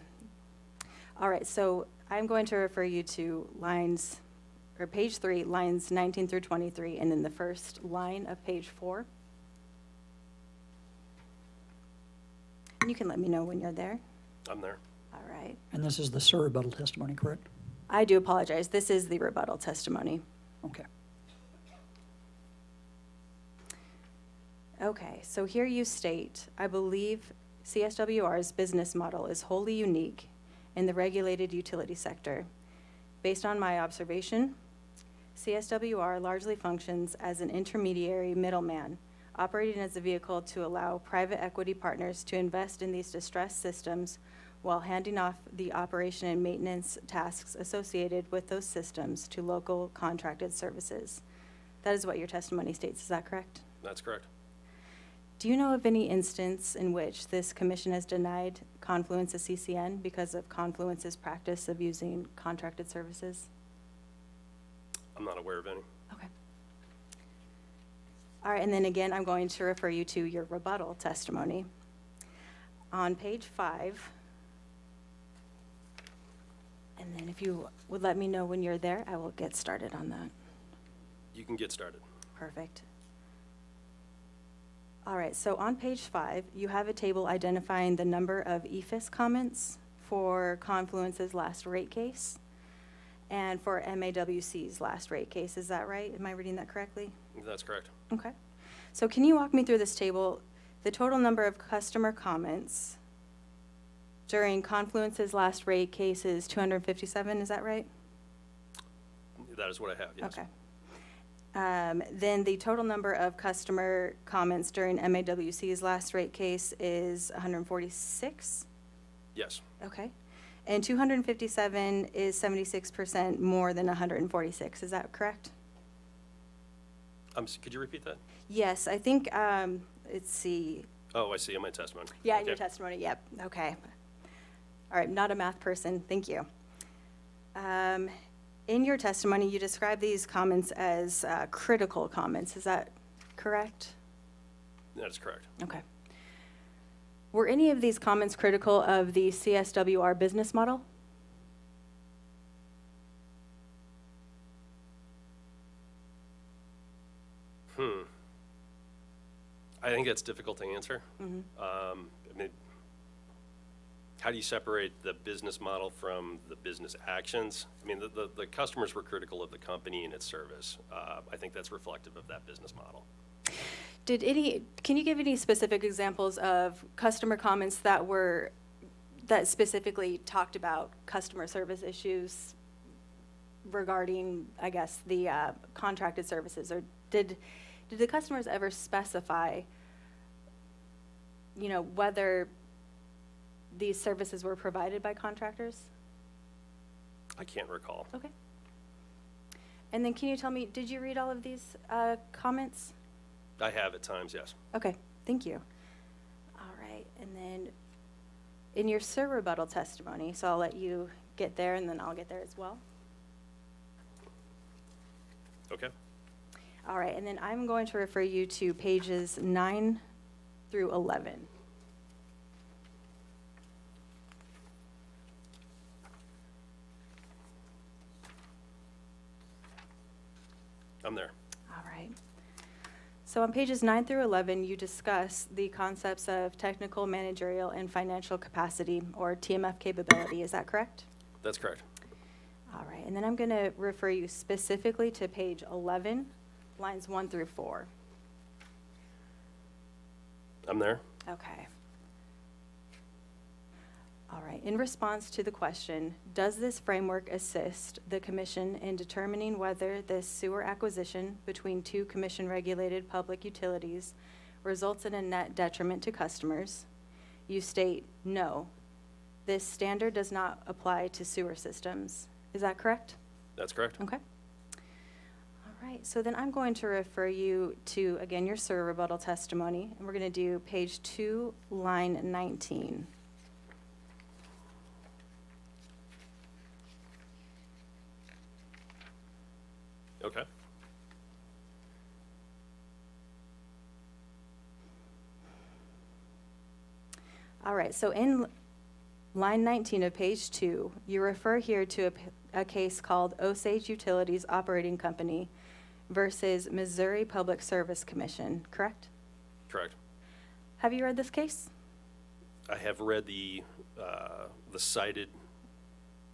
G: All right, so I'm going to refer you to page 3, lines 19 through 23, and then the first line of page 4. And you can let me know when you're there.
A: I'm there.
G: All right.
E: And this is the surrebuttal testimony, correct?
G: I do apologize. This is the rebuttal testimony.
E: Okay.
G: Okay, so here you state, I believe CSWR's business model is wholly unique in the regulated utility sector. Based on my observation, CSWR largely functions as an intermediary middleman, operating as a vehicle to allow private equity partners to invest in these distressed systems while handing off the operation and maintenance tasks associated with those systems to local contracted services. That is what your testimony states, is that correct?
A: That's correct.
G: Do you know of any instance in which this commission has denied Confluence a CCN because of Confluence's practice of using contracted services?
A: I'm not aware of any.
G: Okay. All right, and then again, I'm going to refer you to your rebuttal testimony. On page 5, and then if you would let me know when you're there, I will get started on that.
A: You can get started.
G: Perfect. All right, so on page 5, you have a table identifying the number of EFIS comments for Confluence's last rate case and for MAWC's last rate case. Is that right? Am I reading that correctly?
A: That's correct.
G: Okay. So can you walk me through this table? The total number of customer comments during Confluence's last rate case is 257, is that right?
A: That is what I have, yes.
G: Okay. Then the total number of customer comments during MAWC's last rate case is 146?
A: Yes.
G: Okay. And 257 is 76% more than 146, is that correct?
A: Could you repeat that?
G: Yes, I think, let's see.
A: Oh, I see, in my testimony.
G: Yeah, in
A: Okay.
G: your testimony, yep, okay. All right, not a math person, thank you. In your testimony, you describe these comments as critical comments, is that correct?
A: That is correct.
G: Okay. Were any of these comments critical of the CSWR business model?
A: I think that's difficult to answer. I mean, how do you separate the business model from the business actions? I mean, the customers were critical of the company and its service. I think that's reflective of that business model.
G: Can you give any specific examples of customer comments that specifically talked about customer service issues regarding, I guess, the contracted services? Or did the customers ever specify whether these services were provided by contractors?
A: I can't recall.
G: Okay. And then can you tell me, did you read all of these comments?
A: I have at times, yes.
G: Okay, thank you. All right, and then in your sir rebuttal testimony, so I'll let you get there and then I'll get there as well.
A: Okay.
G: All right, and then I'm going to refer you to pages 9 through 11.
A: I'm there.
G: All right. So on pages 9 through 11, you discuss the concepts of technical, managerial, and financial capacity, or TMF capability. Is that correct?
A: That's correct.
G: All right, and then I'm going to refer you specifically to page 11, lines 1 through 4.
A: I'm there.
G: Okay. All right, in response to the question, does this framework assist the commission in determining whether this sewer acquisition between two commission-regulated public utilities results in a net detriment to customers? You state, no, this standard does not apply to sewer systems. Is that correct?
A: That's correct.
G: Okay. All right, so then I'm going to refer you to, again, your sir rebuttal testimony, and we're going to do page 2, line 19.
A: Okay.
G: All right, so in line 19 of page 2, you refer here to a case called Osage Utilities Operating Company versus Missouri Public Service Commission, correct?
A: Correct.
G: Have you read this case?
A: I have read the cited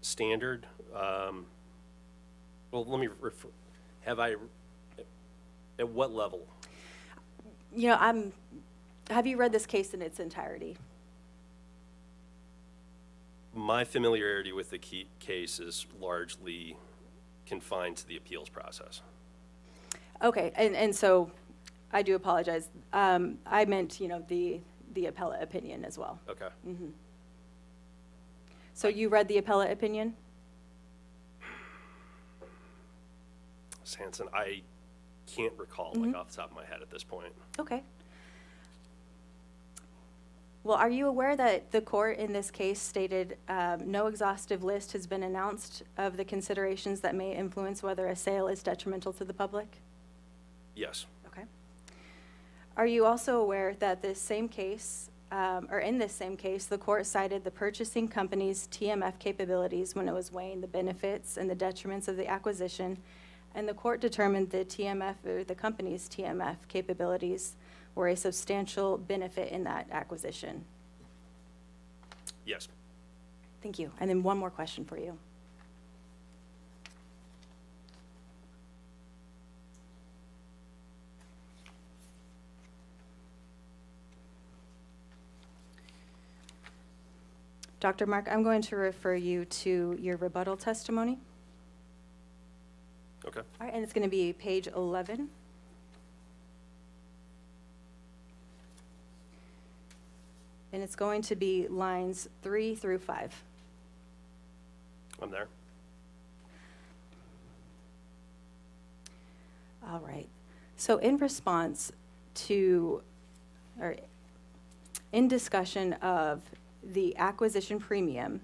A: standard. Well, let me refer. Have I? At what level?
G: Have you read this case in its entirety?
A: My familiarity with the case is largely confined to the appeals process.
G: Okay, and so I do apologize. I meant, the appellate opinion as well.
A: Okay.
G: Mm-hmm. So you read the appellate opinion?
A: Hanson, I can't recall like off the top of my head at this point.
G: Okay. Well, are you aware that the court in this case stated no exhaustive list has been announced of the considerations that may influence whether a sale is detrimental to the public?
A: Yes.
G: Okay. Are you also aware that this same case, or in this same case, the court cited the purchasing company's TMF capabilities when it was weighing the benefits and the detriments of the acquisition, and the court determined the TMF, or the company's TMF capabilities were a substantial benefit in that acquisition?
A: Yes.
G: Thank you. And then one more question for you. Dr. Mark, I'm going to refer you to your rebuttal testimony.
A: Okay.
G: All right, and it's going to be page 11. And it's going to be lines 3 through 5.
A: I'm there.
G: All right. So in response to, or in discussion of the acquisition premium,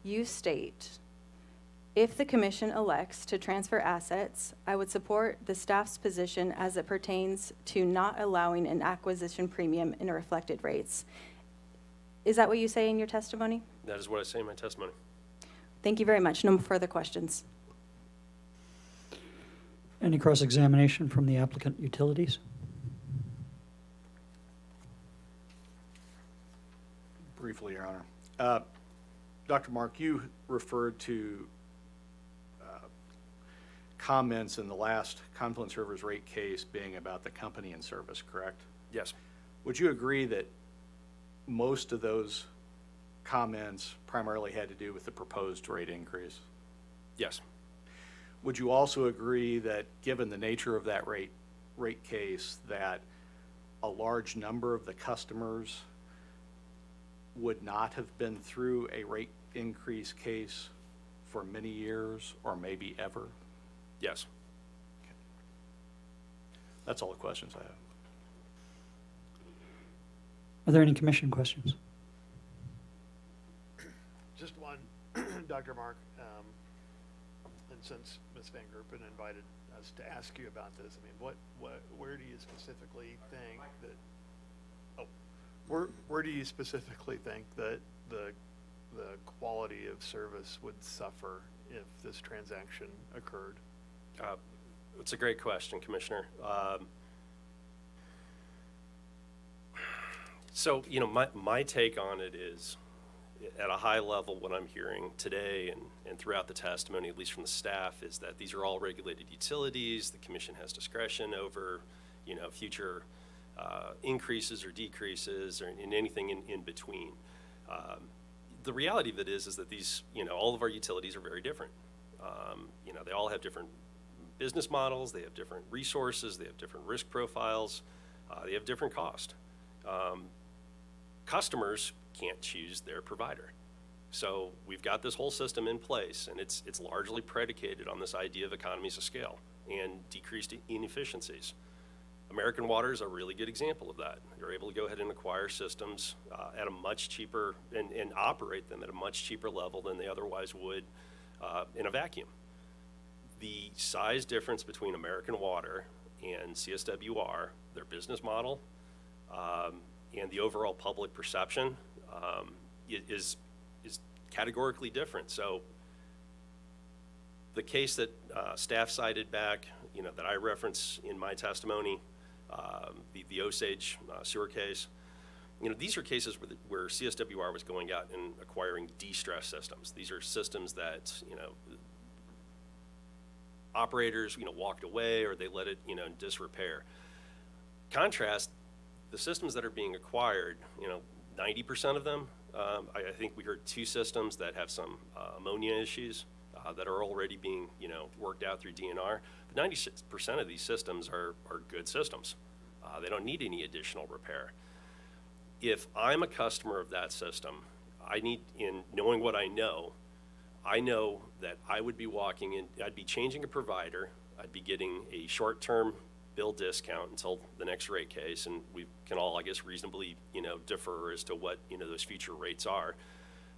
G: you state, if the commission elects to transfer assets, I would support the staff's position as it pertains to not allowing an acquisition premium in reflected rates. Is that what you say in your testimony?
A: That is what I say in my testimony.
G: Thank you very much. No further questions.
E: Any cross-examination from the applicant utilities?
D: Briefly, Your Honor. Dr. Mark, you referred to comments in the last Confluence Rivers rate case being about the company in service, correct?
A: Yes.
D: Would you agree that most of those comments primarily had to do with the proposed rate increase?
A: Yes.
D: Would you also agree that given the nature of that rate case, that a large number of the customers would not have been through a rate increase case for many years or maybe ever?
A: Yes.
D: That's all the questions I have.
E: Are there any commission questions?
I: Just one, Dr. Mark, and since Ms. Van Gerpen invited us to ask you about this, I mean, where do you specifically think that, where do you specifically think that the quality of service would suffer if this transaction occurred?
A: It's a great question, Commissioner. So, my take on it is, at a high level, what I'm hearing today and throughout the testimony, at least from the staff, is that these are all regulated utilities. The commission has discretion over, future increases or decreases or in anything in between. The reality of it is that these, all of our utilities are very different. They all have different business models, they have different resources, they have different risk profiles, they have different cost. Customers can't choose their provider. So we've got this whole system in place, and it's largely predicated on this idea of economies of scale and decreased inefficiencies. American Water is a really good example of that. They're able to go ahead and acquire systems at a much cheaper, and operate them at a much cheaper level than they otherwise would in a vacuum. The size difference between American Water and CSWR, their business model, and the overall public perception is categorically different. So the case that staff cited back, that I reference in my testimony, the Osage sewer case, these are cases where CSWR was going out and acquiring de-stress systems. These are systems that, operators, walked away or they let it, in disrepair. Contrast, the systems that are being acquired, 90% of them, I think we heard 2 systems that have some ammonia issues that are already being, worked out through DNR. But 96% of these systems are good systems. They don't need any additional repair. If I'm a customer of that system, in knowing what I know that I would be walking in, I'd be changing a provider, I'd be getting a short-term bill discount until the next rate case, and we can all, I guess, reasonably, defer as to what, those future rates are.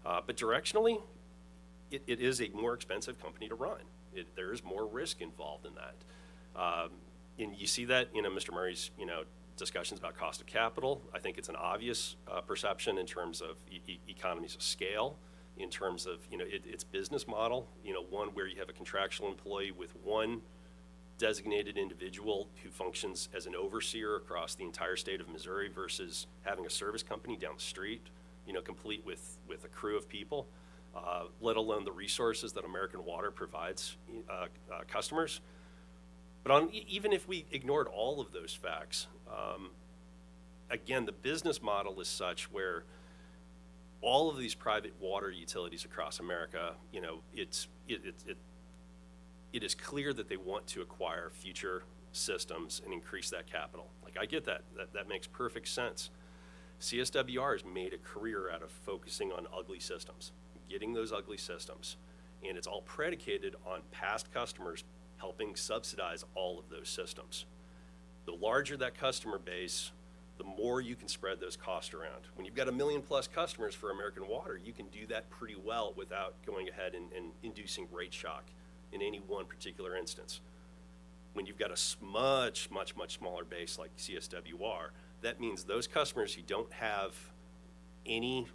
A: But directionally, it is a more expensive company to run. There is more risk involved in that. And you see that, Mr. Murray's, discussions about cost of capital. I think it's an obvious perception in terms of economies of scale, in terms of, its business model, one where you have a contractual employee with one designated individual who functions as an overseer across the entire state of Missouri versus having a service company down the street, complete with a crew of people, let alone the resources that American Water provides customers. But even if we ignored all of those facts, again, the business model is such where all of these private water utilities across America, it is clear that they want to acquire future systems and increase that capital. Like, I get that makes perfect sense. CSWR has made a career out of focusing on ugly systems, getting those ugly systems. And it's all predicated on past customers helping subsidize all of those systems. The larger that customer base, the more you can spread those costs around. When you've got 1 million+ customers for American Water, you can do that pretty well without going ahead and inducing rate shock in any one particular instance. When you've got a much smaller base like CSWR, that means those customers who don't have any,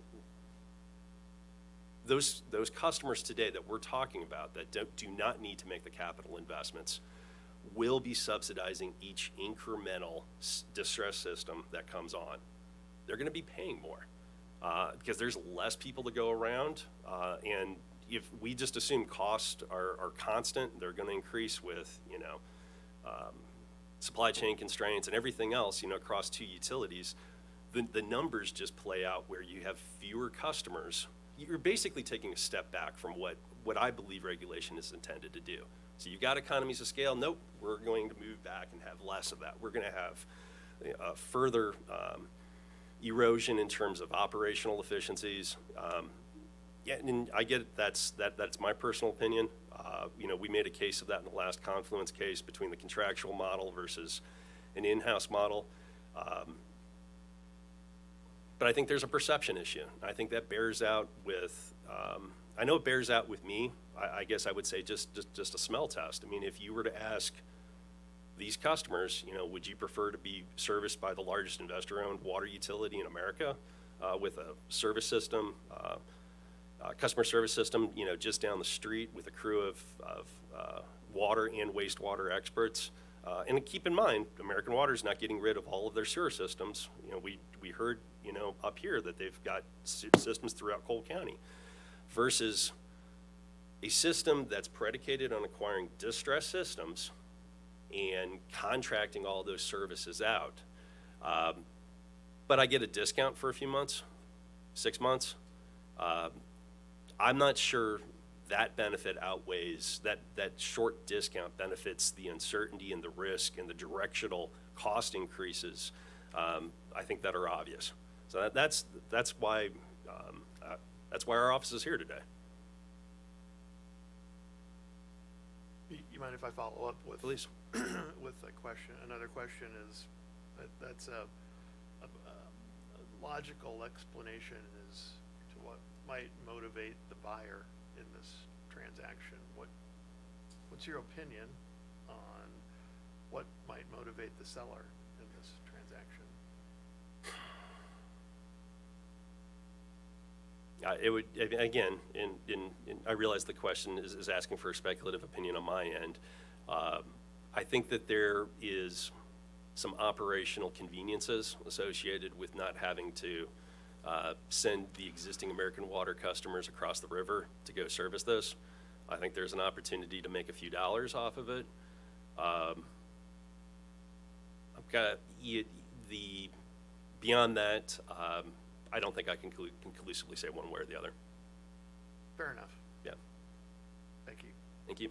A: those customers today that we're talking about that do not need to make the capital investments will be subsidizing each incremental distress system that comes on. They're going to be paying more because there's less people to go around, and if we just assume costs are constant, they're going to increase with, supply chain constraints and everything else, across 2 utilities, the numbers just play out where you have fewer customers. You're basically taking a step back from what I believe regulation is intended to do. So you've got economies of scale. Nope, we're going to move back and have less of that. We're going to have further erosion in terms of operational efficiencies. Yeah, and I get it, that's my personal opinion. We made a case of that in the last Confluence case between the contractual model versus an in-house model. But I think there's a perception issue. I think that bears out with, I know it bears out with me. I guess I would say just a smell test. I mean, if you were to ask these customers, would you prefer to be serviced by the largest investor-owned water utility in America with a service system, customer service system, just down the street with a crew of water and wastewater experts? And keep in mind, American Water is not getting rid of all of their sewer systems. We heard, up here that they've got systems throughout Cole County, versus a system that's predicated on acquiring distressed systems and contracting all those services out. But I get a discount for a few months, 6 months. I'm not sure that benefit outweighs, that short discount benefits the uncertainty and the risk and the directional cost increases, I think, that are obvious. So that's why our office is here today.
I: You mind if I follow up with?
A: Please.
I: With a question. Another question is, that's a logical explanation as to what might motivate the buyer in this transaction. What's your opinion on what might motivate the seller in this transaction?
A: It would, again, I realize the question is asking for a speculative opinion on my end. I think that there is some operational conveniences associated with not having to send the existing American Water customers across the river to go service this. I think there's an opportunity to make a few dollars off of it. Beyond that, I don't think I can conclusively say one way or the other.
I: Fair enough.
A: Yeah.
I: Thank you.
A: Thank you.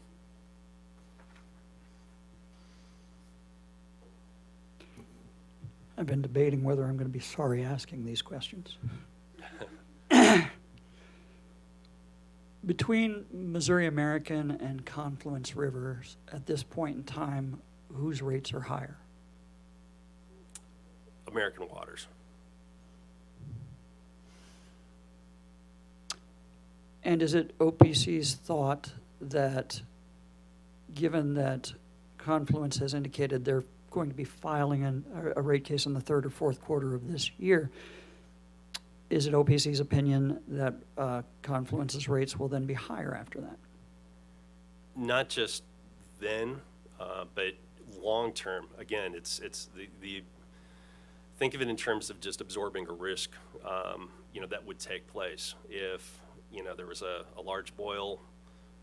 E: I've been debating whether I'm going to be sorry asking these questions. Between Missouri American and Confluence Rivers, at this point in time, whose rates are higher?
A: American Waters.
E: And is it OPC's thought that, given that Confluence has indicated they're going to be filing a rate case in the third or fourth quarter of this year, is it OPC's opinion that Confluence's rates will then be higher after that?
A: Not just then, but long term. Again, it's the think of it in terms of just absorbing a risk, that would take place if there was a large boil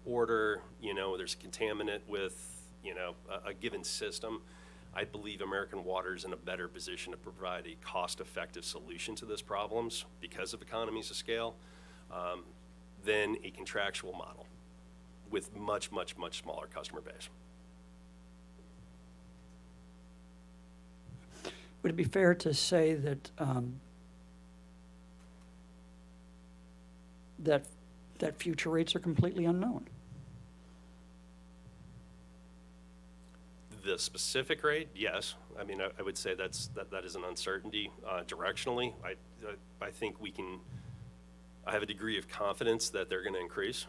A: order. There's a contaminant with a given system. I believe American Water is in a better position to provide a cost-effective solution to those problems because of economies of scale than a contractual model with much, much, much smaller customer base.
E: Would it be fair to say that that future rates are completely unknown?
A: The specific rate, yes. I mean, I would say that is an uncertainty directionally. I think I have a degree of confidence that they're going to increase.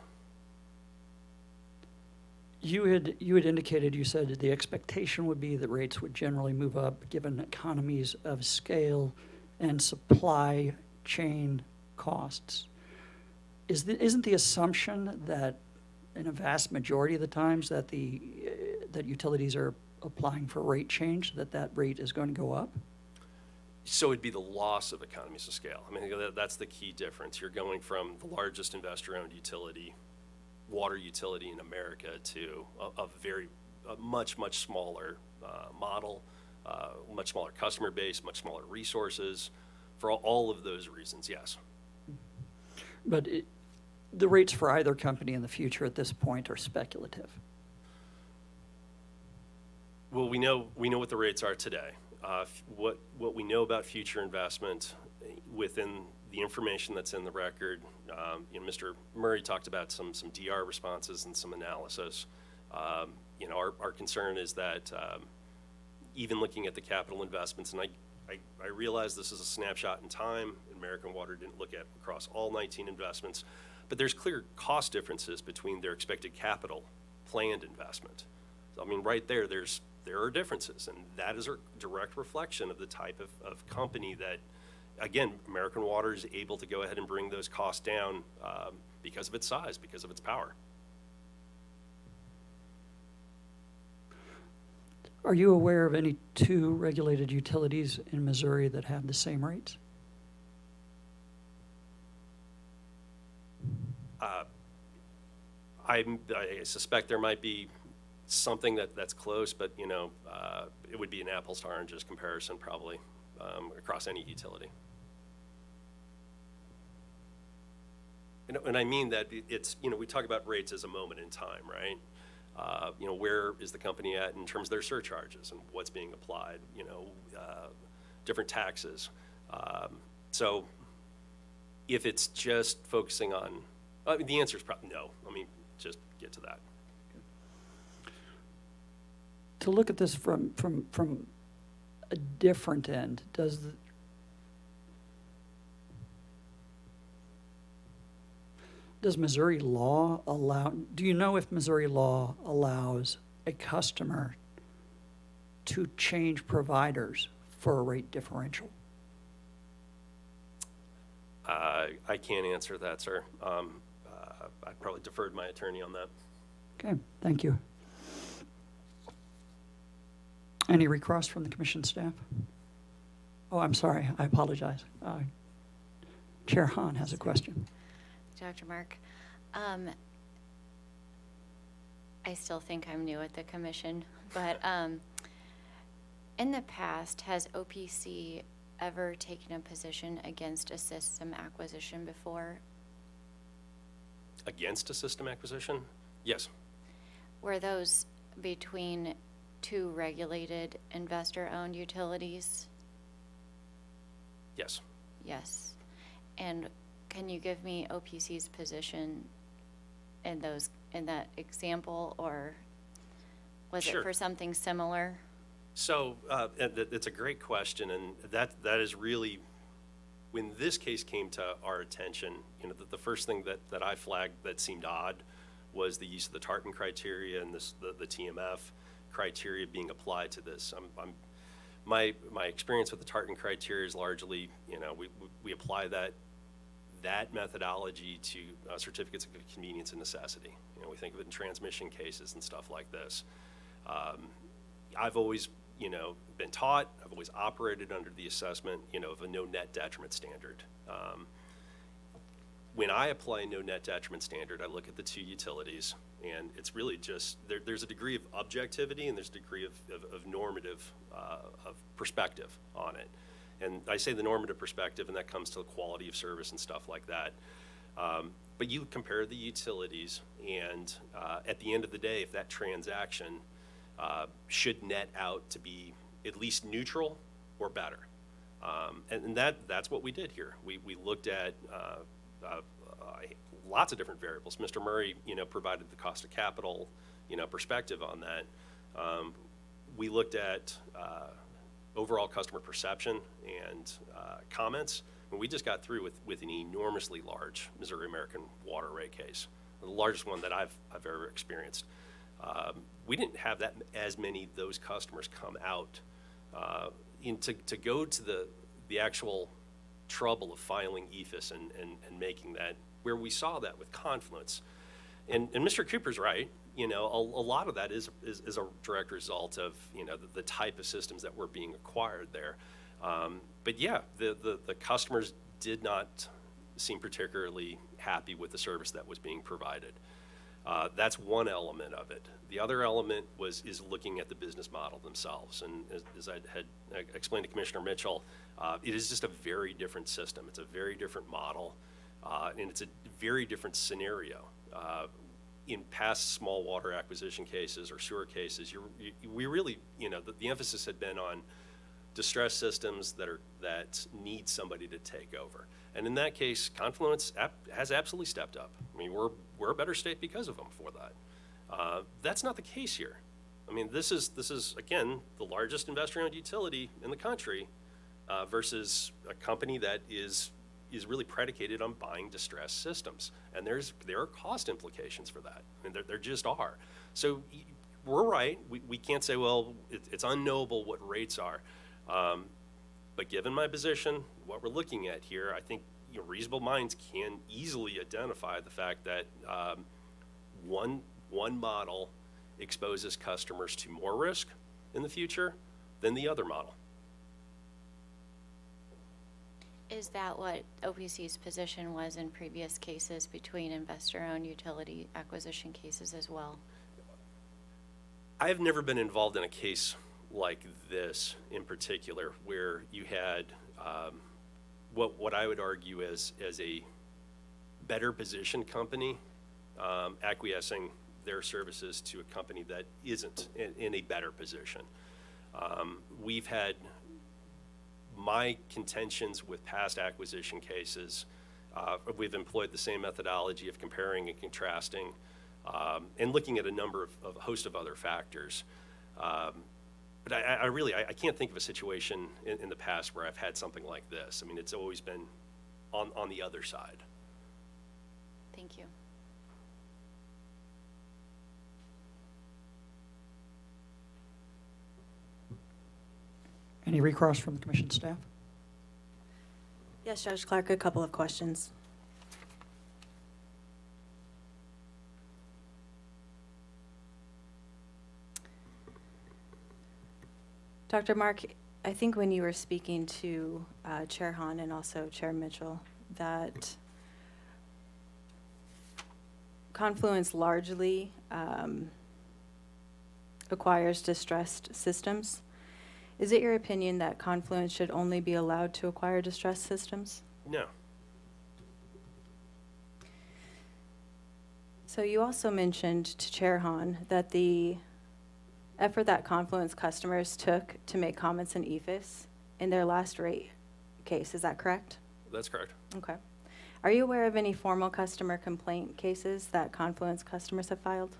E: You had indicated, you said the expectation would be that rates would generally move up given economies of scale and supply chain costs. Isn't the assumption that in a vast majority of the times that that utilities are applying for rate change, that rate is going to go up?
A: So it'd be the loss of economies of scale. I mean, that's the key difference. You're going from the largest investor-owned utility, water utility in America, to a much, much smaller model, much smaller customer base, much smaller resources. For all of those reasons, yes.
E: But the rates for either company in the future at this point are speculative.
A: Well, we know what the rates are today. what we know about future investment within the information that's in the record. Mr. Murray talked about some DR responses and some analysis. Our concern is that even looking at the capital investments, and I realize this is a snapshot in time, American Water didn't look at across all 19 investments, but there's clear cost differences between their expected capital planned investment. So, right there are differences, and that is a direct reflection of the type of company that, again, American Water is able to go ahead and bring those costs down because of its size, because of its power.
E: Are you aware of any two regulated utilities in Missouri that have the same rates?
A: I suspect there might be something that's close, but it would be an apples to oranges comparison probably across any utility. And I mean that it's, we talk about rates as a moment in time, right? Where is the company at in terms of their surcharges and what's being applied, different taxes. So if it's just focusing on, the answer is probably no. Just get to that.
E: To look at this from a different end, does Missouri law allow, do you know if Missouri law allows a customer to change providers for a rate differential?
A: I can't answer that, sir. I'd probably defer to my attorney on that.
E: Okay, thank you. Any requests from the commission staff? Oh, I'm sorry, I apologize. Chair Hahn has a question.
H: Dr. Mark, I still think I'm new at the commission, but in the past, has OPC ever taken a position against a system acquisition before?
A: Against a system acquisition? Yes.
H: Were those between two regulated investor-owned utilities?
A: Yes.
H: Yes. And can you give me OPC's position in that example, or was
A: Sure.
H: it for something similar?
A: So it's a great question, and that is really, when this case came to our attention, the first thing that I flagged that seemed odd was the use of the Tartan criteria and the TMF criteria being applied to this. My experience with the Tartan criteria is largely, we apply that methodology to certificates of convenience and necessity. We think of it in transmission cases and stuff like this. I've always, been taught, I've always operated under the assessment, of a no net detriment standard. When I apply a no net detriment standard, I look at the two utilities, and it's really just, there's a degree of objectivity and there's a degree of normative of perspective on it. And I say the normative perspective, and that comes to the quality of service and stuff like that. But you compare the utilities, and at the end of the day, if that transaction should net out to be at least neutral or better. And that's what we did here. We looked at lots of different variables. Mr. Murray, provided the cost of capital, perspective on that. We looked at overall customer perception and comments. And we just got through with an enormously large Missouri American Water rate case, the largest one that I've ever experienced. We didn't have that as many of those customers come out to go to the actual trouble of filing EFIS and making that, where we saw that with Confluence. And Mr. Cooper's right. A lot of that is a direct result of, the type of systems that were being acquired there. But yeah, the customers did not seem particularly happy with the service that was being provided. That's one element of it. The other element is looking at the business model themselves. And as I had explained to Commissioner Mitchell, it is just a very different system. It's a very different model, and it's a very different scenario. In past small water acquisition cases or sewer cases, we really, the emphasis had been on distressed systems that need somebody to take over. And in that case, Confluence has absolutely stepped up. I mean, we're a better state because of them for that. That's not the case here. I mean, this is again the largest investor-owned utility in the country versus a company that is really predicated on buying distressed systems, and there are cost implications for that. I mean, there just are. So we're right. We can't say, well, it's unknowable what rates are. But given my position, what we're looking at here, I think reasonable minds can easily identify the fact that one model exposes customers to more risk in the future than the other model.
H: Is that what OPC's position was in previous cases between investor-owned utility acquisition cases as well?
A: I have never been involved in a case like this in particular, where you had what I would argue as a better positioned company acquiescing their services to a company that isn't in a better position. We've had my contentions with past acquisition cases. We've employed the same methodology of comparing and contrasting and looking at a host of other factors. But I can't think of a situation in the past where I've had something like this. I mean, it's always been on the other side.
H: Thank you.
E: Any recross from the commission staff?
G: Yes, Judge Clark, a couple of questions. Dr. Mark, I think when you were speaking to Chair Hahn and also Chair Mitchell, that Confluence largely acquires distressed systems. Is it your opinion that Confluence should only be allowed to acquire distressed systems?
A: No.
G: So you also mentioned to Chair Hahn that the effort that Confluence customers took to make comments in EFIS in their last rate case, is that correct?
A: That's correct.
G: Okay. Are you aware of any formal customer complaint cases that Confluence customers have filed?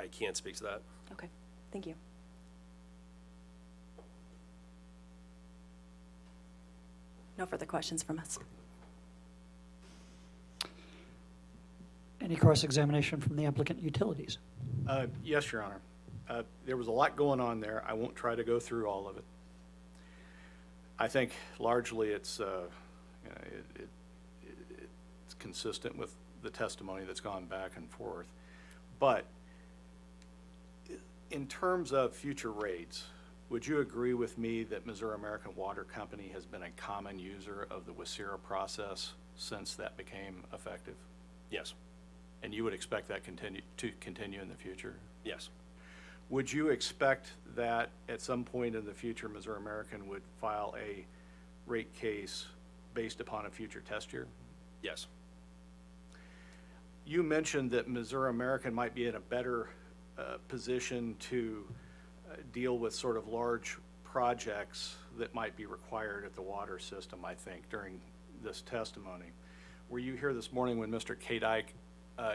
A: I can't speak to that.
G: Okay, thank you. No further questions from us.
E: Any cross-examination from the applicant utilities?
D: Yes, Your Honor. There was a lot going on there. I won't try to go through all of it. I think largely it's consistent with the testimony that's gone back and forth. But in terms of future rates, would you agree with me that Missouri American Water Company has been a common user of the WSERA process since that became effective?
A: Yes.
D: And you would expect that to continue in the future?
A: Yes.
D: Would you expect that at some point in the future, Missouri American would file a rate case based upon a future test year?
A: Yes.
D: You mentioned that Missouri American might be in a better position to deal with sort of large projects that might be required at the water system, I think, during this testimony. Were you here this morning when Mr. Kadike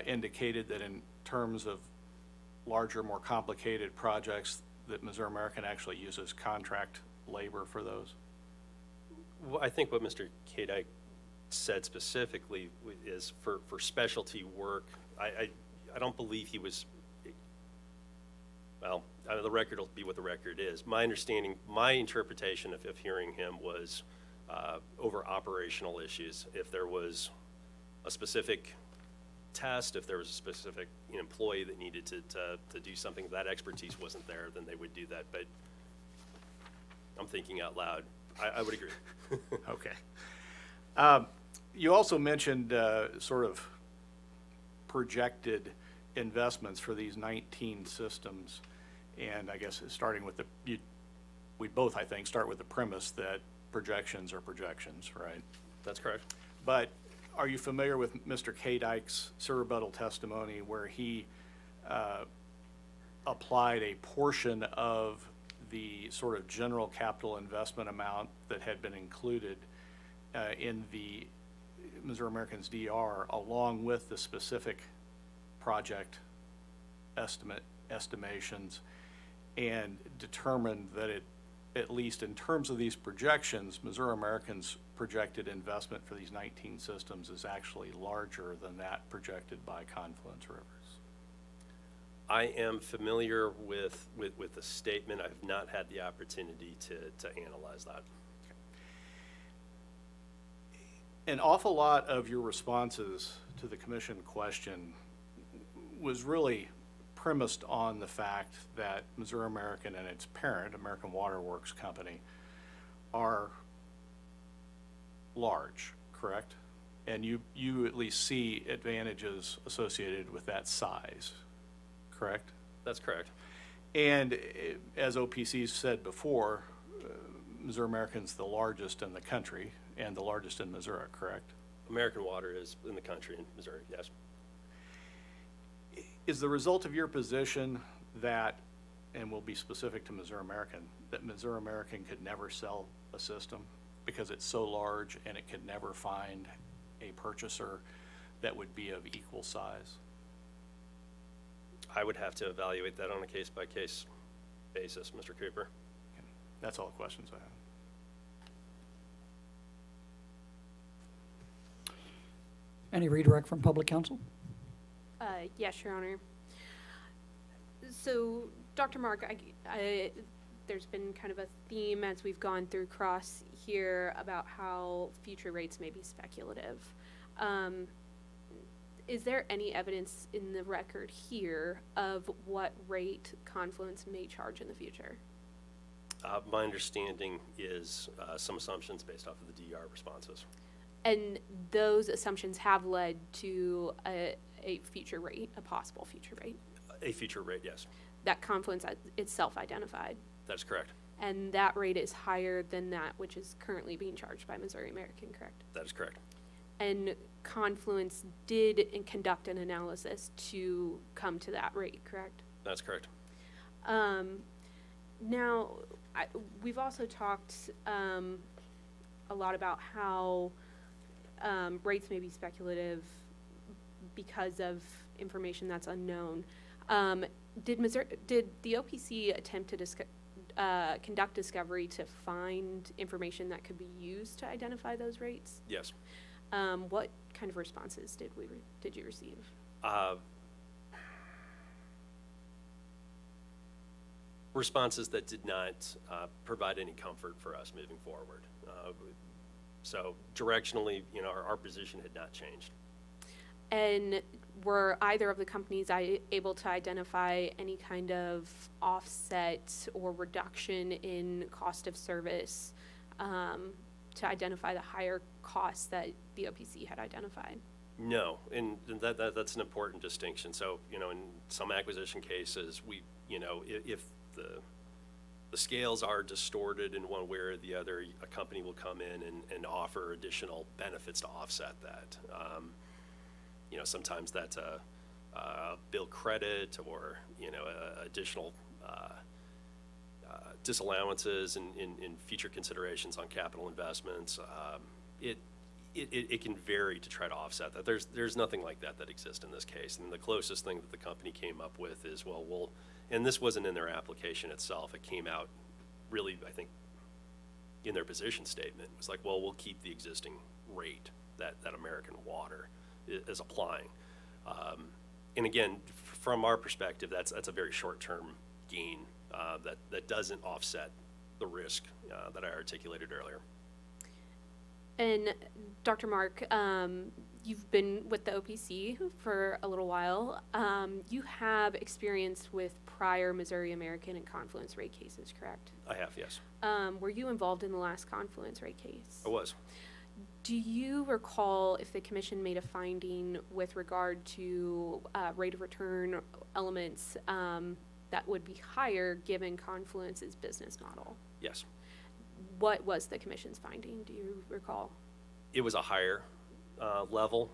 D: indicated that in terms of larger, more complicated projects, that Missouri American actually uses contract labor for those?
A: Well, I think what Mr. Kadike said specifically is for specialty work. I don't believe he was, well, the record will be what the record is. My understanding, my interpretation of hearing him was over operational issues. If there was a specific test, if there was a specific employee that needed to do something, that expertise wasn't there, then they would do that. But I'm thinking out loud. I would agree.
D: Okay. You also mentioned sort of projected investments for these 19 systems. And I guess starting with we both, I think, start with the premise that projections are projections, right?
A: That's correct.
D: But are you familiar with Mr. Kadike's rebuttal testimony where he applied a portion of the sort of general capital investment amount that had been included in the Missouri Americans DR, along with the specific project estimations, and determined that it, at least in terms of these projections, Missouri Americans' projected investment for these 19 systems is actually larger than that projected by Confluence Rivers.
A: I am familiar with the statement. I have not had the opportunity to analyze that.
D: An awful lot of your responses to the commission question was really premised on the fact that Missouri American and its parent, American Water Works Company, are large, correct? And you at least see advantages associated with that size, correct?
A: That's correct.
D: And as OPC said before, Missouri American's the largest in the country and the largest in Missouri, correct?
A: American Water is in the country in Missouri, yes.
D: Is the result of your position that, and we'll be specific to Missouri American, that Missouri American could never sell a system because it's so large and it could never find a purchaser that would be of equal size?
A: I would have to evaluate that on a case-by-case basis, Mr. Cooper.
D: That's all the questions I have.
E: Any redirect from public counsel?
F: Yes, Your Honor. So, Dr. Mark, there's been kind of a theme as we've gone through cross here about how future rates may be speculative. Is there any evidence in the record here of what rate Confluence may charge in the future?
A: My understanding is some assumptions based off of the DER responses.
F: And those assumptions have led to a future rate, a possible future rate,
A: A future rate, yes.
F: that Confluence itself identified.
A: That's correct.
F: And that rate is higher than that which is currently being charged by Missouri American, correct?
A: That is correct.
F: And Confluence did conduct an analysis to come to that rate, correct?
A: That's correct.
F: Now, we've also talked a lot about how rates may be speculative because of information that's unknown. Did the OPC attempt to conduct discovery to find information that could be used to identify those rates?
A: Yes.
F: What kind of responses did you receive?
A: Responses that did not provide any comfort for us moving forward. So directionally, our position had not changed.
F: And were either of the companies able to identify any kind of offset or reduction in cost of service to identify the higher costs that the OPC had identified?
A: No, and that's an important distinction. So, in some acquisition cases, if the scales are distorted in one way or the other, a company will come in and offer additional benefits to offset that. Sometimes that's a bill credit or, additional disallowances in future considerations on capital investments. It can vary to try to offset that. There's nothing like that exists in this case. And the closest thing that the company came up with is, and this wasn't in their application itself. It came out really, I think, in their position statement. It was like, we'll keep the existing rate that American Water is applying. And again, from our perspective, that's a very short-term gain that doesn't offset the risk that I articulated earlier.
F: And Dr. Mark, you've been with the OPC for a little while. You have experience with prior Missouri American and Confluence rate cases, correct?
A: I have, yes.
F: Were you involved in the last Confluence rate case?
A: I was.
F: Do you recall if the commission made a finding with regard to rate of return elements that would be higher given Confluence's business model?
A: Yes.
F: What was the commission's finding? Do you recall?
A: It was a higher level.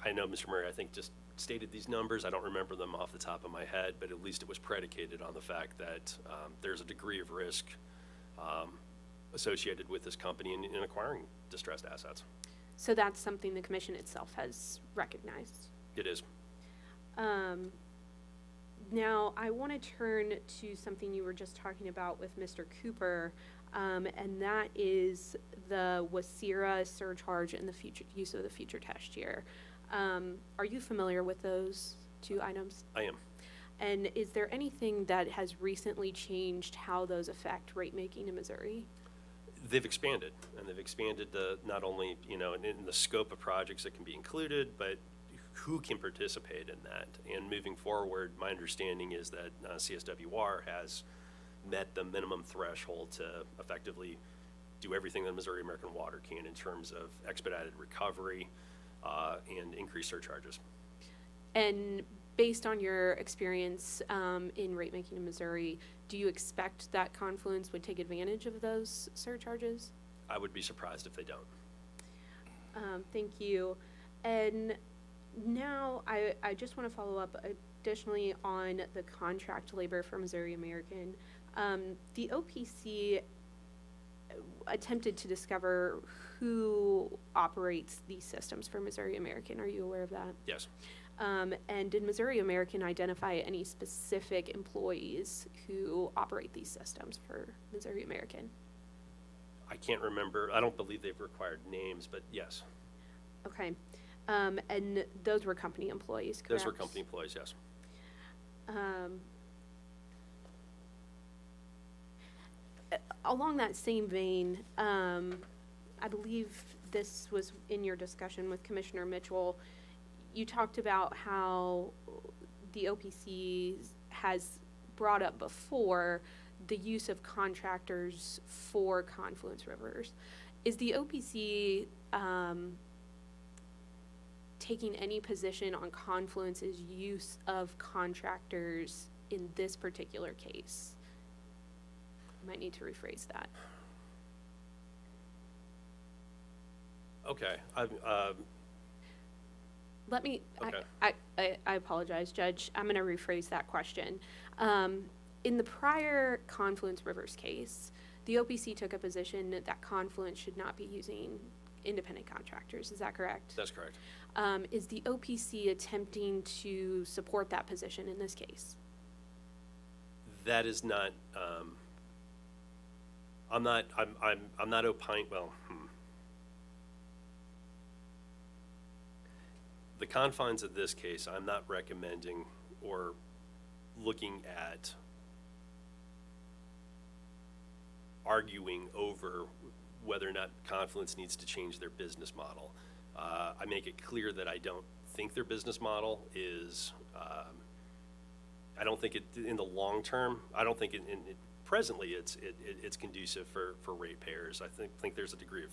A: I know Mr. Murray, I think, just stated these numbers. I don't remember them off the top of my head, but at least it was predicated on the fact that there's a degree of risk associated with this company in acquiring distressed assets.
F: So that's something the commission itself has recognized.
A: It is.
F: Now, I want to turn to something you were just talking about with Mr. Cooper, and that is the WSERA surcharge and the future use of the future test year. Are you familiar with those two items?
A: I am.
F: And is there anything that has recently changed how those affect rate making in Missouri?
A: They've expanded, and they've expanded not only, in the scope of projects that can be included, but who can participate in that. And moving forward, my understanding is that CSWR has met the minimum threshold to effectively do everything that Missouri American Water can in terms of expedited recovery and increased surcharges.
F: And based on your experience in rate making in Missouri, do you expect that Confluence would take advantage of those surcharges?
A: I would be surprised if they don't.
F: Thank you. And now I just want to follow up additionally on the contract labor for Missouri American. The OPC attempted to discover who operates these systems for Missouri American. Are you aware of that?
A: Yes.
F: And did Missouri American identify any specific employees who operate these systems for Missouri American?
A: I can't remember. I don't believe they've required names, but yes.
F: Okay. And those were company employees, correct?
A: Those were company employees, yes.
F: Along that same vein, I believe this was in your discussion with Commissioner Mitchell. You talked about how the OPC has brought up before the use of contractors for Confluence Rivers. Is the OPC taking any position on Confluence's use of contractors in this particular case? I might need to rephrase that.
A: Okay.
F: Let me,
A: Okay.
F: I apologize, Judge. I'm going to rephrase that question. In the prior Confluence Rivers case, the OPC took a position that Confluence should not be using independent contractors. Is that correct?
A: That's correct.
F: Is the OPC attempting to support that position in this case?
A: That is not, I'm not opine, well, The confines of this case, I'm not recommending or looking at arguing over whether or not Confluence needs to change their business model. I make it clear that I don't think their business model is, I don't think it, in the long term, I don't think presently it's conducive for ratepayers. I think there's a degree of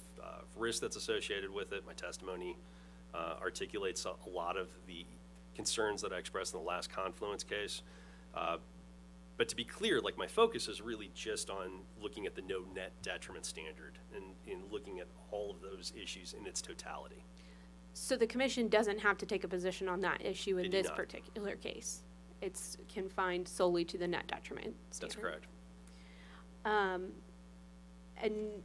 A: risk that's associated with it. My testimony articulates a lot of the concerns that I expressed in the last Confluence case. But to be clear, like, my focus is really just on looking at the no net detriment standard and in looking at all of those issues in its totality.
F: So the commission doesn't have to take a position on that issue
A: They
F: in
A: do
F: this
A: not.
F: particular case. It's confined solely to the net detriment standard.
A: That's correct.
F: And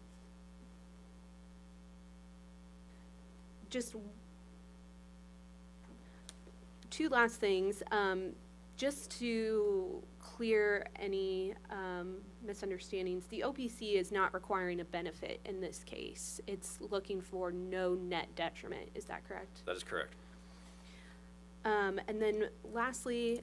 F: just two last things, just to clear any misunderstandings. The OPC is not requiring a benefit in this case. It's looking for no net detriment. Is that correct?
A: That is correct.
F: And then lastly,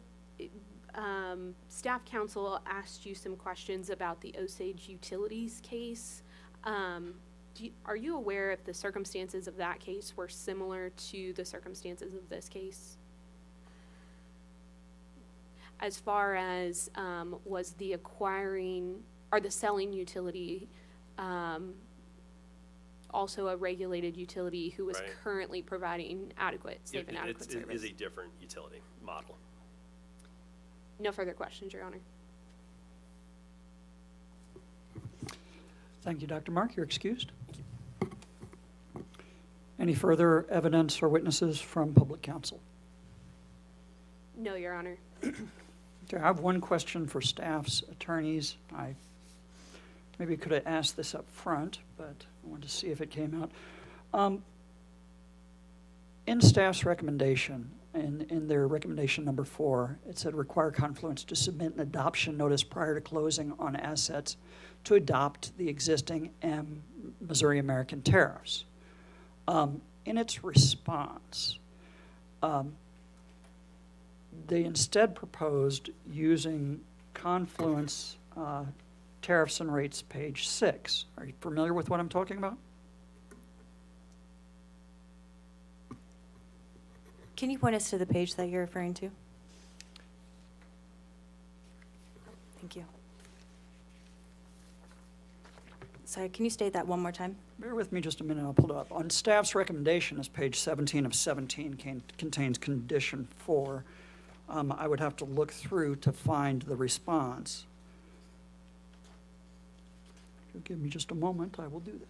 F: staff counsel asked you some questions about the Osage Utilities case. Are you aware if the circumstances of that case were similar to the circumstances of this case? As far as was the acquiring or the selling utility also a regulated utility who was
A: Right.
F: currently providing adequate, safe and adequate
A: It
F: service?
A: is a different utility model.
F: No further questions, Your Honor.
E: Thank you, Dr. Mark. You're excused. Any further evidence or witnesses from public counsel?
F: No, Your Honor.
E: Okay, I have one question for staff's attorneys. I maybe could have asked this up front, but I wanted to see if it came out. In staff's recommendation, in their recommendation number 4, it said require Confluence to submit an adoption notice prior to closing on assets to adopt the existing Missouri American tariffs. In its response, they instead proposed using Confluence tariffs and rates, page 6. Are you familiar with what I'm talking about?
G: Can you point us to the page that you're referring to? Thank you. Sorry, can you state that one more time?
E: Bear with me just a minute, I'll pull it up. On staff's recommendation, as page 17 of 17 contains condition 4. I would have to look through to find the response. If you'll give me just a moment, I will do that.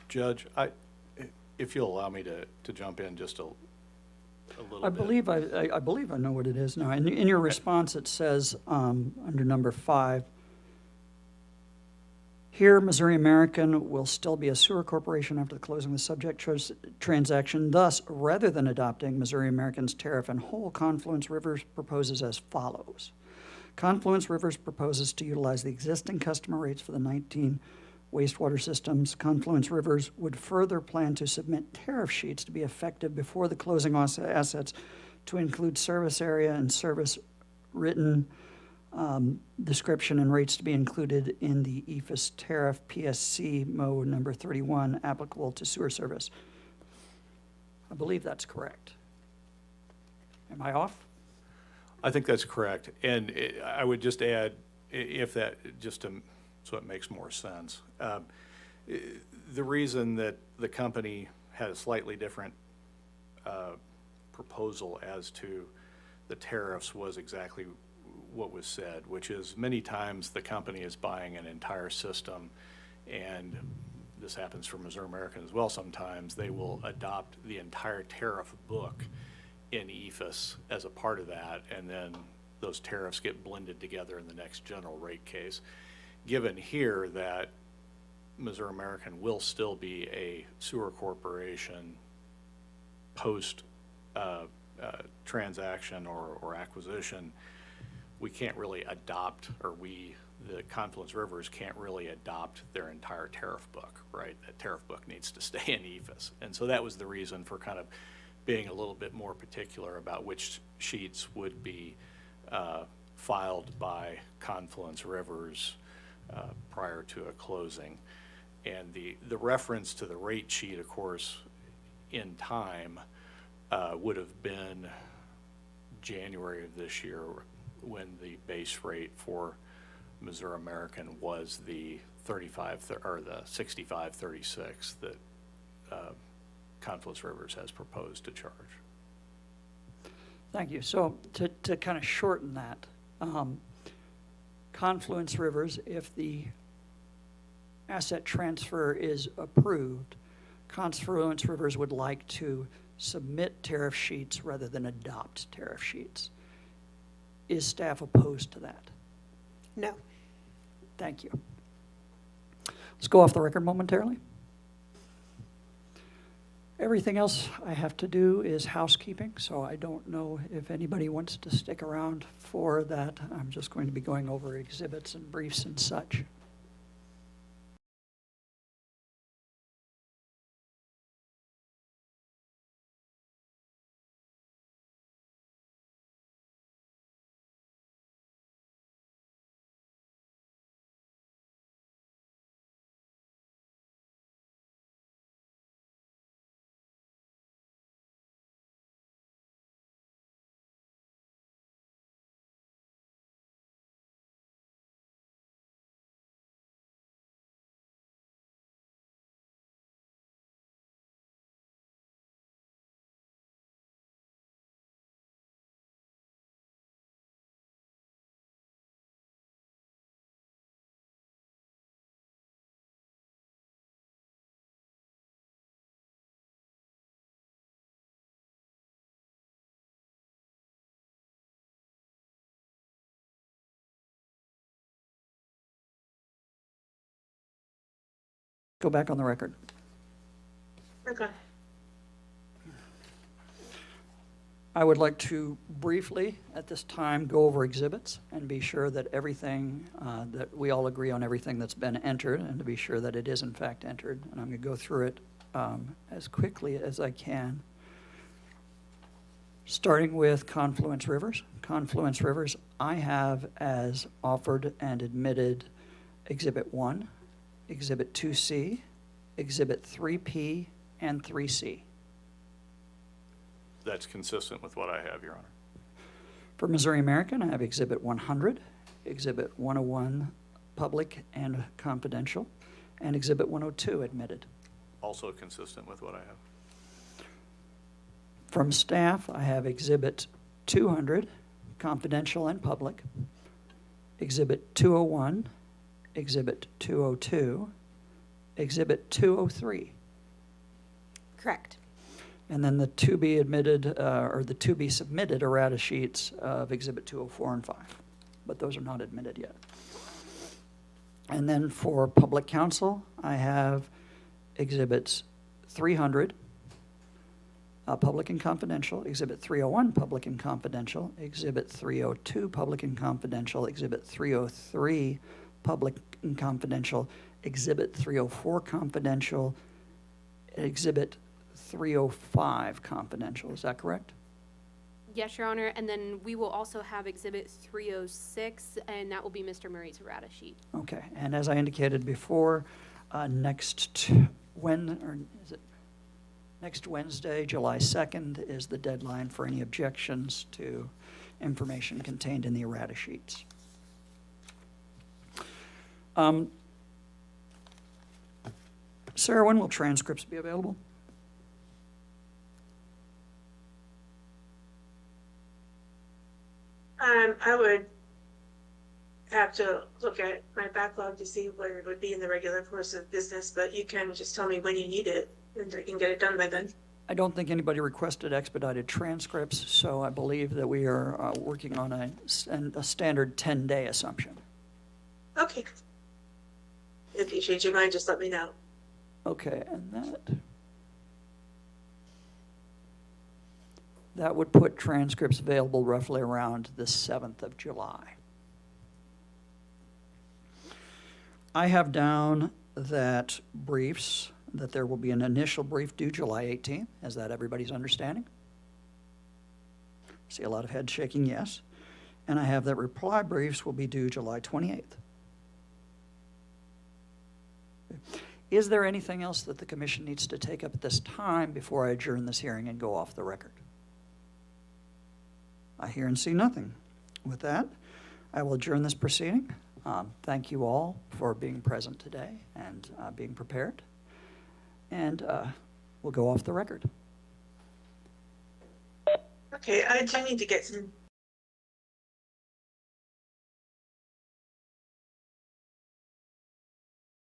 D: Judge, if you'll allow me to jump in just a little bit.
E: I believe I know what it is now. In your response, it says, under number 5, here, Missouri American will still be a sewer corporation after the closing of the subject transaction. Thus, rather than adopting Missouri American's tariff in whole, Confluence Rivers proposes as follows. Confluence Rivers proposes to utilize the existing customer rates for the 19 wastewater systems. Confluence Rivers would further plan to submit tariff sheets to be effective before the closing assets to include service area and service written description and rates to be included in the EFIS tariff PSC mode number 31 applicable to sewer service. I believe that's correct. Am I off?
D: I think that's correct. And I would just add, if that, just to, so it makes more sense. The reason that the company had a slightly different proposal as to the tariffs was exactly what was said, which is many times the company is buying an entire system, and this happens for Missouri American as well sometimes, they will adopt the entire tariff book in EFIS as a part of that, and then those tariffs get blended together in the next general rate case. Given here that Missouri American will still be a sewer corporation post transaction or acquisition, we can't really adopt, or the Confluence Rivers can't really adopt their entire tariff book, right? That tariff book needs to stay in EFIS. And so that was the reason for kind of being a little bit more particular about which sheets would be filed by Confluence Rivers prior to a closing. And the reference to the rate sheet, of course, in time would have been January of this year, when the base rate for Missouri American was the 6536 that Confluence Rivers has proposed to charge.
E: Thank you. So to kind of shorten that, Confluence Rivers, if the asset transfer is approved, Confluence Rivers would like to submit tariff sheets rather than adopt tariff sheets. Is staff opposed to that?
K: No.
E: Thank you. Let's go off the record momentarily. Everything else I have to do is housekeeping, so I don't know if anybody wants to stick around for that. I'm just going to be going over exhibits and briefs and such. Go back on the record.
B: Okay.
E: I would like to briefly, at this time, go over exhibits and be sure that everything, that we all agree on everything that's been entered, and to be sure that it is in fact entered. And I'm going to go through it as quickly as I can. Starting with Confluence Rivers. Confluence Rivers, I have as offered and admitted Exhibit 1, Exhibit 2C, Exhibit 3P, and 3C.
D: That's consistent with what I have, Your Honor.
E: For Missouri American, I have Exhibit 100, Exhibit 101, Public and Confidential, and Exhibit 102, admitted.
D: Also consistent with what I have.
E: From staff, I have Exhibit 200, Confidential and Public, Exhibit 201, Exhibit 202, Exhibit 203.
K: Correct.
E: And then the to be admitted, or the to be submitted errata sheets of Exhibit 204 and 5. But those are not admitted yet. And then for Public Counsel, I have Exhibits 300, Public and Confidential, Exhibit 301, Public and Confidential, Exhibit 302, Public and Confidential, Exhibit 303, Public and Confidential, Exhibit 304, Confidential, Exhibit 305, Confidential. Is that correct?
F: Yes, Your Honor, and then we will also have Exhibit 306, and that will be Mr. Murray's errata sheet.
E: Okay, and as I indicated before, next Wednesday, July 2nd, is the deadline for any objections to information contained in the errata sheets. Sarah, when will transcripts be available?
B: I would have to look at my backlog to see where it would be in the regular course of business, but you can just tell me when you need it, and I can get it done by then.
E: I don't think anybody requested expedited transcripts, so I believe that we are working on a standard 10-day assumption.
B: Okay. If you change your mind, just let me know.
E: Okay, and that would put transcripts available roughly around the 7th of July. I have down that there will be an initial brief due July 18th. Is that everybody's understanding? See a lot of head shaking, yes. And I have that reply briefs will be due July 28th. Is there anything else that the commission needs to take up at this time before I adjourn this hearing and go off the record? I hear and see nothing. With that, I will adjourn this proceeding. Thank you all for being present today and being prepared. And we'll go off the record.
B: Okay, I do need to get some